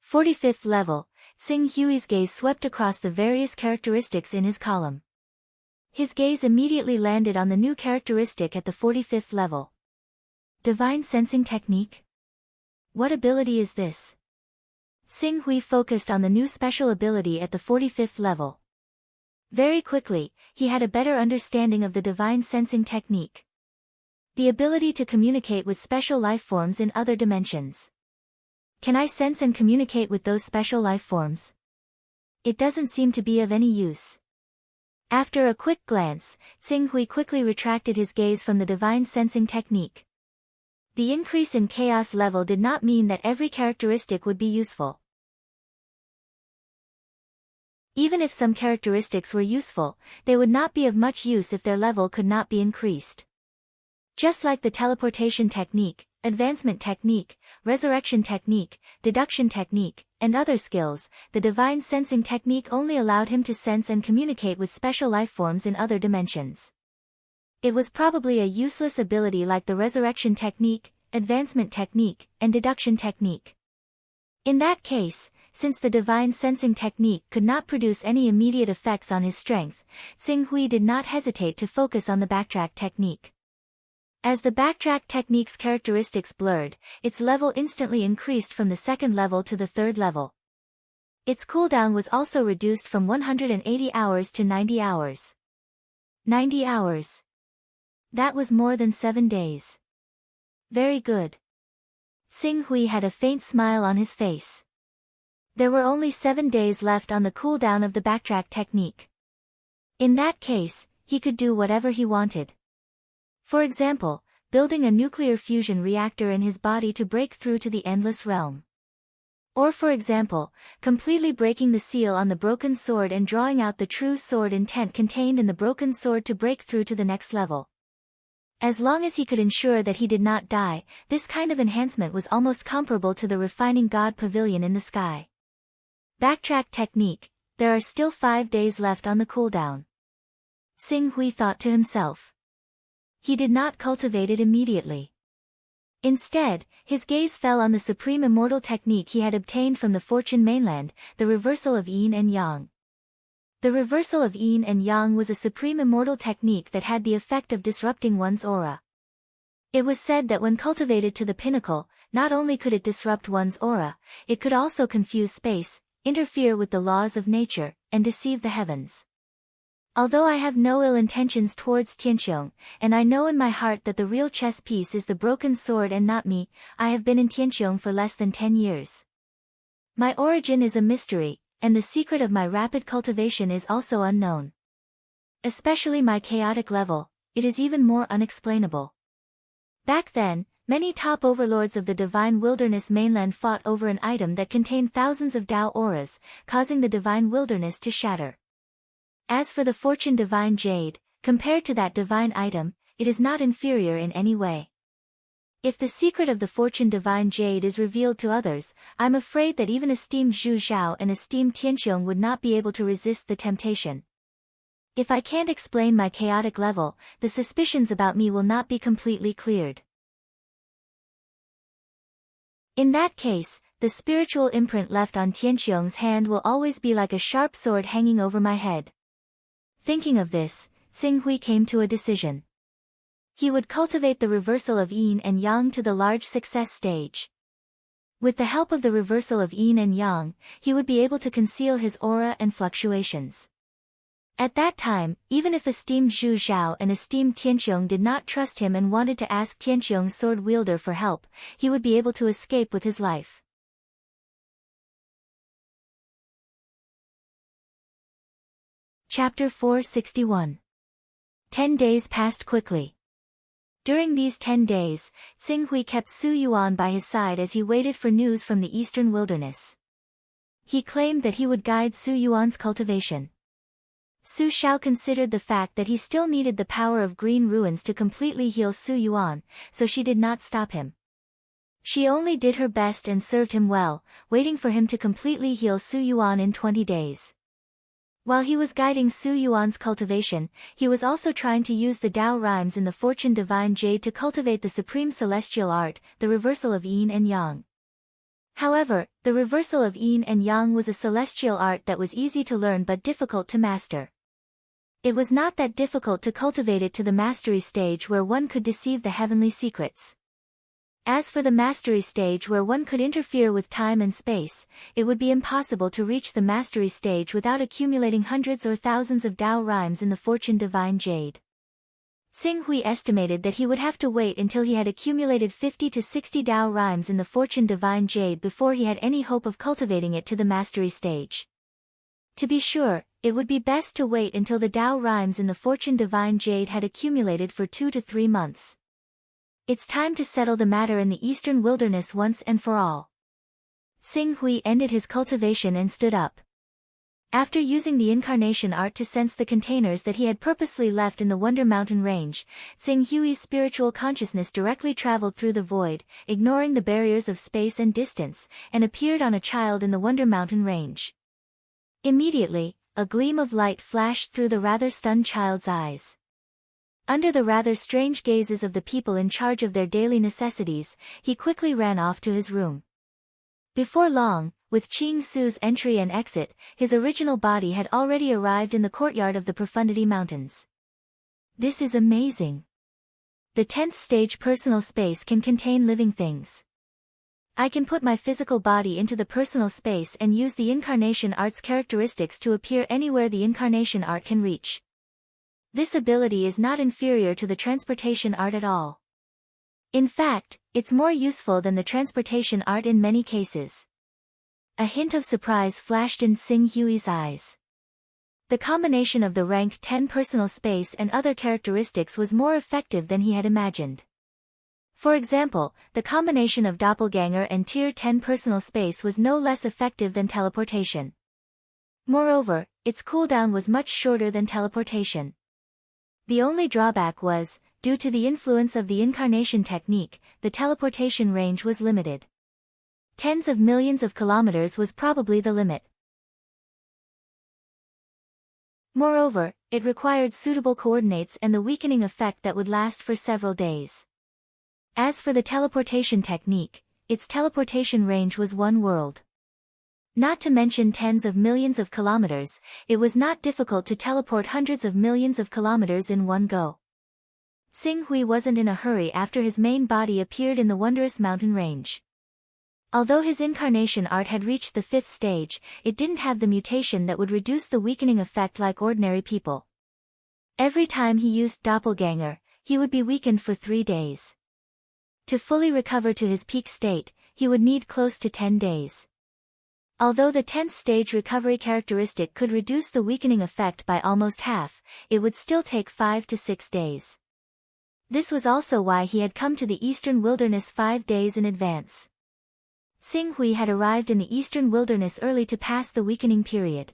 45th level, Xing Hui's gaze swept across the various characteristics in his column. His gaze immediately landed on the new characteristic at the 45th level. Divine Sensing Technique? What ability is this? Xing Hui focused on the new special ability at the 45th level. Very quickly, he had a better understanding of the divine sensing technique. The ability to communicate with special life forms in other dimensions. Can I sense and communicate with those special life forms? It doesn't seem to be of any use. After a quick glance, Xing Hui quickly retracted his gaze from the divine sensing technique. The increase in chaos level did not mean that every characteristic would be useful. Even if some characteristics were useful, they would not be of much use if their level could not be increased. Just like the teleportation technique, advancement technique, resurrection technique, deduction technique, and other skills, the divine sensing technique only allowed him to sense and communicate with special life forms in other dimensions. It was probably a useless ability like the resurrection technique, advancement technique, and deduction technique. In that case, since the divine sensing technique could not produce any immediate effects on his strength, Xing Hui did not hesitate to focus on the backtrack technique. As the backtrack technique's characteristics blurred, its level instantly increased from the 2nd level to the 3rd level. Its cooldown was also reduced from 180 hours to 90 hours. 90 hours. That was more than 7 days. Very good. Xing Hui had a faint smile on his face. There were only 7 days left on the cooldown of the backtrack technique. In that case, he could do whatever he wanted. For example, building a nuclear fusion reactor in his body to break through to the endless realm. Or for example, completely breaking the seal on the broken sword and drawing out the true sword intent contained in the broken sword to break through to the next level. As long as he could ensure that he did not die, this kind of enhancement was almost comparable to the refining god pavilion in the sky. Backtrack technique, there are still 5 days left on the cooldown. Xing Hui thought to himself. He did not cultivate it immediately. Instead, his gaze fell on the supreme immortal technique he had obtained from the Fortune mainland, the reversal of yin and yang. The reversal of yin and yang was a supreme immortal technique that had the effect of disrupting one's aura. It was said that when cultivated to the pinnacle, not only could it disrupt one's aura, it could also confuse space, interfere with the laws of nature, and deceive the heavens. Although I have no ill intentions towards Tianqiong, and I know in my heart that the real chess piece is the broken sword and not me, I have been in Tianqiong for less than 10 years. My origin is a mystery, and the secret of my rapid cultivation is also unknown. Especially my chaotic level, it is even more unexplainable. Back then, many top overlords of the divine wilderness mainland fought over an item that contained thousands of Dao auras, causing the divine wilderness to shatter. As for the Fortune divine jade, compared to that divine item, it is not inferior in any way. If the secret of the Fortune divine jade is revealed to others, I'm afraid that even esteemed Zhu Zhao and esteemed Tianqiong would not be able to resist the temptation. If I can't explain my chaotic level, the suspicions about me will not be completely cleared. In that case, the spiritual imprint left on Tianqiong's hand will always be like a sharp sword hanging over my head. Thinking of this, Xing Hui came to a decision. He would cultivate the reversal of yin and yang to the large success stage. With the help of the reversal of yin and yang, he would be able to conceal his aura and fluctuations. At that time, even if esteemed Zhu Zhao and esteemed Tianqiong did not trust him and wanted to ask Tianqiong's sword wielder for help, he would be able to escape with his life. Chapter 461. 10 days passed quickly. During these 10 days, Xing Hui kept Su Yuan by his side as he waited for news from the eastern wilderness. He claimed that he would guide Su Yuan's cultivation. Su Xiao considered the fact that he still needed the power of green ruins to completely heal Su Yuan, so she did not stop him. She only did her best and served him well, waiting for him to completely heal Su Yuan in 20 days. While he was guiding Su Yuan's cultivation, he was also trying to use the Dao rhymes in the Fortune Divine Jade to cultivate the supreme celestial art, the reversal of yin and yang. However, the reversal of yin and yang was a celestial art that was easy to learn but difficult to master. It was not that difficult to cultivate it to the mastery stage where one could deceive the heavenly secrets. As for the mastery stage where one could interfere with time and space, it would be impossible to reach the mastery stage without accumulating hundreds or thousands of Tao rhymes in the fortune divine jade. Xing Hui estimated that he would have to wait until he had accumulated 50 to 60 Tao rhymes in the fortune divine jade before he had any hope of cultivating it to the mastery stage. To be sure, it would be best to wait until the Tao rhymes in the fortune divine jade had accumulated for 2 to 3 months. It's time to settle the matter in the eastern wilderness once and for all. Xing Hui ended his cultivation and stood up. After using the incarnation art to sense the containers that he had purposely left in the Wonder Mountain range, Xing Hui's spiritual consciousness directly traveled through the void, ignoring the barriers of space and distance, and appeared on a child in the Wonder Mountain range. Immediately, a gleam of light flashed through the rather stunned child's eyes. Under the rather strange gazes of the people in charge of their daily necessities, he quickly ran off to his room. Before long, with Qing Su's entry and exit, his original body had already arrived in the courtyard of the Profundity Mountains. This is amazing. The 10th stage personal space can contain living things. I can put my physical body into the personal space and use the incarnation art's characteristics to appear anywhere the incarnation art can reach. This ability is not inferior to the transportation art at all. In fact, it's more useful than the transportation art in many cases. A hint of surprise flashed in Xing Hui's eyes. The combination of the rank 10 personal space and other characteristics was more effective than he had imagined. For example, the combination of doppelganger and tier 10 personal space was no less effective than teleportation. Moreover, its cooldown was much shorter than teleportation. The only drawback was, due to the influence of the incarnation technique, the teleportation range was limited. Tens of millions of kilometers was probably the limit. Moreover, it required suitable coordinates and the weakening effect that would last for several days. As for the teleportation technique, its teleportation range was one world. Not to mention tens of millions of kilometers, it was not difficult to teleport hundreds of millions of kilometers in one go. Xing Hui wasn't in a hurry after his main body appeared in the wondrous mountain range. Although his incarnation art had reached the 5th stage, it didn't have the mutation that would reduce the weakening effect like ordinary people. Every time he used doppelganger, he would be weakened for 3 days. To fully recover to his peak state, he would need close to 10 days. Although the 10th stage recovery characteristic could reduce the weakening effect by almost half, it would still take 5 to 6 days. This was also why he had come to the eastern wilderness 5 days in advance. Xing Hui had arrived in the eastern wilderness early to pass the weakening period.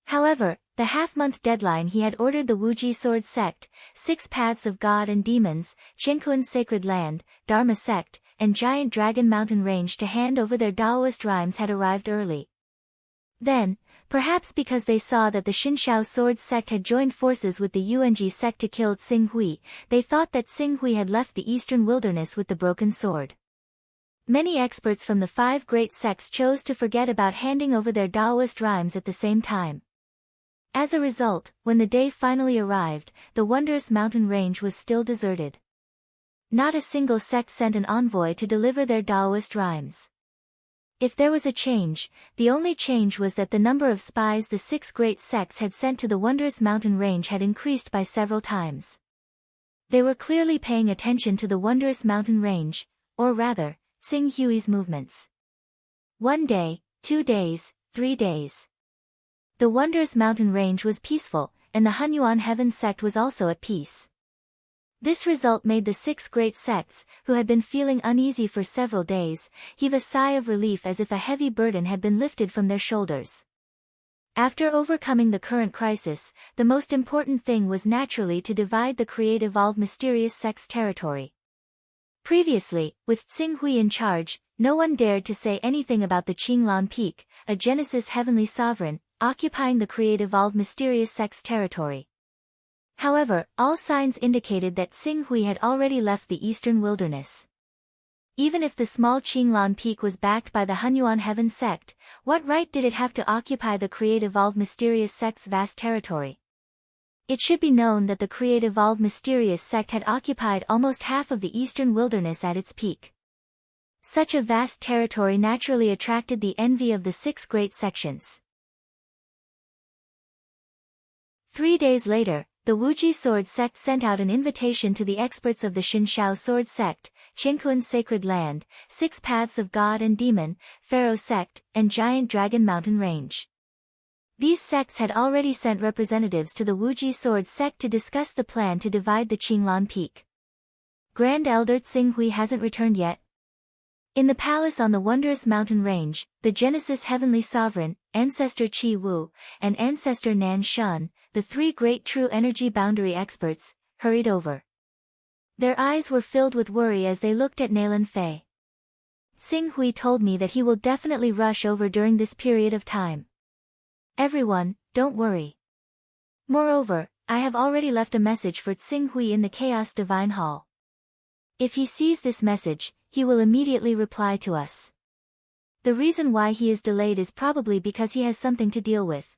However, the half-month deadline he had ordered the Wuji Sword Sect, 6 Paths of God and Demons, Qinkuan's Sacred Land, Dharma Sect, and Giant Dragon Mountain Range to hand over their Daoist rhymes had arrived early. Then, perhaps because they saw that the Xinxiao Sword Sect had joined forces with the Yuanji Sect to kill Xing Hui, they thought that Xing Hui had left the eastern wilderness with the broken sword. Many experts from the 5 great sects chose to forget about handing over their Daoist rhymes at the same time. As a result, when the day finally arrived, the wondrous mountain range was still deserted. Not a single sect sent an envoy to deliver their Daoist rhymes. If there was a change, the only change was that the number of spies the 6 great sects had sent to the wondrous mountain range had increased by several times. They were clearly paying attention to the wondrous mountain range, or rather, Xing Hui's movements. 1 day, 2 days, 3 days. The wondrous mountain range was peaceful, and the Hunyuan Heaven sect was also at peace. This result made the 6 great sects, who had been feeling uneasy for several days, heave a sigh of relief as if a heavy burden had been lifted from their shoulders. After overcoming the current crisis, the most important thing was naturally to divide the creative all mysterious sect's territory. Previously, with Xing Hui in charge, no one dared to say anything about the Qinglan Peak, a Genesis heavenly sovereign, occupying the creative all mysterious sect's territory. However, all signs indicated that Xing Hui had already left the eastern wilderness. Even if the small Qinglan Peak was backed by the Hunyuan Heaven sect, what right did it have to occupy the Create-Evolved Mysterious sect's vast territory? It should be known that the Create-Evolved Mysterious sect had occupied almost half of the eastern wilderness at its peak. Such a vast territory naturally attracted the envy of the 6 great sections. 3 days later, the Wuji Sword sect sent out an invitation to the experts of the Xinshao Sword sect, Qinkuan's Sacred Land, 6 Paths of God and Demon, Pharaoh sect, and Giant Dragon Mountain Range. These sects had already sent representatives to the Wuji Sword sect to discuss the plan to divide the Qinglan Peak. Grand Elder Tsinghui hasn't returned yet. In the palace on the wondrous mountain range, the Genesis Heavenly Sovereign, Ancestor Qi Wu, and Ancestor Nan Shun, the 3 great true energy boundary experts, hurried over. Their eyes were filled with worry as they looked at Nailan Fei. Tsinghui told me that he will definitely rush over during this period of time. Everyone, don't worry. Moreover, I have already left a message for Tsinghui in the Chaos Divine Hall. If he sees this message, he will immediately reply to us. The reason why he is delayed is probably because he has something to deal with.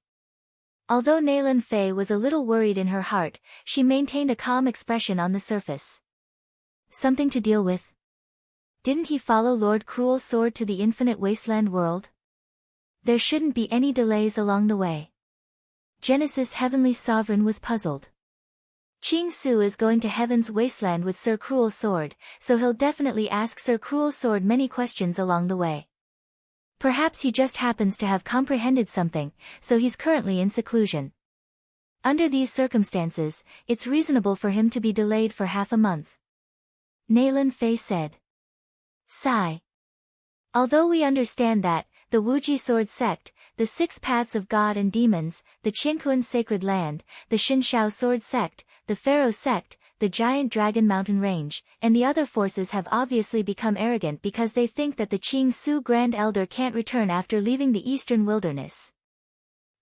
Although Nailan Fei was a little worried in her heart, she maintained a calm expression on the surface. Something to deal with? Didn't he follow Lord Cruel Sword to the infinite wasteland world? There shouldn't be any delays along the way. Genesis Heavenly Sovereign was puzzled. Qing Su is going to Heaven's Wasteland with Sir Cruel Sword, so he'll definitely ask Sir Cruel Sword many questions along the way. Perhaps he just happens to have comprehended something, so he's currently in seclusion. Under these circumstances, it's reasonable for him to be delayed for half a month. Nailan Fei said. Sigh. Although we understand that, the Wuji Sword sect, the 6 Paths of God and Demons, the Qinkuan Sacred Land, the Xinshao Sword sect, the Pharaoh sect, the Giant Dragon Mountain Range, and the other forces have obviously become arrogant because they think that the Qing Su Grand Elder can't return after leaving the eastern wilderness.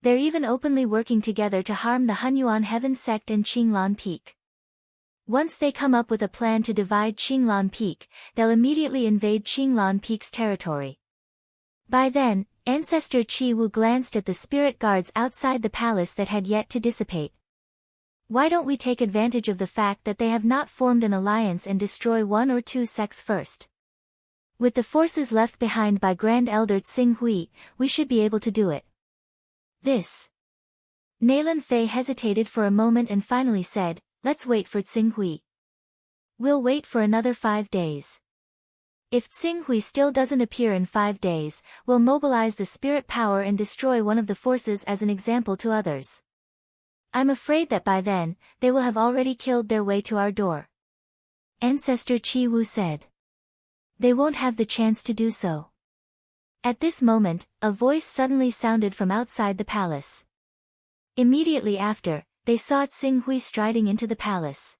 They're even openly working together to harm the Hunyuan Heaven sect and Qinglan Peak. Once they come up with a plan to divide Qinglan Peak, they'll immediately invade Qinglan Peak's territory. By then, Ancestor Qi Wu glanced at the spirit guards outside the palace that had yet to dissipate. Why don't we take advantage of the fact that they have not formed an alliance and destroy 1 or 2 sects first? With the forces left behind by Grand Elder Tsinghui, we should be able to do it. This. Nailan Fei hesitated for a moment and finally said, let's wait for Tsinghui. We'll wait for another 5 days. If Tsinghui still doesn't appear in 5 days, we'll mobilize the spirit power and destroy one of the forces as an example to others. I'm afraid that by then, they will have already killed their way to our door. Ancestor Qi Wu said. They won't have the chance to do so. At this moment, a voice suddenly sounded from outside the palace. Immediately after, they saw Tsinghui striding into the palace.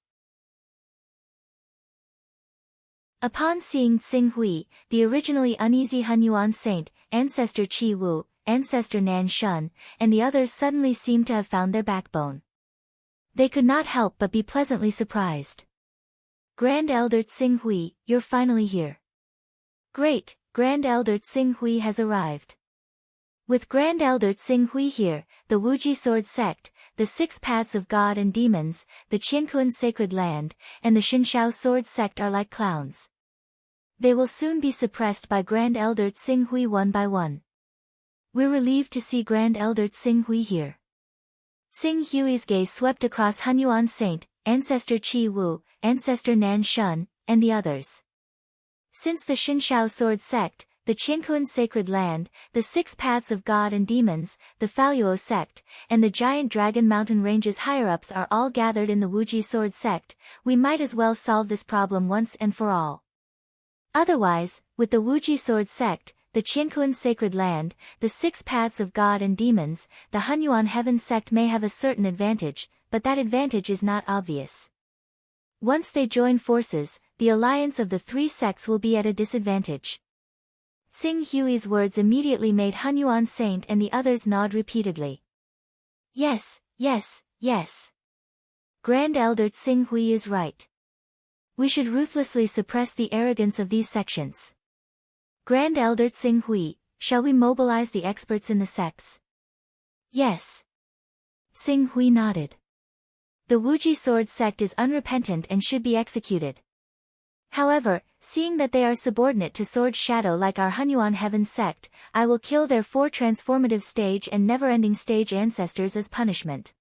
Upon seeing Tsinghui, the originally uneasy Hunyuan saint, Ancestor Qi Wu, Ancestor Nan Shun, and the others suddenly seemed to have found their backbone. They could not help but be pleasantly surprised. Grand Elder Tsinghui, you're finally here. Great, Grand Elder Tsinghui has arrived. With Grand Elder Tsinghui here, the Wuji Sword sect, the 6 Paths of God and Demons, the Qinkuan Sacred Land, and the Xinshao Sword sect are like clowns. They will soon be suppressed by Grand Elder Tsinghui one by one. We're relieved to see Grand Elder Tsinghui here. Tsinghui's gaze swept across Hunyuan Saint, Ancestor Qi Wu, Ancestor Nan Shun, and the others. Since the Xinshao Sword sect, the Qinkuan Sacred Land, the 6 Paths of God and Demons, the Faluo sect, and the Giant Dragon Mountain Range's higher-ups are all gathered in the Wuji Sword sect, we might as well solve this problem once and for all. Otherwise, with the Wuji Sword sect, the Qinkuan Sacred Land, the 6 Paths of God and Demons, the Hunyuan Heaven sect may have a certain advantage, but that advantage is not obvious. Once they join forces, the alliance of the 3 sects will be at a disadvantage. Tsinghui's words immediately made Hunyuan Saint and the others nod repeatedly. Yes, yes, yes. Grand Elder Tsinghui is right. We should ruthlessly suppress the arrogance of these sections. Grand Elder Tsing Hui, shall we mobilize the experts in the sects? Yes. Tsing Hui nodded. The Wuji sword sect is unrepentant and should be executed. However, seeing that they are subordinate to Sword Shadow like our Hunyuan Heaven sect, I will kill their 4 transformative stage and never-ending stage ancestors as punishment.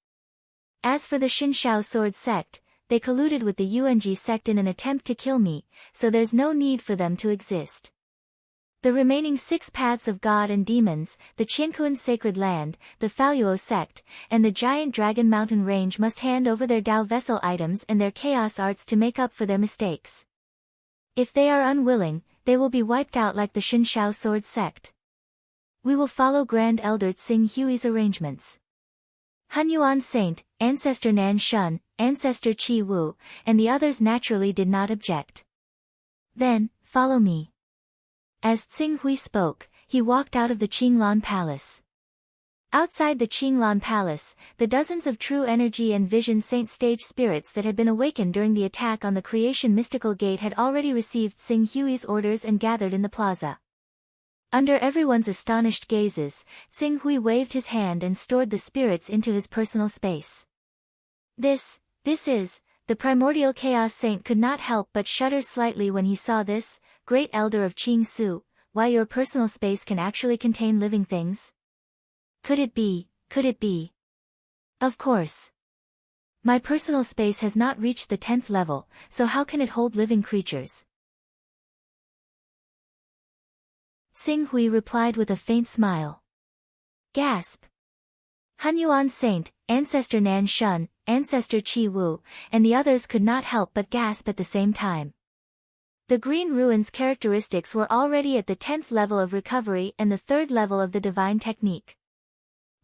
As for the Shinshao sword sect, they colluded with the UNG sect in an attempt to kill me, so there's no need for them to exist. The remaining 6 paths of God and demons, the Qiankuan Sacred Land, the Faluo sect, and the Giant Dragon Mountain Range must hand over their Dao vessel items and their chaos arts to make up for their mistakes. If they are unwilling, they will be wiped out like the Shinshao sword sect. We will follow Grand Elder Tsing Hui's arrangements. Hunyuan Saint, Ancestor Nan Shun, Ancestor Qi Wu, and the others naturally did not object. Then, follow me. As Tsing Hui spoke, he walked out of the Qinglan Palace. Outside the Qinglan Palace, the dozens of true energy and vision saint stage spirits that had been awakened during the attack on the creation mystical gate had already received Tsing Hui's orders and gathered in the plaza. Under everyone's astonished gazes, Tsing Hui waved his hand and stored the spirits into his personal space. This is, the primordial chaos saint could not help but shudder slightly when he saw this, great elder of Qing Su, why your personal space can actually contain living things? Could it be? Of course. My personal space has not reached the 10th level, so how can it hold living creatures? Tsing Hui replied with a faint smile. Gasp. Hunyuan Saint, Ancestor Nan Shun, Ancestor Qi Wu, and the others could not help but gasp at the same time. The Green Ruins characteristics were already at the 10th level of recovery and the 3rd level of the divine technique.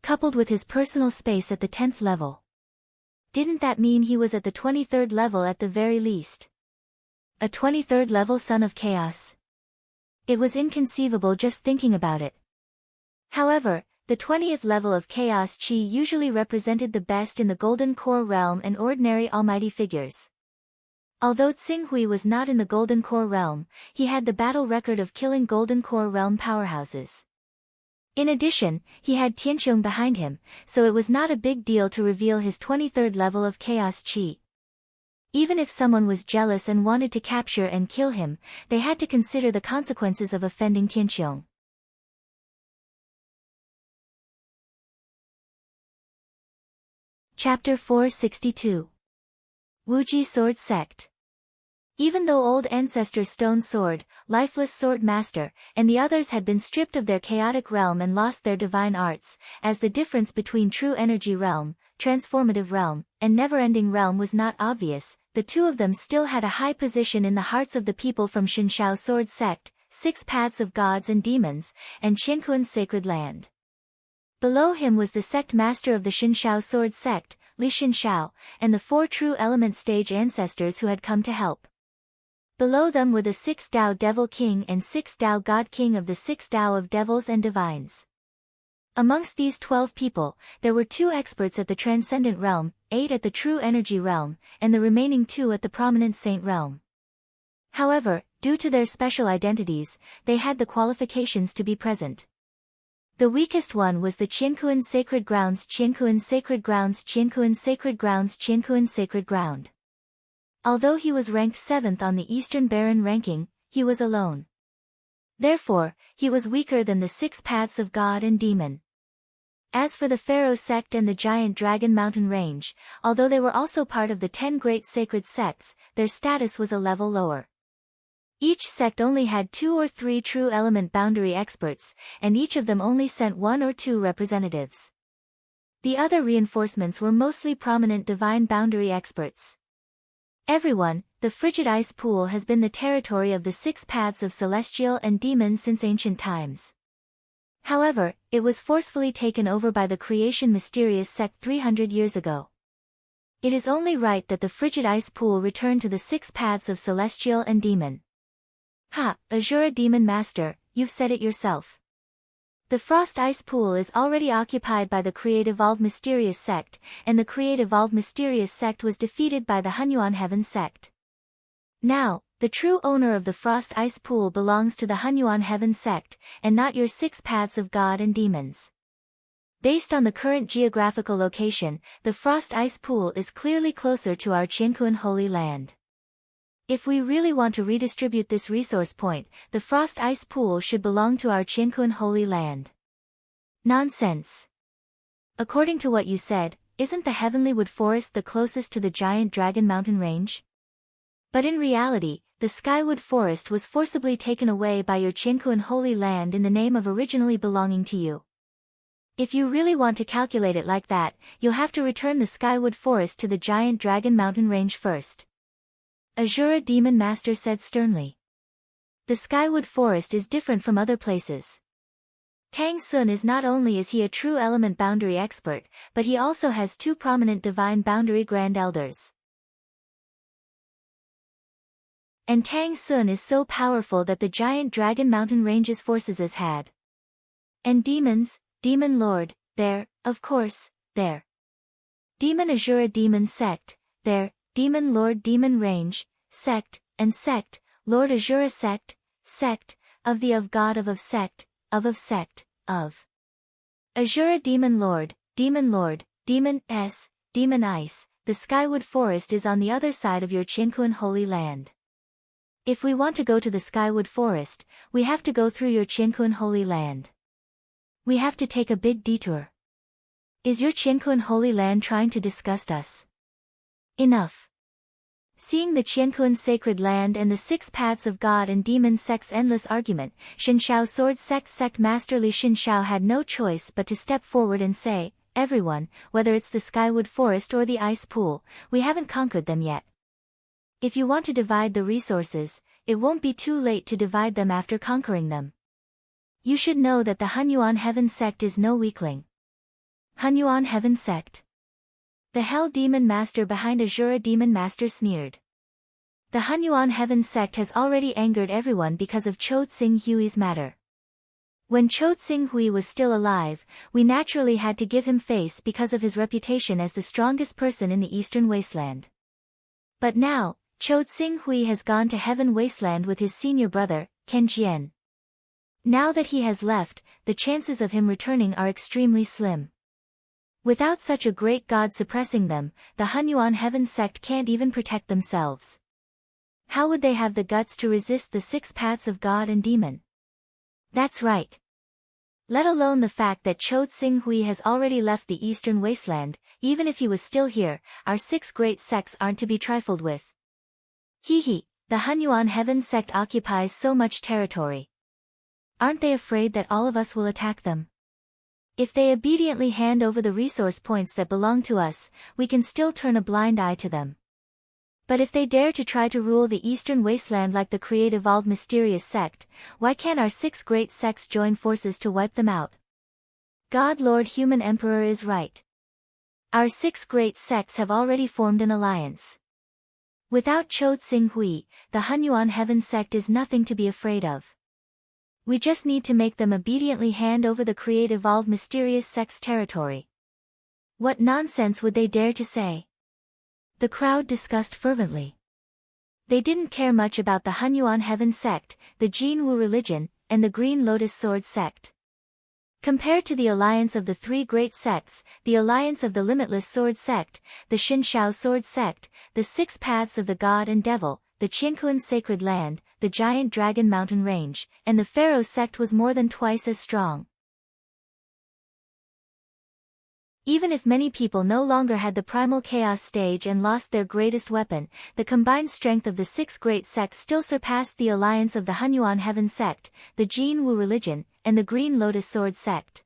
Coupled with his personal space at the 10th level. Didn't that mean he was at the 23rd level at the very least? A 23rd level son of chaos? It was inconceivable just thinking about it. However, the 20th level of chaos chi usually represented the best in the Golden Core realm and ordinary almighty figures. Although Tsing Hui was not in the Golden Core realm, he had the battle record of killing Golden Core realm powerhouses. In addition, he had Tianqiong behind him, so it was not a big deal to reveal his 23rd level of chaos chi. Even if someone was jealous and wanted to capture and kill him, they had to consider the consequences of offending Tianqiong. Chapter 462. Wuji Sword Sect. Even though old Ancestor Stone Sword, Lifeless Sword Master, and the others had been stripped of their chaotic realm and lost their divine arts, as the difference between True Energy Realm, Transformative Realm, and Never-Ending Realm was not obvious, the 2 of them still had a high position in the hearts of the people from Shinshao Sword Sect, 6 Paths of Gods and Demons, and Qiankuan Sacred Land. Below him was the sect master of the Shinshao Sword Sect, Li Shinshao, and the 4 True Element Stage ancestors who had come to help. Below them were the 6 Dao Devil King and 6 Dao God King of the 6 Dao of Devils and Divines. Amongst these 12 people, there were 2 experts at the Transcendent Realm, 8 at the True Energy Realm, and the remaining 2 at the Prominent Saint Realm. However, due to their special identities, they had the qualifications to be present. The weakest one was the Qiankuan Sacred Grounds Qiankuan Sacred Grounds Qiankuan Sacred Grounds Qiankuan Sacred Ground. Although he was ranked 7th on the Eastern Baron ranking, he was alone. Therefore, he was weaker than the 6 Paths of God and Demon. As for the Pharaoh sect and the Giant Dragon Mountain Range, although they were also part of the 10 great sacred sects, their status was a level lower. Each sect only had 2 or 3 true element boundary experts, and each of them only sent 1 or 2 representatives. The other reinforcements were mostly prominent divine boundary experts. Everyone, the frigid ice pool has been the territory of the 6 Paths of Celestial and Demon since ancient times. However, it was forcefully taken over by the creation mysterious sect 300 years ago. It is only right that the frigid ice pool return to the 6 Paths of Celestial and Demon. Ha, Azura Demon Master, you've said it yourself. The Frost Ice Pool is already occupied by the Create-Evolved Mysterious Sect, and the Create-Evolved Mysterious Sect was defeated by the Hunyuan Heaven Sect. Now, the true owner of the Frost Ice Pool belongs to the Hunyuan Heaven sect, and not your 6 paths of God and demons. Based on the current geographical location, the Frost Ice Pool is clearly closer to our Qiankuan Holy Land. If we really want to redistribute this resource point, the Frost Ice Pool should belong to our Qiankuan Holy Land. Nonsense. According to what you said, isn't the Heavenly Wood Forest the closest to the giant Dragon Mountain range? But in reality, the Skywood Forest was forcibly taken away by your Qiankuan Holy Land in the name of originally belonging to you. If you really want to calculate it like that, you'll have to return the Skywood Forest to the giant Dragon Mountain range first. Azura Demon Master said sternly. The Skywood Forest is different from other places. Tang Sun is not only is he a true element boundary expert, but he also has 2 prominent divine boundary grand elders. And Tang Sun is so powerful that the giant Dragon Mountain range's forces has had. And demons, Demon Lord, there, of course, there. Demon Azura Demon Sect, there, Demon Lord Demon Range, Sect, and Sect, Lord Azura Sect, Sect, of the of God of Sect, of Sect, of. Azura Demon Lord, Demon S, Demon Ice, the Skywood Forest is on the other side of your Qiankuan Holy Land. If we want to go to the Skywood Forest, we have to go through your Qiankuan Holy Land. We have to take a big detour. Is your Qiankuan Holy Land trying to disgust us? Enough. Seeing the Qiankuan Sacred Land and the 6 paths of God and demon sect's endless argument, Shinshao Sword Sect Master Li Shinshao had no choice but to step forward and say, everyone, whether it's the Skywood Forest or the Ice Pool, we haven't conquered them yet. If you want to divide the resources, it won't be too late to divide them after conquering them. You should know that the Hunyuan Heaven sect is no weakling. Hunyuan Heaven sect. The Hell Demon Master behind Azura Demon Master sneered. The Hunyuan Heaven sect has already angered everyone because of Cho Tsing Hui's matter. When Cho Tsing Hui was still alive, we naturally had to give him face because of his reputation as the strongest person in the Eastern Wasteland. But now, Cho Tsing Hui has gone to Heaven Wasteland with his senior brother, Ken Jian. Now that he has left, the chances of him returning are extremely slim. Without such a great god suppressing them, the Hunyuan Heaven sect can't even protect themselves. How would they have the guts to resist the 6 paths of God and demon? That's right. Let alone the fact that Cho Tsing Hui has already left the Eastern Wasteland, even if he was still here, our 6 great sects aren't to be trifled with. Hee, the Hunyuan Heaven sect occupies so much territory. Aren't they afraid that all of us will attack them? If they obediently hand over the resource points that belong to us, we can still turn a blind eye to them. But if they dare to try to rule the Eastern Wasteland like the Creative Evolved Mysterious Sect, why can't our 6 great sects join forces to wipe them out? God Lord Human Emperor is right. Our 6 great sects have already formed an alliance. Without Cho Tsing Hui, the Hunyuan Heaven sect is nothing to be afraid of. We just need to make them obediently hand over the Creative Evolved Mysterious Sect's territory. What nonsense would they dare to say? The crowd discussed fervently. They didn't care much about the Hunyuan Heaven sect, the Jin Wu religion, and the Green Lotus Sword sect. Compared to the alliance of the 3 great sects, the alliance of the Limitless Sword sect, the Shinshao Sword sect, the 6 paths of the God and Devil, the Qiankuan Sacred Land, the giant Dragon Mountain range, and the Pharaoh sect was more than twice as strong. Even if many people no longer had the primal chaos stage and lost their greatest weapon, the combined strength of the 6 great sects still surpassed the alliance of the Hunyuan Heaven sect, the Jin Wu religion, and the Green Lotus Sword sect.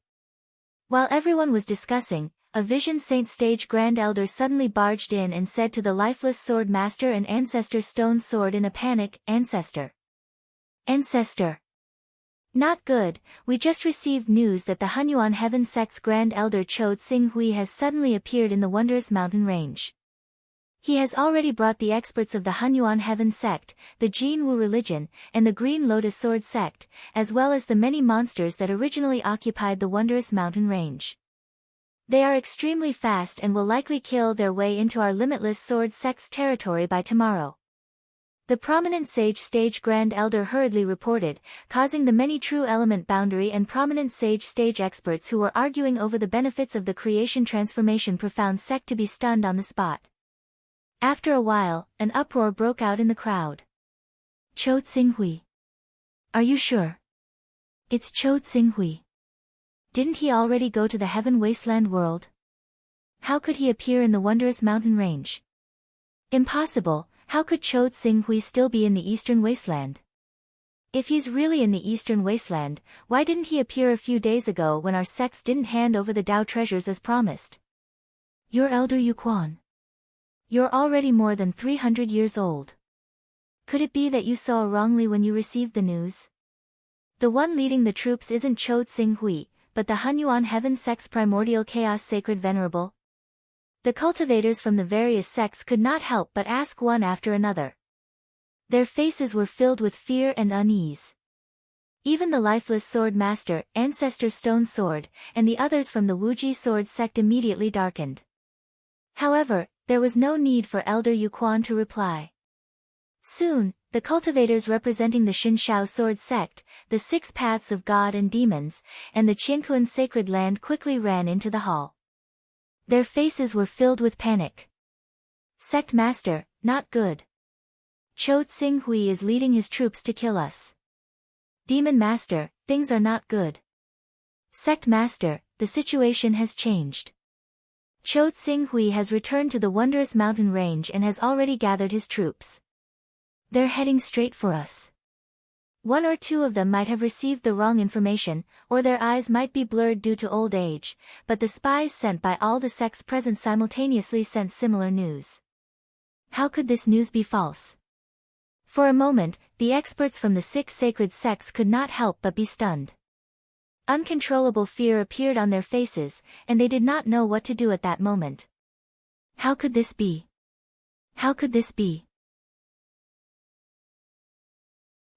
While everyone was discussing, a Vision Saint Stage Grand Elder suddenly barged in and said to the Lifeless Sword Master and Ancestor Stone Sword in a panic, Ancestor. Ancestor. Not good, we just received news that the Hunyuan Heaven sect's Grand Elder Cho Tsing Hui has suddenly appeared in the wondrous mountain range. He has already brought the experts of the Hunyuan Heaven sect, the Jin Wu religion, and the Green Lotus Sword sect, as well as the many monsters that originally occupied the wondrous mountain range. They are extremely fast and will likely kill their way into our Limitless Sword sect's territory by tomorrow. The prominent sage Grand Elder hurriedly reported, causing the many true element boundary and prominent sage experts who were arguing over the benefits of the creation transformation profound sect to be stunned on the spot. After a while, an uproar broke out in the crowd. Cho Tsing-hui. Are you sure? It's Cho Tsing-hui. Didn't he already go to the heaven wasteland world? How could he appear in the wondrous mountain range? Impossible. How could Cho Tsing-hui still be in the eastern wasteland? If he's really in the eastern wasteland, why didn't he appear a few days ago when our sects didn't hand over the Dao treasures as promised? You're Elder Yu Quan. You're already more than 300 years old. Could it be that you saw wrongly when you received the news? The one leading the troops isn't Cho Tsing-hui, but the Hunyuan Heaven Sect's Primordial Chaos Sacred Venerable. The cultivators from the various sects could not help but ask one after another. Their faces were filled with fear and unease. Even the lifeless sword master, Ancestor Stone Sword, and the others from the Wuji Sword sect immediately darkened. However, there was no need for Elder Yu Quan to reply. Soon, the cultivators representing the Shinshao Sword sect, the Six Paths of God and Demons, and the Qingkuan Sacred Land quickly ran into the hall. Their faces were filled with panic. Sect Master, not good. Cho Tsing-hui is leading his troops to kill us. Demon Master, things are not good. Sect Master, the situation has changed. Cho Tsing-hui has returned to the wondrous mountain range and has already gathered his troops. They're heading straight for us. One or two of them might have received the wrong information, or their eyes might be blurred due to old age, but the spies sent by all the sects present simultaneously sent similar news. How could this news be false? For a moment, the experts from the six sacred sects could not help but be stunned. Uncontrollable fear appeared on their faces, and they did not know what to do at that moment. How could this be? How could this be?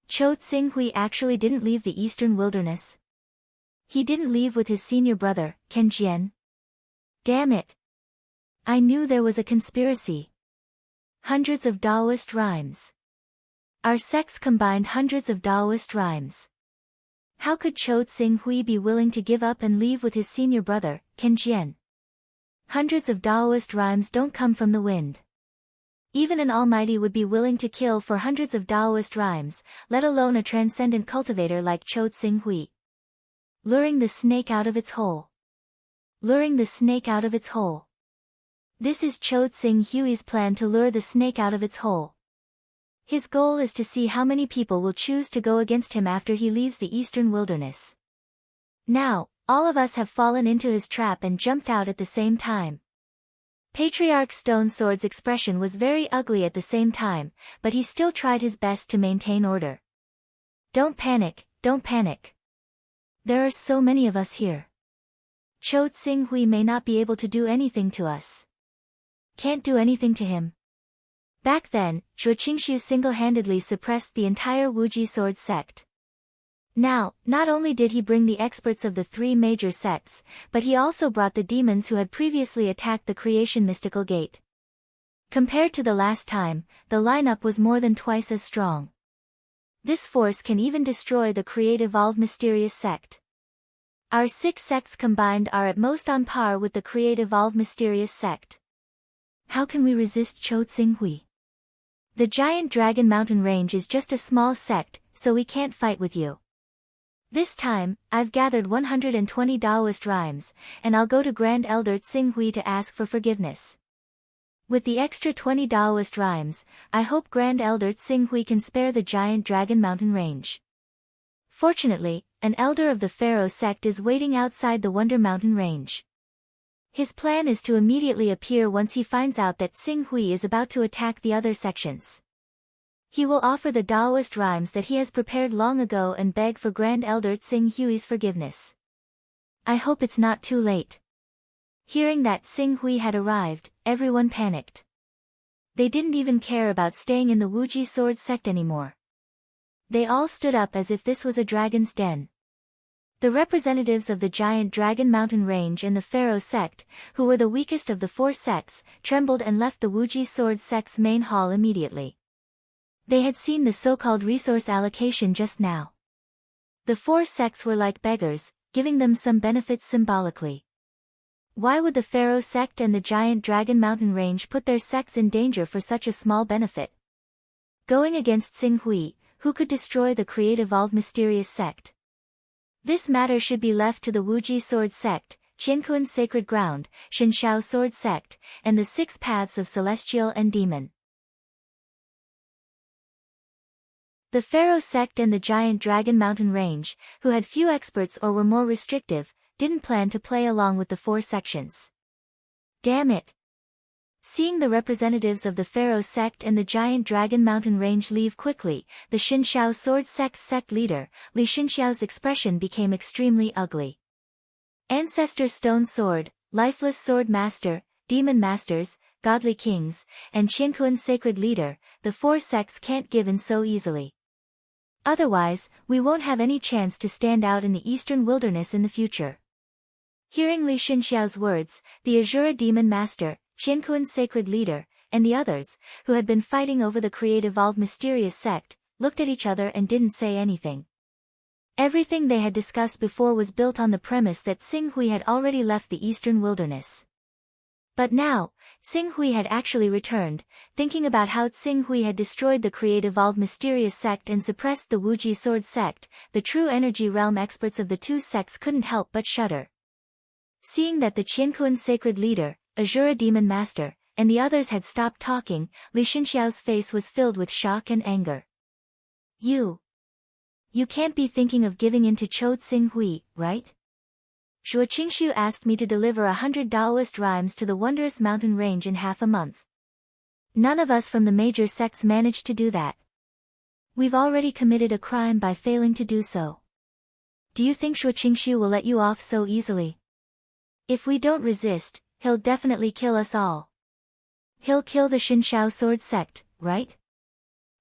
Cho Tsing-hui actually didn't leave the eastern wilderness. He didn't leave with his senior brother, Ken Jian. Damn it! I knew there was a conspiracy. Hundreds of Daoist rhymes. Our sects combined hundreds of Daoist rhymes. How could Cho Tsing-hui be willing to give up and leave with his senior brother, Ken Jian? Hundreds of Daoist rhymes don't come from the wind. Even an almighty would be willing to kill for hundreds of Daoist rhymes, let alone a transcendent cultivator like Cho Tsing-hui. Luring the snake out of its hole. Luring the snake out of its hole. This is Cho Tsing-hui's plan to lure the snake out of its hole. His goal is to see how many people will choose to go against him after he leaves the eastern wilderness. Now, all of us have fallen into his trap and jumped out at the same time. Patriarch Stone Sword's expression was very ugly at the same time, but he still tried his best to maintain order. Don't panic, don't panic. There are so many of us here. Cho Tsing-hui may not be able to do anything to us. Can't do anything to him. Back then, Zhuo Qingshu single-handedly suppressed the entire Wuji Sword sect. Now, not only did he bring the experts of the three major sects, but he also brought the demons who had previously attacked the Creation Mystical Gate. Compared to the last time, the lineup was more than twice as strong. This force can even destroy the Create Evolve Mysterious sect. Our six sects combined are at most on par with the Create Evolve Mysterious sect. How can we resist Cho Tsing-hui? The Giant Dragon Mountain Range is just a small sect, so we can't fight with you. This time, I've gathered 120 Daoist rhymes, and I'll go to Grand Elder Tsing-hui to ask for forgiveness. With the extra 20 Daoist rhymes, I hope Grand Elder Tsing-hui can spare the Giant Dragon Mountain Range. Fortunately, an elder of the Pharaoh sect is waiting outside the Wonder Mountain Range. His plan is to immediately appear once he finds out that Tsing-hui is about to attack the other sections. He will offer the Daoist rhymes that he has prepared long ago and beg for Grand Elder Tsing-hui's forgiveness. I hope it's not too late. Hearing that Tsing-hui had arrived, everyone panicked. They didn't even care about staying in the Wuji Sword sect anymore. They all stood up as if this was a dragon's den. The representatives of the Giant Dragon Mountain Range and the Pharaoh sect, who were the weakest of the four sects, trembled and left the Wuji Sword sect's main hall immediately. They had seen the so-called resource allocation just now. The four sects were like beggars, giving them some benefits symbolically. Why would the Pharaoh sect and the giant Dragon Mountain Range put their sects in danger for such a small benefit? Going against Xing Hui, who could destroy the create-evolved mysterious sect? This matter should be left to the Wuji Sword Sect, Qianquan's Sacred Ground, Shenxiao Sword Sect, and the Six Paths of Celestial and Demon. The Pharaoh sect and the giant Dragon Mountain Range, who had few experts or were more restrictive, didn't plan to play along with the four sections. Damn it! Seeing the representatives of the Pharaoh sect and the giant Dragon Mountain Range leave quickly, the Shenxiao Sword Sect's sect leader, Li Shenxiao's expression became extremely ugly. Ancestor Stone Sword, Lifeless Sword Master, Demon Masters, Godly Kings, and Qianquan's Sacred Leader, the four sects can't give in so easily. Otherwise, we won't have any chance to stand out in the eastern wilderness in the future. Hearing Li Shenxiao's words, the Azura Demon Master, Qianquan's Sacred Leader, and the others, who had been fighting over the create-evolved mysterious sect, looked at each other and didn't say anything. Everything they had discussed before was built on the premise that Xing Hui had already left the eastern wilderness. But now, Xing Hui had actually returned, thinking about how Xing Hui had destroyed the create-evolved mysterious sect and suppressed the Wuji Sword Sect. The true energy realm experts of the two sects couldn't help but shudder. Seeing that the Qianquan's Sacred Leader, Azura Demon Master, and the others had stopped talking, Li Shenxiao's face was filled with shock and anger. You can't be thinking of giving in to Chou Xing Hui, right? Zhuo Qingshu asked me to deliver 100 Taoist rhymes to the wondrous mountain range in half a month. None of us from the major sects managed to do that. We've already committed a crime by failing to do so. Do you think Zhuo Qingshu will let you off so easily? If we don't resist, he'll definitely kill us all. He'll kill the Shenxiao Sword Sect, right?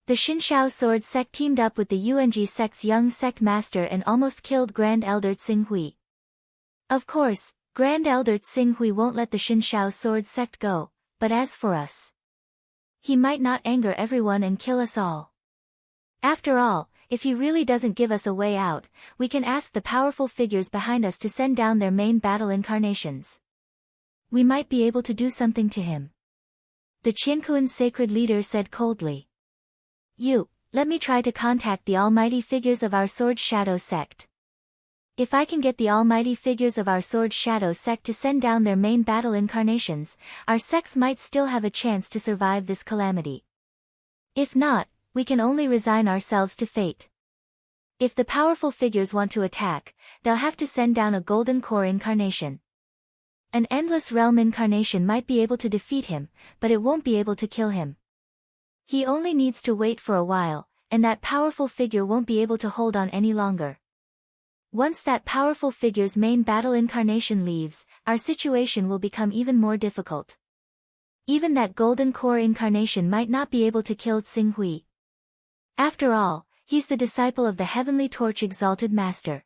The Shenxiao Sword Sect teamed up with the Yuanji sect's young sect master and almost killed Grand Elder Xing Hui. Of course, Grand Elder Xing Hui won't let the Shenxiao Sword Sect go, but as for us, he might not anger everyone and kill us all. After all, if he really doesn't give us a way out, we can ask the powerful figures behind us to send down their main battle incarnations. We might be able to do something to him. The Qianquan's Sacred Leader said coldly. Let me try to contact the almighty figures of our Sword Shadow sect. If I can get the almighty figures of our Sword Shadow sect to send down their main battle incarnations, our sects might still have a chance to survive this calamity. If not, we can only resign ourselves to fate. If the powerful figures want to attack, they'll have to send down a golden core incarnation. An endless realm incarnation might be able to defeat him, but it won't be able to kill him. He only needs to wait for a while, and that powerful figure won't be able to hold on any longer. Once that powerful figure's main battle incarnation leaves, our situation will become even more difficult. Even that golden core incarnation might not be able to kill Xing Hui. After all, he's the disciple of the Heavenly Torch Exalted Master.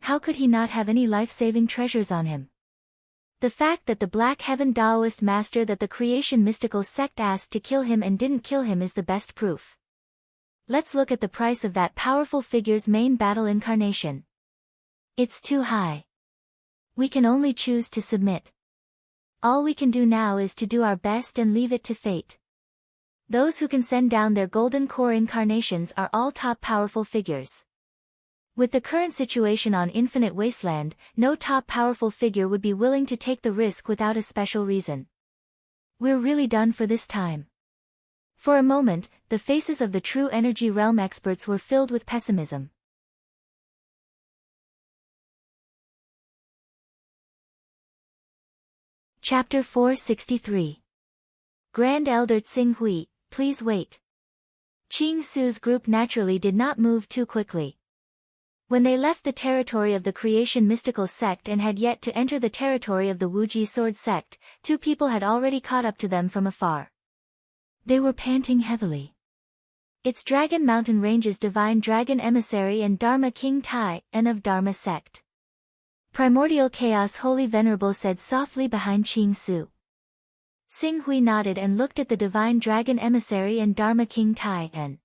How could he not have any life-saving treasures on him? The fact that the Black Heaven Taoist master that the Creation Mystical Sect asked to kill him and didn't kill him is the best proof. Let's look at the price of that powerful figure's main battle incarnation. It's too high. We can only choose to submit. All we can do now is to do our best and leave it to fate. Those who can send down their golden core incarnations are all top powerful figures. With the current situation on Infinite Wasteland, no top powerful figure would be willing to take the risk without a special reason. We're really done for this time. For a moment, the faces of the true energy realm experts were filled with pessimism. Chapter 463. Grand Elder Xing Hui, please wait. Qing Su's group naturally did not move too quickly. When they left the territory of the Creation Mystical Sect and had yet to enter the territory of the Wuji Sword Sect, two people had already caught up to them from afar. They were panting heavily. It's Dragon Mountain Range's Divine Dragon Emissary and Dharma King Tai, and of Dharma Sect. Primordial Chaos Holy Venerable said softly behind Qing Su. Xing Hui nodded and looked at the Divine Dragon Emissary and Dharma King Tai En.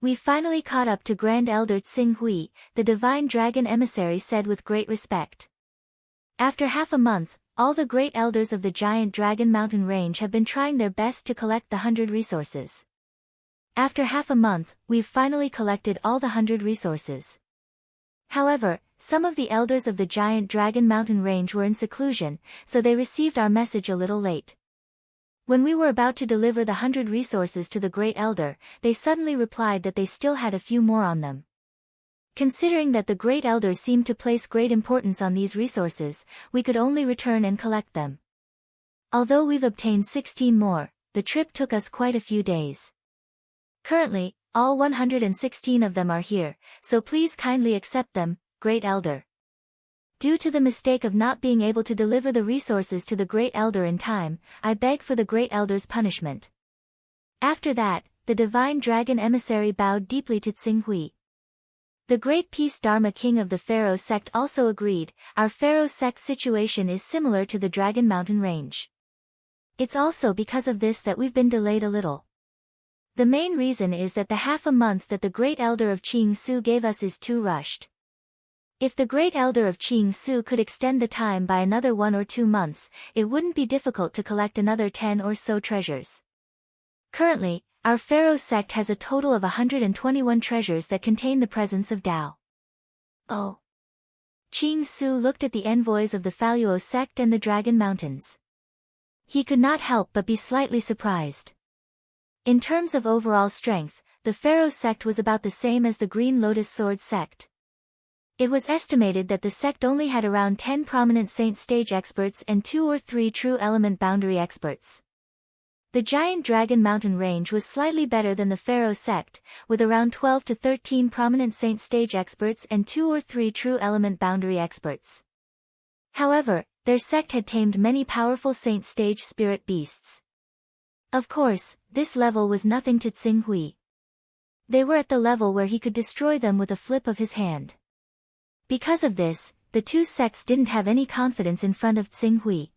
We finally caught up to Grand Elder Xing Hui, the Divine Dragon Emissary said with great respect. After half a month, all the great elders of the giant Dragon Mountain range have been trying their best to collect the 100 resources. After half a month, we've finally collected all the 100 resources. However, some of the elders of the giant Dragon Mountain range were in seclusion, so they received our message a little late. When we were about to deliver the 100 resources to the Great Elder, they suddenly replied that they still had a few more on them. Considering that the Great Elders seemed to place great importance on these resources, we could only return and collect them. Although we've obtained 16 more, the trip took us quite a few days. Currently, all 116 of them are here, so please kindly accept them, Great Elder. Due to the mistake of not being able to deliver the resources to the Great Elder in time, I beg for the Great Elder's punishment. After that, the Divine Dragon Emissary bowed deeply to Xing Hui. The Great Peace Dharma King of the Pharaoh sect also agreed. Our Pharaoh sect situation is similar to the Dragon Mountain range. It's also because of this that we've been delayed a little. The main reason is that the half a month that the Great Elder of Qing Su gave us is too rushed. If the Great Elder of Qing Su could extend the time by another 1 or 2 months, it wouldn't be difficult to collect another 10 or so treasures. Currently, our Pharaoh sect has a total of 121 treasures that contain the presence of Tao. Oh. Qing Su looked at the envoys of the Faluo sect and the Dragon Mountains. He could not help but be slightly surprised. In terms of overall strength, the Pharaoh sect was about the same as the Green Lotus Sword sect. It was estimated that the sect only had around 10 prominent Saint Stage experts and 2 or 3 true element boundary experts. The giant Dragon Mountain range was slightly better than the Pharaoh sect, with around 12 to 13 prominent Saint Stage experts and 2 or 3 true element boundary experts. However, their sect had tamed many powerful Saint Stage spirit beasts. Of course, this level was nothing to Xing Hui. They were at the level where he could destroy them with a flip of his hand. Because of this, the two sects didn't have any confidence in front of Xing Hui.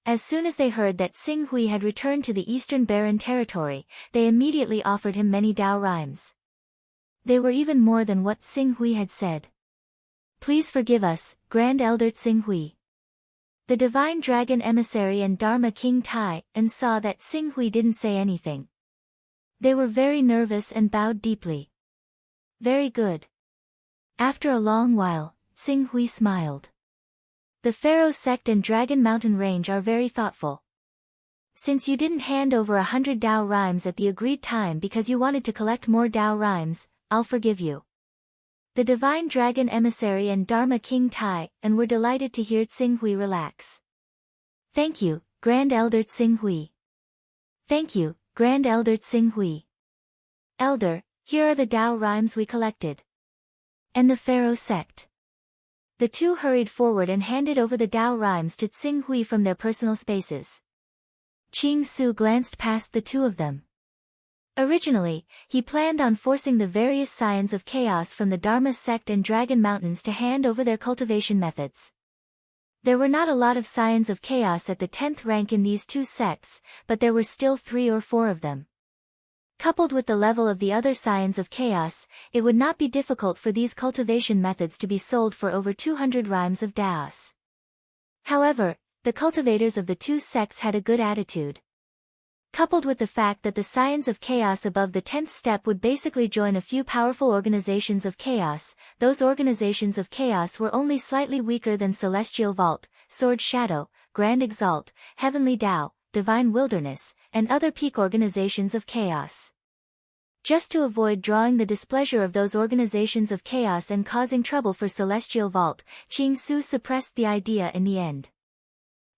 As soon as they heard that Xing Hui had returned to the Eastern Barren Territory, they immediately offered him many Dao rhymes. They were even more than what Xing Hui had said. Please forgive us, Grand Elder Xing Hui. The Divine Dragon Emissary and Dharma King Tai En saw that Xing Hui didn't say anything. They were very nervous and bowed deeply. Very good. After a long while, Xing Hui smiled. The Pharaoh sect and Dragon Mountain range are very thoughtful. Since you didn't hand over 100 Dao rhymes at the agreed time because you wanted to collect more Dao rhymes, I'll forgive you. The Divine Dragon Emissary and Dharma King Tai En were delighted to hear Xing Hui relax. Thank you, Grand Elder Xing Hui. Thank you, Grand Elder Xing Hui. Elder, here are the Dao rhymes we collected. And the Pharaoh sect. The two hurried forward and handed over the Dao rhymes to Xing Hui from their personal spaces. Qing Su glanced past the two of them. Originally, he planned on forcing the various scions of chaos from the Dharma sect and Dragon Mountains to hand over their cultivation methods. There were not a lot of scions of chaos at the 10th rank in these two sects, but there were still 3 or 4 of them. Coupled with the level of the other scions of chaos, it would not be difficult for these cultivation methods to be sold for over 200 rhymes of Daos. However, the cultivators of the two sects had a good attitude. Coupled with the fact that the scions of chaos above the 10th step would basically join a few powerful organizations of chaos, those organizations of chaos were only slightly weaker than Celestial Vault, Sword Shadow, Grand Exalt, Heavenly Tao, Divine Wilderness, and other peak organizations of chaos. Just to avoid drawing the displeasure of those organizations of chaos and causing trouble for Celestial Vault, Qing Su suppressed the idea in the end.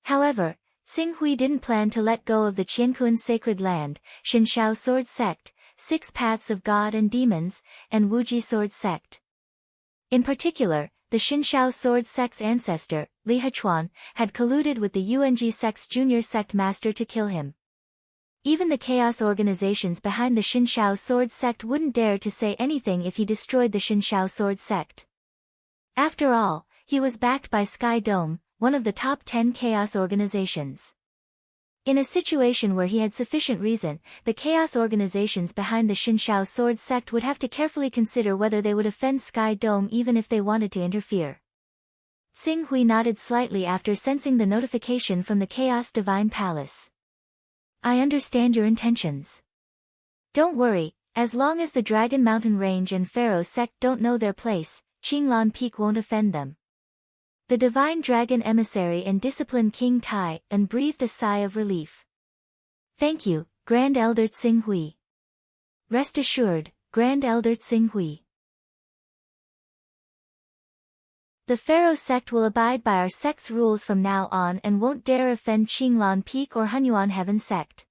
However, Xing Hui didn't plan to let go of the Qiankuan Sacred Land, Shinshao Sword Sect, 6 Paths of God and Demons, and Wuji Sword Sect. In particular, the Shinshao Sword Sect's ancestor, Li Hechuan, had colluded with the UNG Sect's junior sect master to kill him. Even the chaos organizations behind the Shinshao Sword Sect wouldn't dare to say anything if he destroyed the Shinshao Sword Sect. After all, he was backed by Sky Dome, one of the top 10 chaos organizations. In a situation where he had sufficient reason, the chaos organizations behind the Shinshao sword sect would have to carefully consider whether they would offend Sky Dome even if they wanted to interfere. Xing Hui nodded slightly after sensing the notification from the Chaos Divine Palace. I understand your intentions. Don't worry, as long as the Dragon Mountain Range and Pharaoh sect don't know their place, Qinglan Peak won't offend them. The Divine Dragon Emissary and Disciplined King Tai and breathed a sigh of relief. Thank you, Grand Elder Xing Hui. Rest assured, Grand Elder Xing Hui. The Pharaoh sect will abide by our sect's rules from now on and won't dare offend Qinglan Peak or Hunyuan Heaven sect.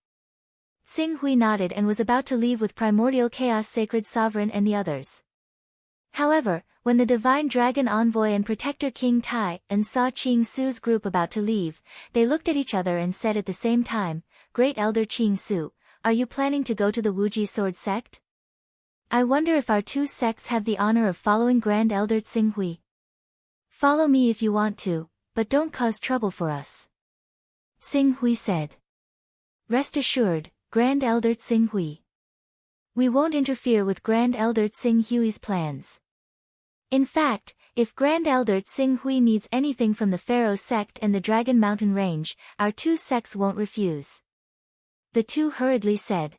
Xing Hui nodded and was about to leave with Primordial Chaos Sacred Sovereign and the others. However, when the Divine Dragon Envoy and Protector King Tai and saw Qing Su's group about to leave, they looked at each other and said at the same time, Great Elder Qing Su, are you planning to go to the Wuji Sword sect? I wonder if our two sects have the honor of following Grand Elder Xing Hui. Follow me if you want to, but don't cause trouble for us. Xing Hui said. Rest assured, Grand Elder Xing Hui. We won't interfere with Grand Elder Xing Hui's plans. In fact, if Grand Elder Xing Hui needs anything from the Pharaoh sect and the Dragon Mountain Range, our two sects won't refuse. The two hurriedly said.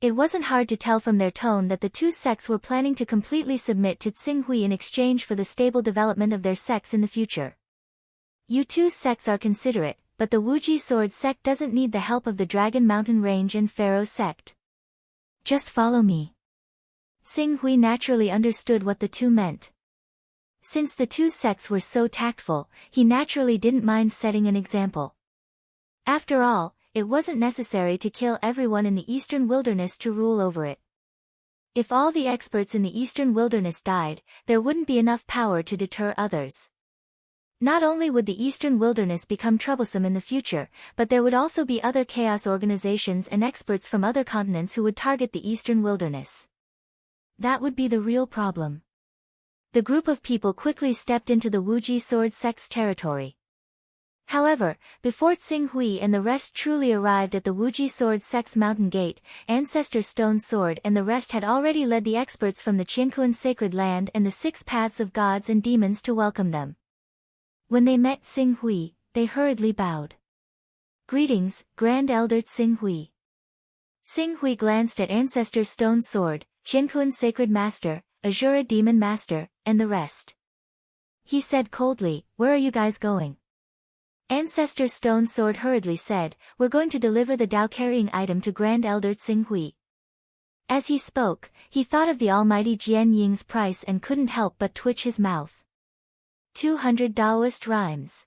It wasn't hard to tell from their tone that the two sects were planning to completely submit to Xing Hui in exchange for the stable development of their sects in the future. You two sects are considerate, but the Wuji Sword sect doesn't need the help of the Dragon Mountain Range and Pharaoh sect. Just follow me. Xing Hui naturally understood what the two meant. Since the two sects were so tactful, he naturally didn't mind setting an example. After all, it wasn't necessary to kill everyone in the Eastern Wilderness to rule over it. If all the experts in the Eastern Wilderness died, there wouldn't be enough power to deter others. Not only would the Eastern Wilderness become troublesome in the future, but there would also be other chaos organizations and experts from other continents who would target the Eastern Wilderness. That would be the real problem. The group of people quickly stepped into the Wuji Sword sect's territory. However, before Xing Hui and the rest truly arrived at the Wuji Sword sect's mountain gate, Ancestor Stone Sword and the rest had already led the experts from the Qiankuan Sacred Land and the 6 Paths of Gods and Demons to welcome them. When they met Xing Hui, they hurriedly bowed. Greetings, Grand Elder Xing Hui. Xing Hui glanced at Ancestor Stone Sword, Qiankuan Sacred Master, Azura Demon Master, and the rest. He said coldly, Where are you guys going? Ancestor Stone Sword hurriedly said, We're going to deliver the Dao-carrying item to Grand Elder Xing Hui. As he spoke, he thought of the almighty Jian Ying's price and couldn't help but twitch his mouth. 200 Daoist Rhymes.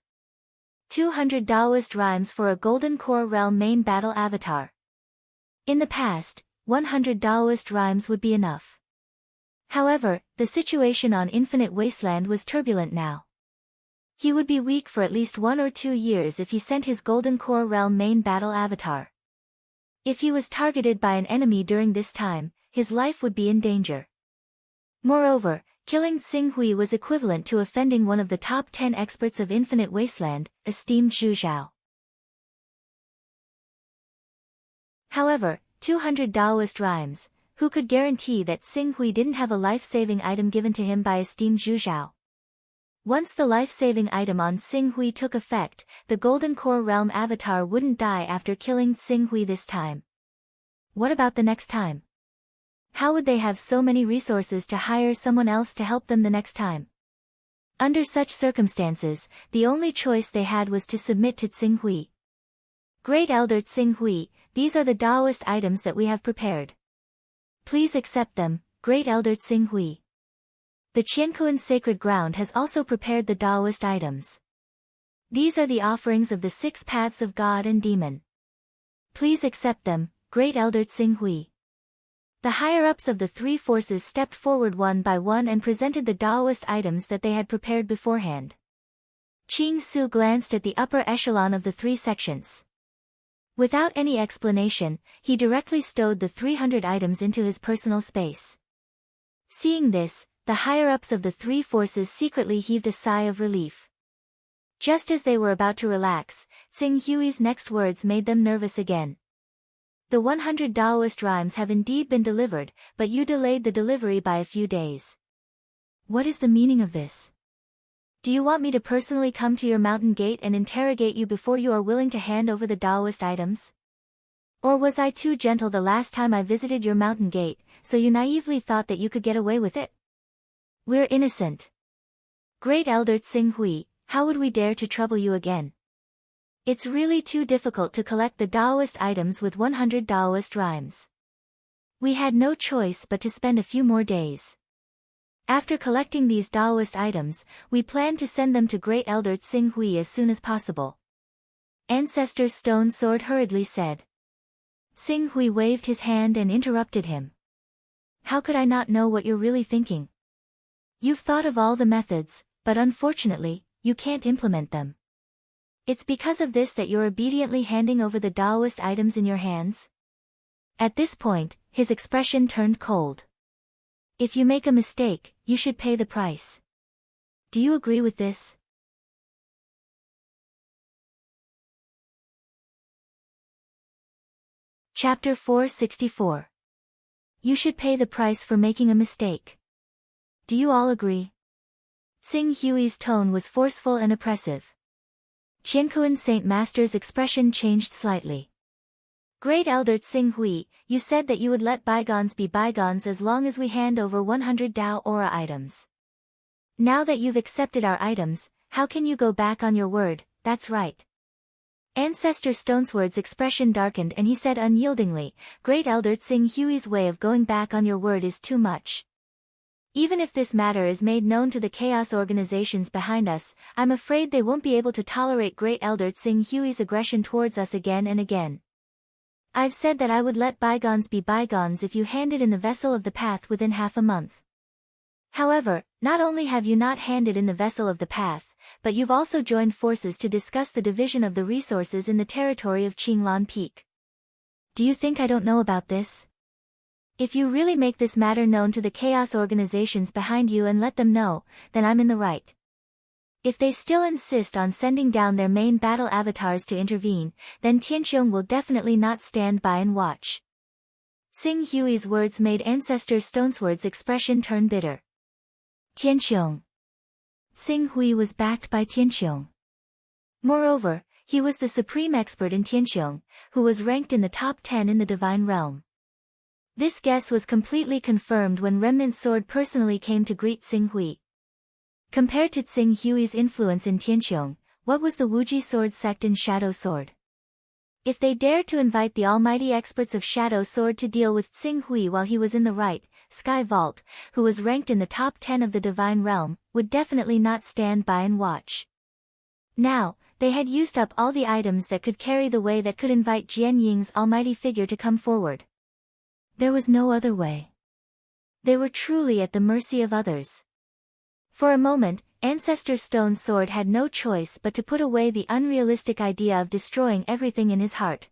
200 Daoist Rhymes for a Golden Core Realm main battle avatar. In the past, 100 Daoist Rhymes would be enough. However, the situation on Infinite Wasteland was turbulent now. He would be weak for at least 1 or 2 years if he sent his Golden Core Realm main battle avatar. If he was targeted by an enemy during this time, his life would be in danger. Moreover, killing Xing Hui was equivalent to offending one of the top 10 experts of Infinite Wasteland, esteemed Zhu Zhao. However, 200 Daoist Rhymes, who could guarantee that Xing Hui didn't have a life-saving item given to him by esteemed Zhu Zhao? Once the life-saving item on Xing Hui took effect, the Golden Core Realm avatar wouldn't die after killing Xing Hui this time. What about the next time? How would they have so many resources to hire someone else to help them the next time? Under such circumstances, the only choice they had was to submit to Xing Hui. Great Elder Xing Hui, these are the Daoist items that we have prepared. Please accept them, Great Elder Xing Hui. The Qiankuan Sacred Ground has also prepared the Daoist items. These are the offerings of the 6 Paths of God and Demon. Please accept them, Great Elder Xing Hui. The higher-ups of the 3 forces stepped forward one by one and presented the Daoist items that they had prepared beforehand. Qing Su glanced at the upper echelon of the 3 sections. Without any explanation, he directly stowed the 300 items into his personal space. Seeing this, the higher-ups of the 3 forces secretly heaved a sigh of relief. Just as they were about to relax, Tsing Hui's next words made them nervous again. The 100 Taoist rhymes have indeed been delivered, but you delayed the delivery by a few days. What is the meaning of this? Do you want me to personally come to your mountain gate and interrogate you before you are willing to hand over the Taoist items? Or was I too gentle the last time I visited your mountain gate, so you naively thought that you could get away with it? We're innocent. Great Elder Tsing Hui, how would we dare to trouble you again? It's really too difficult to collect the Taoist items with 100 Taoist rhymes. We had no choice but to spend a few more days. After collecting these Taoist items, we plan to send them to Great Elder Tsing Hui as soon as possible. Ancestor Stone Sword hurriedly said. Tsing Hui waved his hand and interrupted him. How could I not know what you're really thinking? You've thought of all the methods, but unfortunately, you can't implement them. It's because of this that you're obediently handing over the Taoist items in your hands? At this point, his expression turned cold. If you make a mistake, you should pay the price. Do you agree with this? Chapter 464. You should pay the price for making a mistake. Do you all agree? Tsing Hui's tone was forceful and oppressive. Qiankuan Saint Master's expression changed slightly. Great Elder Tsing Hui, you said that you would let bygones be bygones as long as we hand over 100 Dao Aura items. Now that you've accepted our items, how can you go back on your word? That's right. Ancestor Stonesword's expression darkened and he said unyieldingly, Great Elder Tsing Hui's way of going back on your word is too much. Even if this matter is made known to the chaos organizations behind us, I'm afraid they won't be able to tolerate Great Elder Tsing Hui's aggression towards us again and again. I've said that I would let bygones be bygones if you handed in the vessel of the path within half a month. However, not only have you not handed in the vessel of the path, but you've also joined forces to discuss the division of the resources in the territory of Qinglan Peak. Do you think I don't know about this? If you really make this matter known to the chaos organizations behind you and let them know, then I'm in the right. If they still insist on sending down their main battle avatars to intervene, then Tianxiong will definitely not stand by and watch. Tsing Hui's words made Ancestor Stonesword's expression turn bitter. Tianxiong. Tsing Hui was backed by Tianxiong. Moreover, he was the supreme expert in Tianxiong, who was ranked in the top 10 in the Divine Realm. This guess was completely confirmed when Remnant Sword personally came to greet Tsing Hui. Compared to Tsing Hui's influence in Tianxiong, what was the Wuji Sword sect in Shadow Sword? If they dared to invite the almighty experts of Shadow Sword to deal with Tsing Hui while he was in the right, Sky Vault, who was ranked in the top 10 of the Divine Realm, would definitely not stand by and watch. Now, they had used up all the items that could carry the way that could invite Jian Ying's almighty figure to come forward. There was no other way. They were truly at the mercy of others. For a moment, Ancestor Stone Sword had no choice but to put away the unrealistic idea of destroying everything in his heart.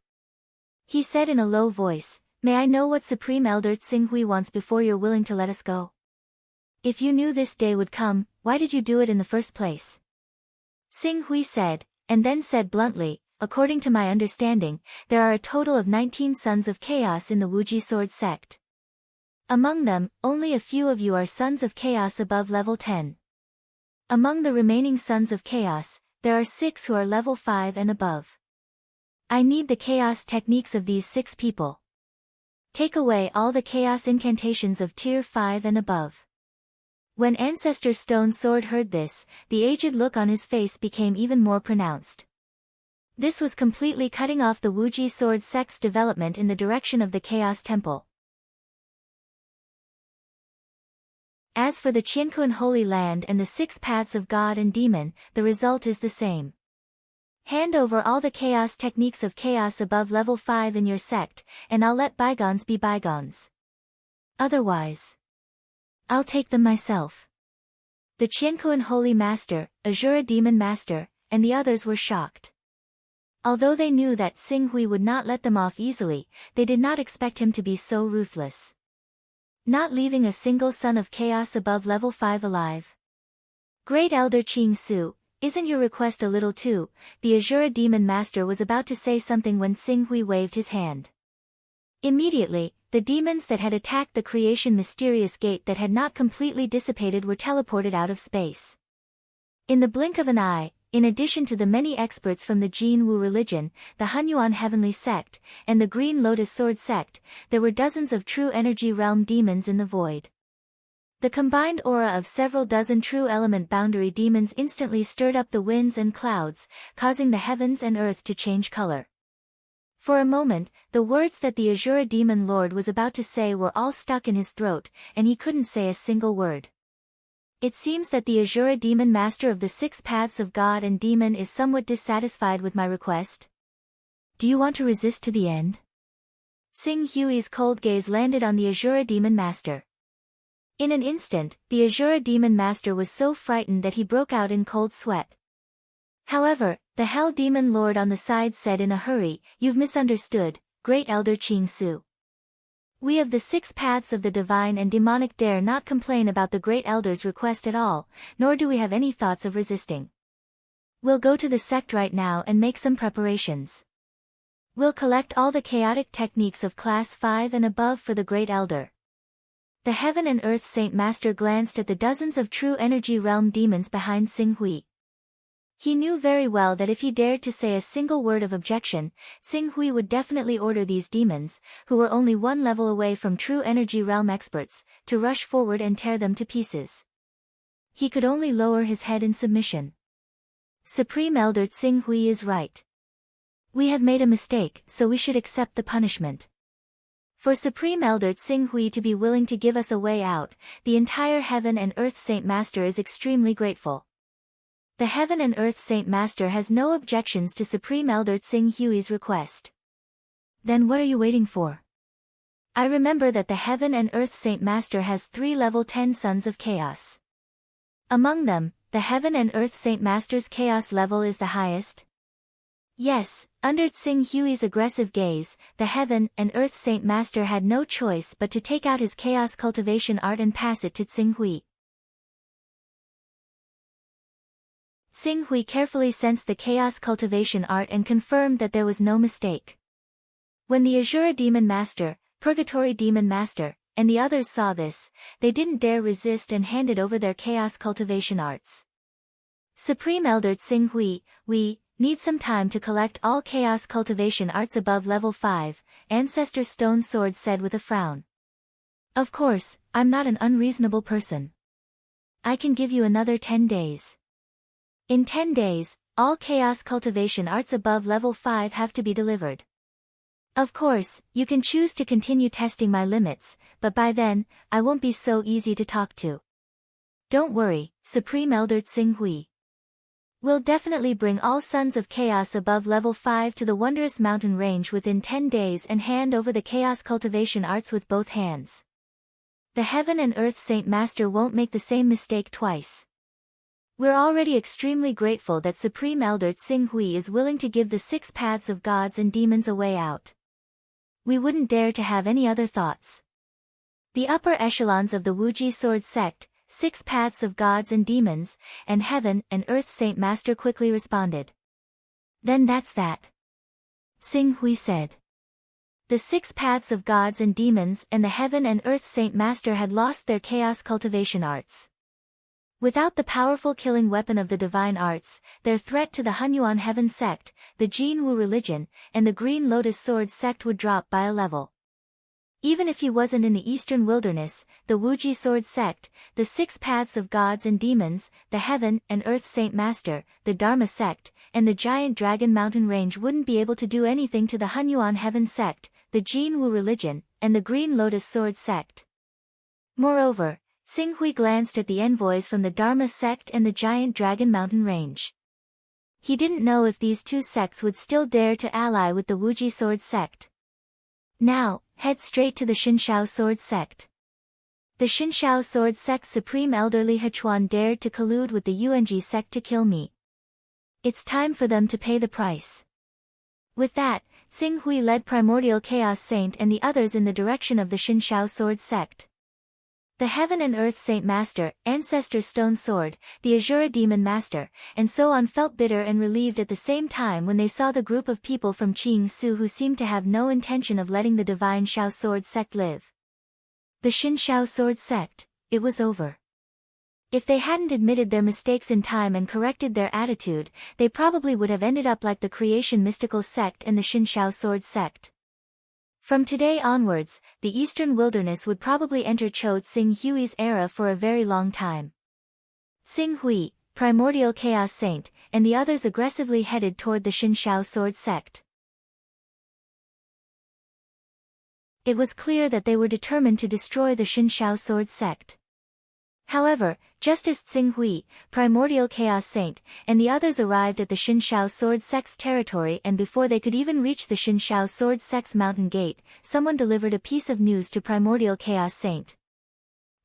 He said in a low voice, May I know what Supreme Elder Tsing Hui wants before you're willing to let us go? If you knew this day would come, why did you do it in the first place? Tsing Hui said, and then said bluntly, According to my understanding, there are a total of 19 Sons of Chaos in the Wuji Sword sect. Among them, only a few of you are Sons of Chaos above level 10. Among the remaining Sons of Chaos, there are 6 who are level 5 and above. I need the chaos techniques of these 6 people. Take away all the chaos incantations of tier 5 and above. When Ancestor Stone Sword heard this, the aged look on his face became even more pronounced. This was completely cutting off the Wuji Sword sect's development in the direction of the Chaos Temple. As for the Qiankuan Holy Land and the 6 Paths of God and Demon, the result is the same. Hand over all the chaos techniques of chaos above level 5 in your sect, and I'll let bygones be bygones. Otherwise, I'll take them myself. The Qiankuan Holy Master, Azura Demon Master, and the others were shocked. Although they knew that Tsing Hui would not let them off easily, they did not expect him to be so ruthless. Not leaving a single Son of Chaos above level 5 alive. Great Elder Qing Su, Isn't your request a little too? The Azura demon master was about to say something when Xing Hui waved his hand. Immediately, the demons that had attacked the creation mysterious gate that had not completely dissipated were teleported out of space. In the blink of an eye, in addition to the many experts from the Jin Wu religion, the Hunyuan Heavenly Sect, and the Green Lotus Sword Sect, there were dozens of true energy realm demons in the void. The combined aura of several dozen true element boundary demons instantly stirred up the winds and clouds, causing the heavens and earth to change color. For a moment, the words that the Azura demon lord was about to say were all stuck in his throat, and he couldn't say a single word. It seems that the Azura demon master of the 6 paths of God and demon is somewhat dissatisfied with my request. Do you want to resist to the end? Xing Hui's cold gaze landed on the Azura demon master. In an instant, the Azura demon master was so frightened that he broke out in cold sweat. However, the Hell demon lord on the side said in a hurry, "You've misunderstood, Great Elder Qing Su. We of the 6 paths of the divine and demonic dare not complain about the Great Elder's request at all, nor do we have any thoughts of resisting. We'll go to the sect right now and make some preparations. We'll collect all the chaotic techniques of class 5 and above for the Great Elder." The Heaven and Earth Saint Master glanced at the dozens of true energy realm demons behind Xing Hui. He knew very well that if he dared to say a single word of objection, Xing Hui would definitely order these demons, who were only one level away from true energy realm experts, to rush forward and tear them to pieces. He could only lower his head in submission. Supreme Elder Xing Hui is right. We have made a mistake, so we should accept the punishment. For Supreme Elder Xing Hui to be willing to give us a way out, the entire Heaven and Earth Saint Master is extremely grateful. The Heaven and Earth Saint Master has no objections to Supreme Elder Xing Hui's request. Then what are you waiting for? I remember that the Heaven and Earth Saint Master has 3 level 10 Sons of Chaos. Among them, the Heaven and Earth Saint Master's Chaos level is the highest. Yes, under Xing Hui's aggressive gaze, the Heaven and Earth Saint Master had no choice but to take out his Chaos cultivation art and pass it to Xing Hui. Xing Hui carefully sensed the Chaos cultivation art and confirmed that there was no mistake. When the Azura Demon Master, Purgatory Demon Master, and the others saw this, they didn't dare resist and handed over their Chaos cultivation arts. Supreme Elder Xing Hui, we need some time to collect all Chaos cultivation arts above level 5, Ancestor Stone Sword said with a frown. Of course, I'm not an unreasonable person. I can give you another 10 days. In 10 days, all Chaos cultivation arts above level 5 have to be delivered. Of course, you can choose to continue testing my limits, but by then, I won't be so easy to talk to. Don't worry, Supreme Elder Xing Hui. We'll definitely bring all Sons of Chaos above level 5 to the Wondrous Mountain Range within 10 days and hand over the Chaos cultivation arts with both hands. The Heaven and Earth Saint Master won't make the same mistake twice. We're already extremely grateful that Supreme Elder Xing Hui is willing to give the 6 paths of gods and demons a way out. We wouldn't dare to have any other thoughts. The upper echelons of the Wuji Sword Sect, 6 paths of gods and demons, and Heaven and Earth Saint Master quickly responded. Then that's that. Xing Hui said. The 6 paths of gods and demons and the Heaven and Earth Saint Master had lost their Chaos cultivation arts. Without the powerful killing weapon of the divine arts, their threat to the Hunyuan Heaven Sect, the Jin Wu religion, and the Green Lotus Sword Sect would drop by a level. Even if he wasn't in the Eastern Wilderness, the Wuji Sword Sect, the 6 paths of gods and demons, the Heaven and Earth Saint Master, the Dharma Sect, and the Giant Dragon Mountain Range wouldn't be able to do anything to the Hunyuan Heaven Sect, the Jin Wu religion, and the Green Lotus Sword Sect. Moreover, Xing Hui glanced at the envoys from the Dharma Sect and the Giant Dragon Mountain Range. He didn't know if these 2 sects would still dare to ally with the Wuji Sword Sect. Now, head straight to the Xinshao Sword Sect. The Xinshao Sword Sect's Supreme Elder Li Hechuan dared to collude with the Yuanji sect to kill me. It's time for them to pay the price. With that, Xing Hui led Primordial Chaos Saint and the others in the direction of the Xinshao Sword Sect. The Heaven and Earth Saint Master, Ancestor Stone Sword, the Azura Demon Master, and so on felt bitter and relieved at the same time when they saw the group of people from Qing Su who seemed to have no intention of letting the Divine Shao Sword Sect live. The Xin Shao Sword Sect, it was over. If they hadn't admitted their mistakes in time and corrected their attitude, they probably would have ended up like the Creation Mystical Sect and the Xin Shao Sword Sect. From today onwards, the Eastern Wilderness would probably enter Chou Tsing Hui's era for a very long time. Tsing Hui, Primordial Chaos Saint, and the others aggressively headed toward the Xin Shao Sword Sect. It was clear that they were determined to destroy the Xin Shao Sword Sect. However, just as Tsing Hui, Primordial Chaos Saint, and the others arrived at the Xin Shao Sword Sect's territory and before they could even reach the Xin Shao Sword Sect's mountain gate, someone delivered a piece of news to Primordial Chaos Saint.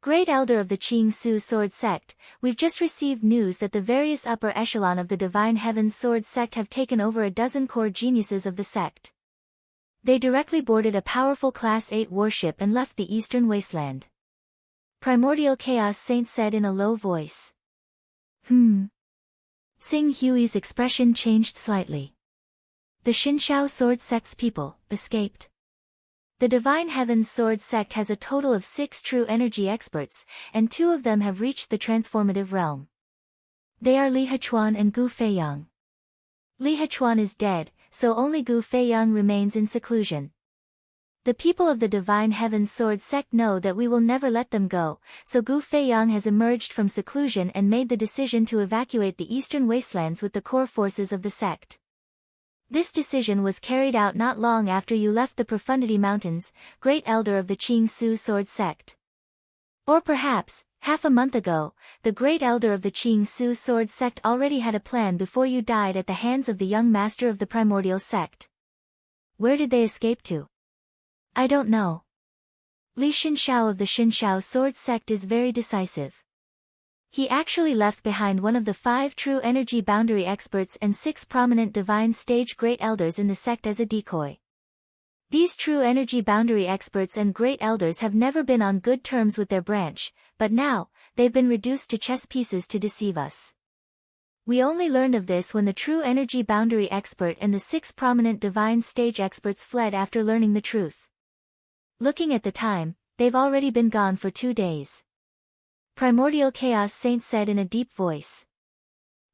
Great Elder of the Qing Su Sword Sect, we've just received news that the various upper echelon of the Divine Heaven's Sword Sect have taken over a dozen core geniuses of the sect. They directly boarded a powerful Class 8 warship and left the Eastern Wasteland. Primordial Chaos Saint said in a low voice. Tsing Hui's expression changed slightly. The Xin Shao Sword Sect's people escaped. The Divine Heaven's Sword Sect has a total of 6 true energy experts, and 2 of them have reached the transformative realm. They are Li Hechuan and Gu Feiyang. Li Hechuan is dead, so only Gu Feiyang remains in seclusion. The people of the Divine Heaven's Sword Sect know that we will never let them go, so Gu Feiyang has emerged from seclusion and made the decision to evacuate the Eastern Wastelands with the core forces of the sect. This decision was carried out not long after you left the Profundity Mountains, Great Elder of the Qing Su Sword Sect. Or perhaps, half a month ago, the Great Elder of the Qing Su Sword Sect already had a plan before you died at the hands of the young master of the Primordial Sect. Where did they escape to? I don't know. Li Xinshao of the Xinshao Sword Sect is very decisive. He actually left behind one of the 5 true energy boundary experts and 6 prominent divine stage great elders in the sect as a decoy. These true energy boundary experts and great elders have never been on good terms with their branch, but now, they've been reduced to chess pieces to deceive us. We only learned of this when the true energy boundary expert and the 6 prominent divine stage experts fled after learning the truth. Looking at the time, they've already been gone for 2 days. Primordial Chaos Saint said in a deep voice.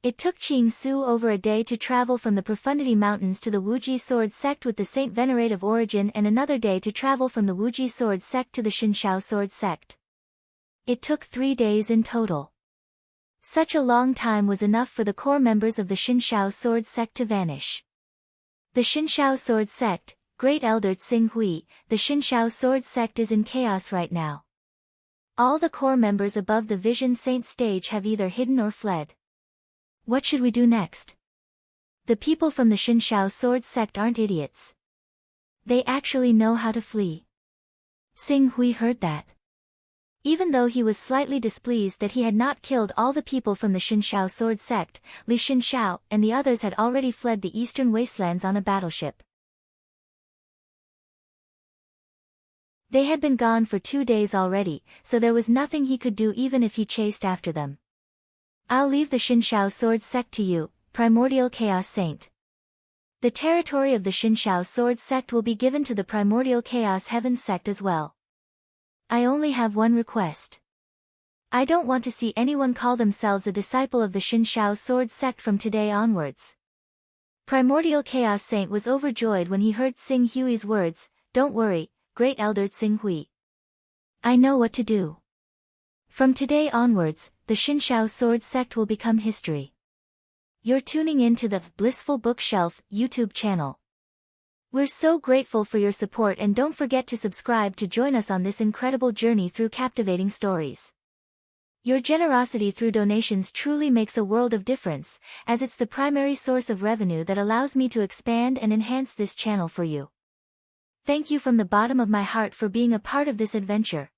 It took Qing Su over a day to travel from the Profundity Mountains to the Wuji Sword Sect with the Saint Venerate of Origin and another day to travel from the Wuji Sword Sect to the Xin Shao Sword Sect. It took 3 days in total. Such a long time was enough for the core members of the Xin Shao Sword Sect to vanish. The Xin Shao Sword Sect, Great Elder Tsing Hui, the Xin Shao Sword Sect is in chaos right now. All the core members above the Vision Saint stage have either hidden or fled. What should we do next? The people from the Xin Shao Sword Sect aren't idiots. They actually know how to flee. Tsing Hui heard that. Even though he was slightly displeased that he had not killed all the people from the Xin Shao Sword Sect, Li Xinshao and the others had already fled the Eastern Wastelands on a battleship. They had been gone for 2 days already, so there was nothing he could do even if he chased after them. I'll leave the Xin Shao Sword Sect to you, Primordial Chaos Saint. The territory of the Xin Shao Sword Sect will be given to the Primordial Chaos Heaven Sect as well. I only have one request. I don't want to see anyone call themselves a disciple of the Xin Shao Sword Sect from today onwards. Primordial Chaos Saint was overjoyed when he heard Tsing Hui's words. Don't worry, Great Elder Tsing Hui. I know what to do. From today onwards, the Xin Shao Sword Sect will become history. You're tuning in to the Blissful Bookshelf YouTube channel. We're so grateful for your support and don't forget to subscribe to join us on this incredible journey through captivating stories. Your generosity through donations truly makes a world of difference, as it's the primary source of revenue that allows me to expand and enhance this channel for you. Thank you from the bottom of my heart for being a part of this adventure.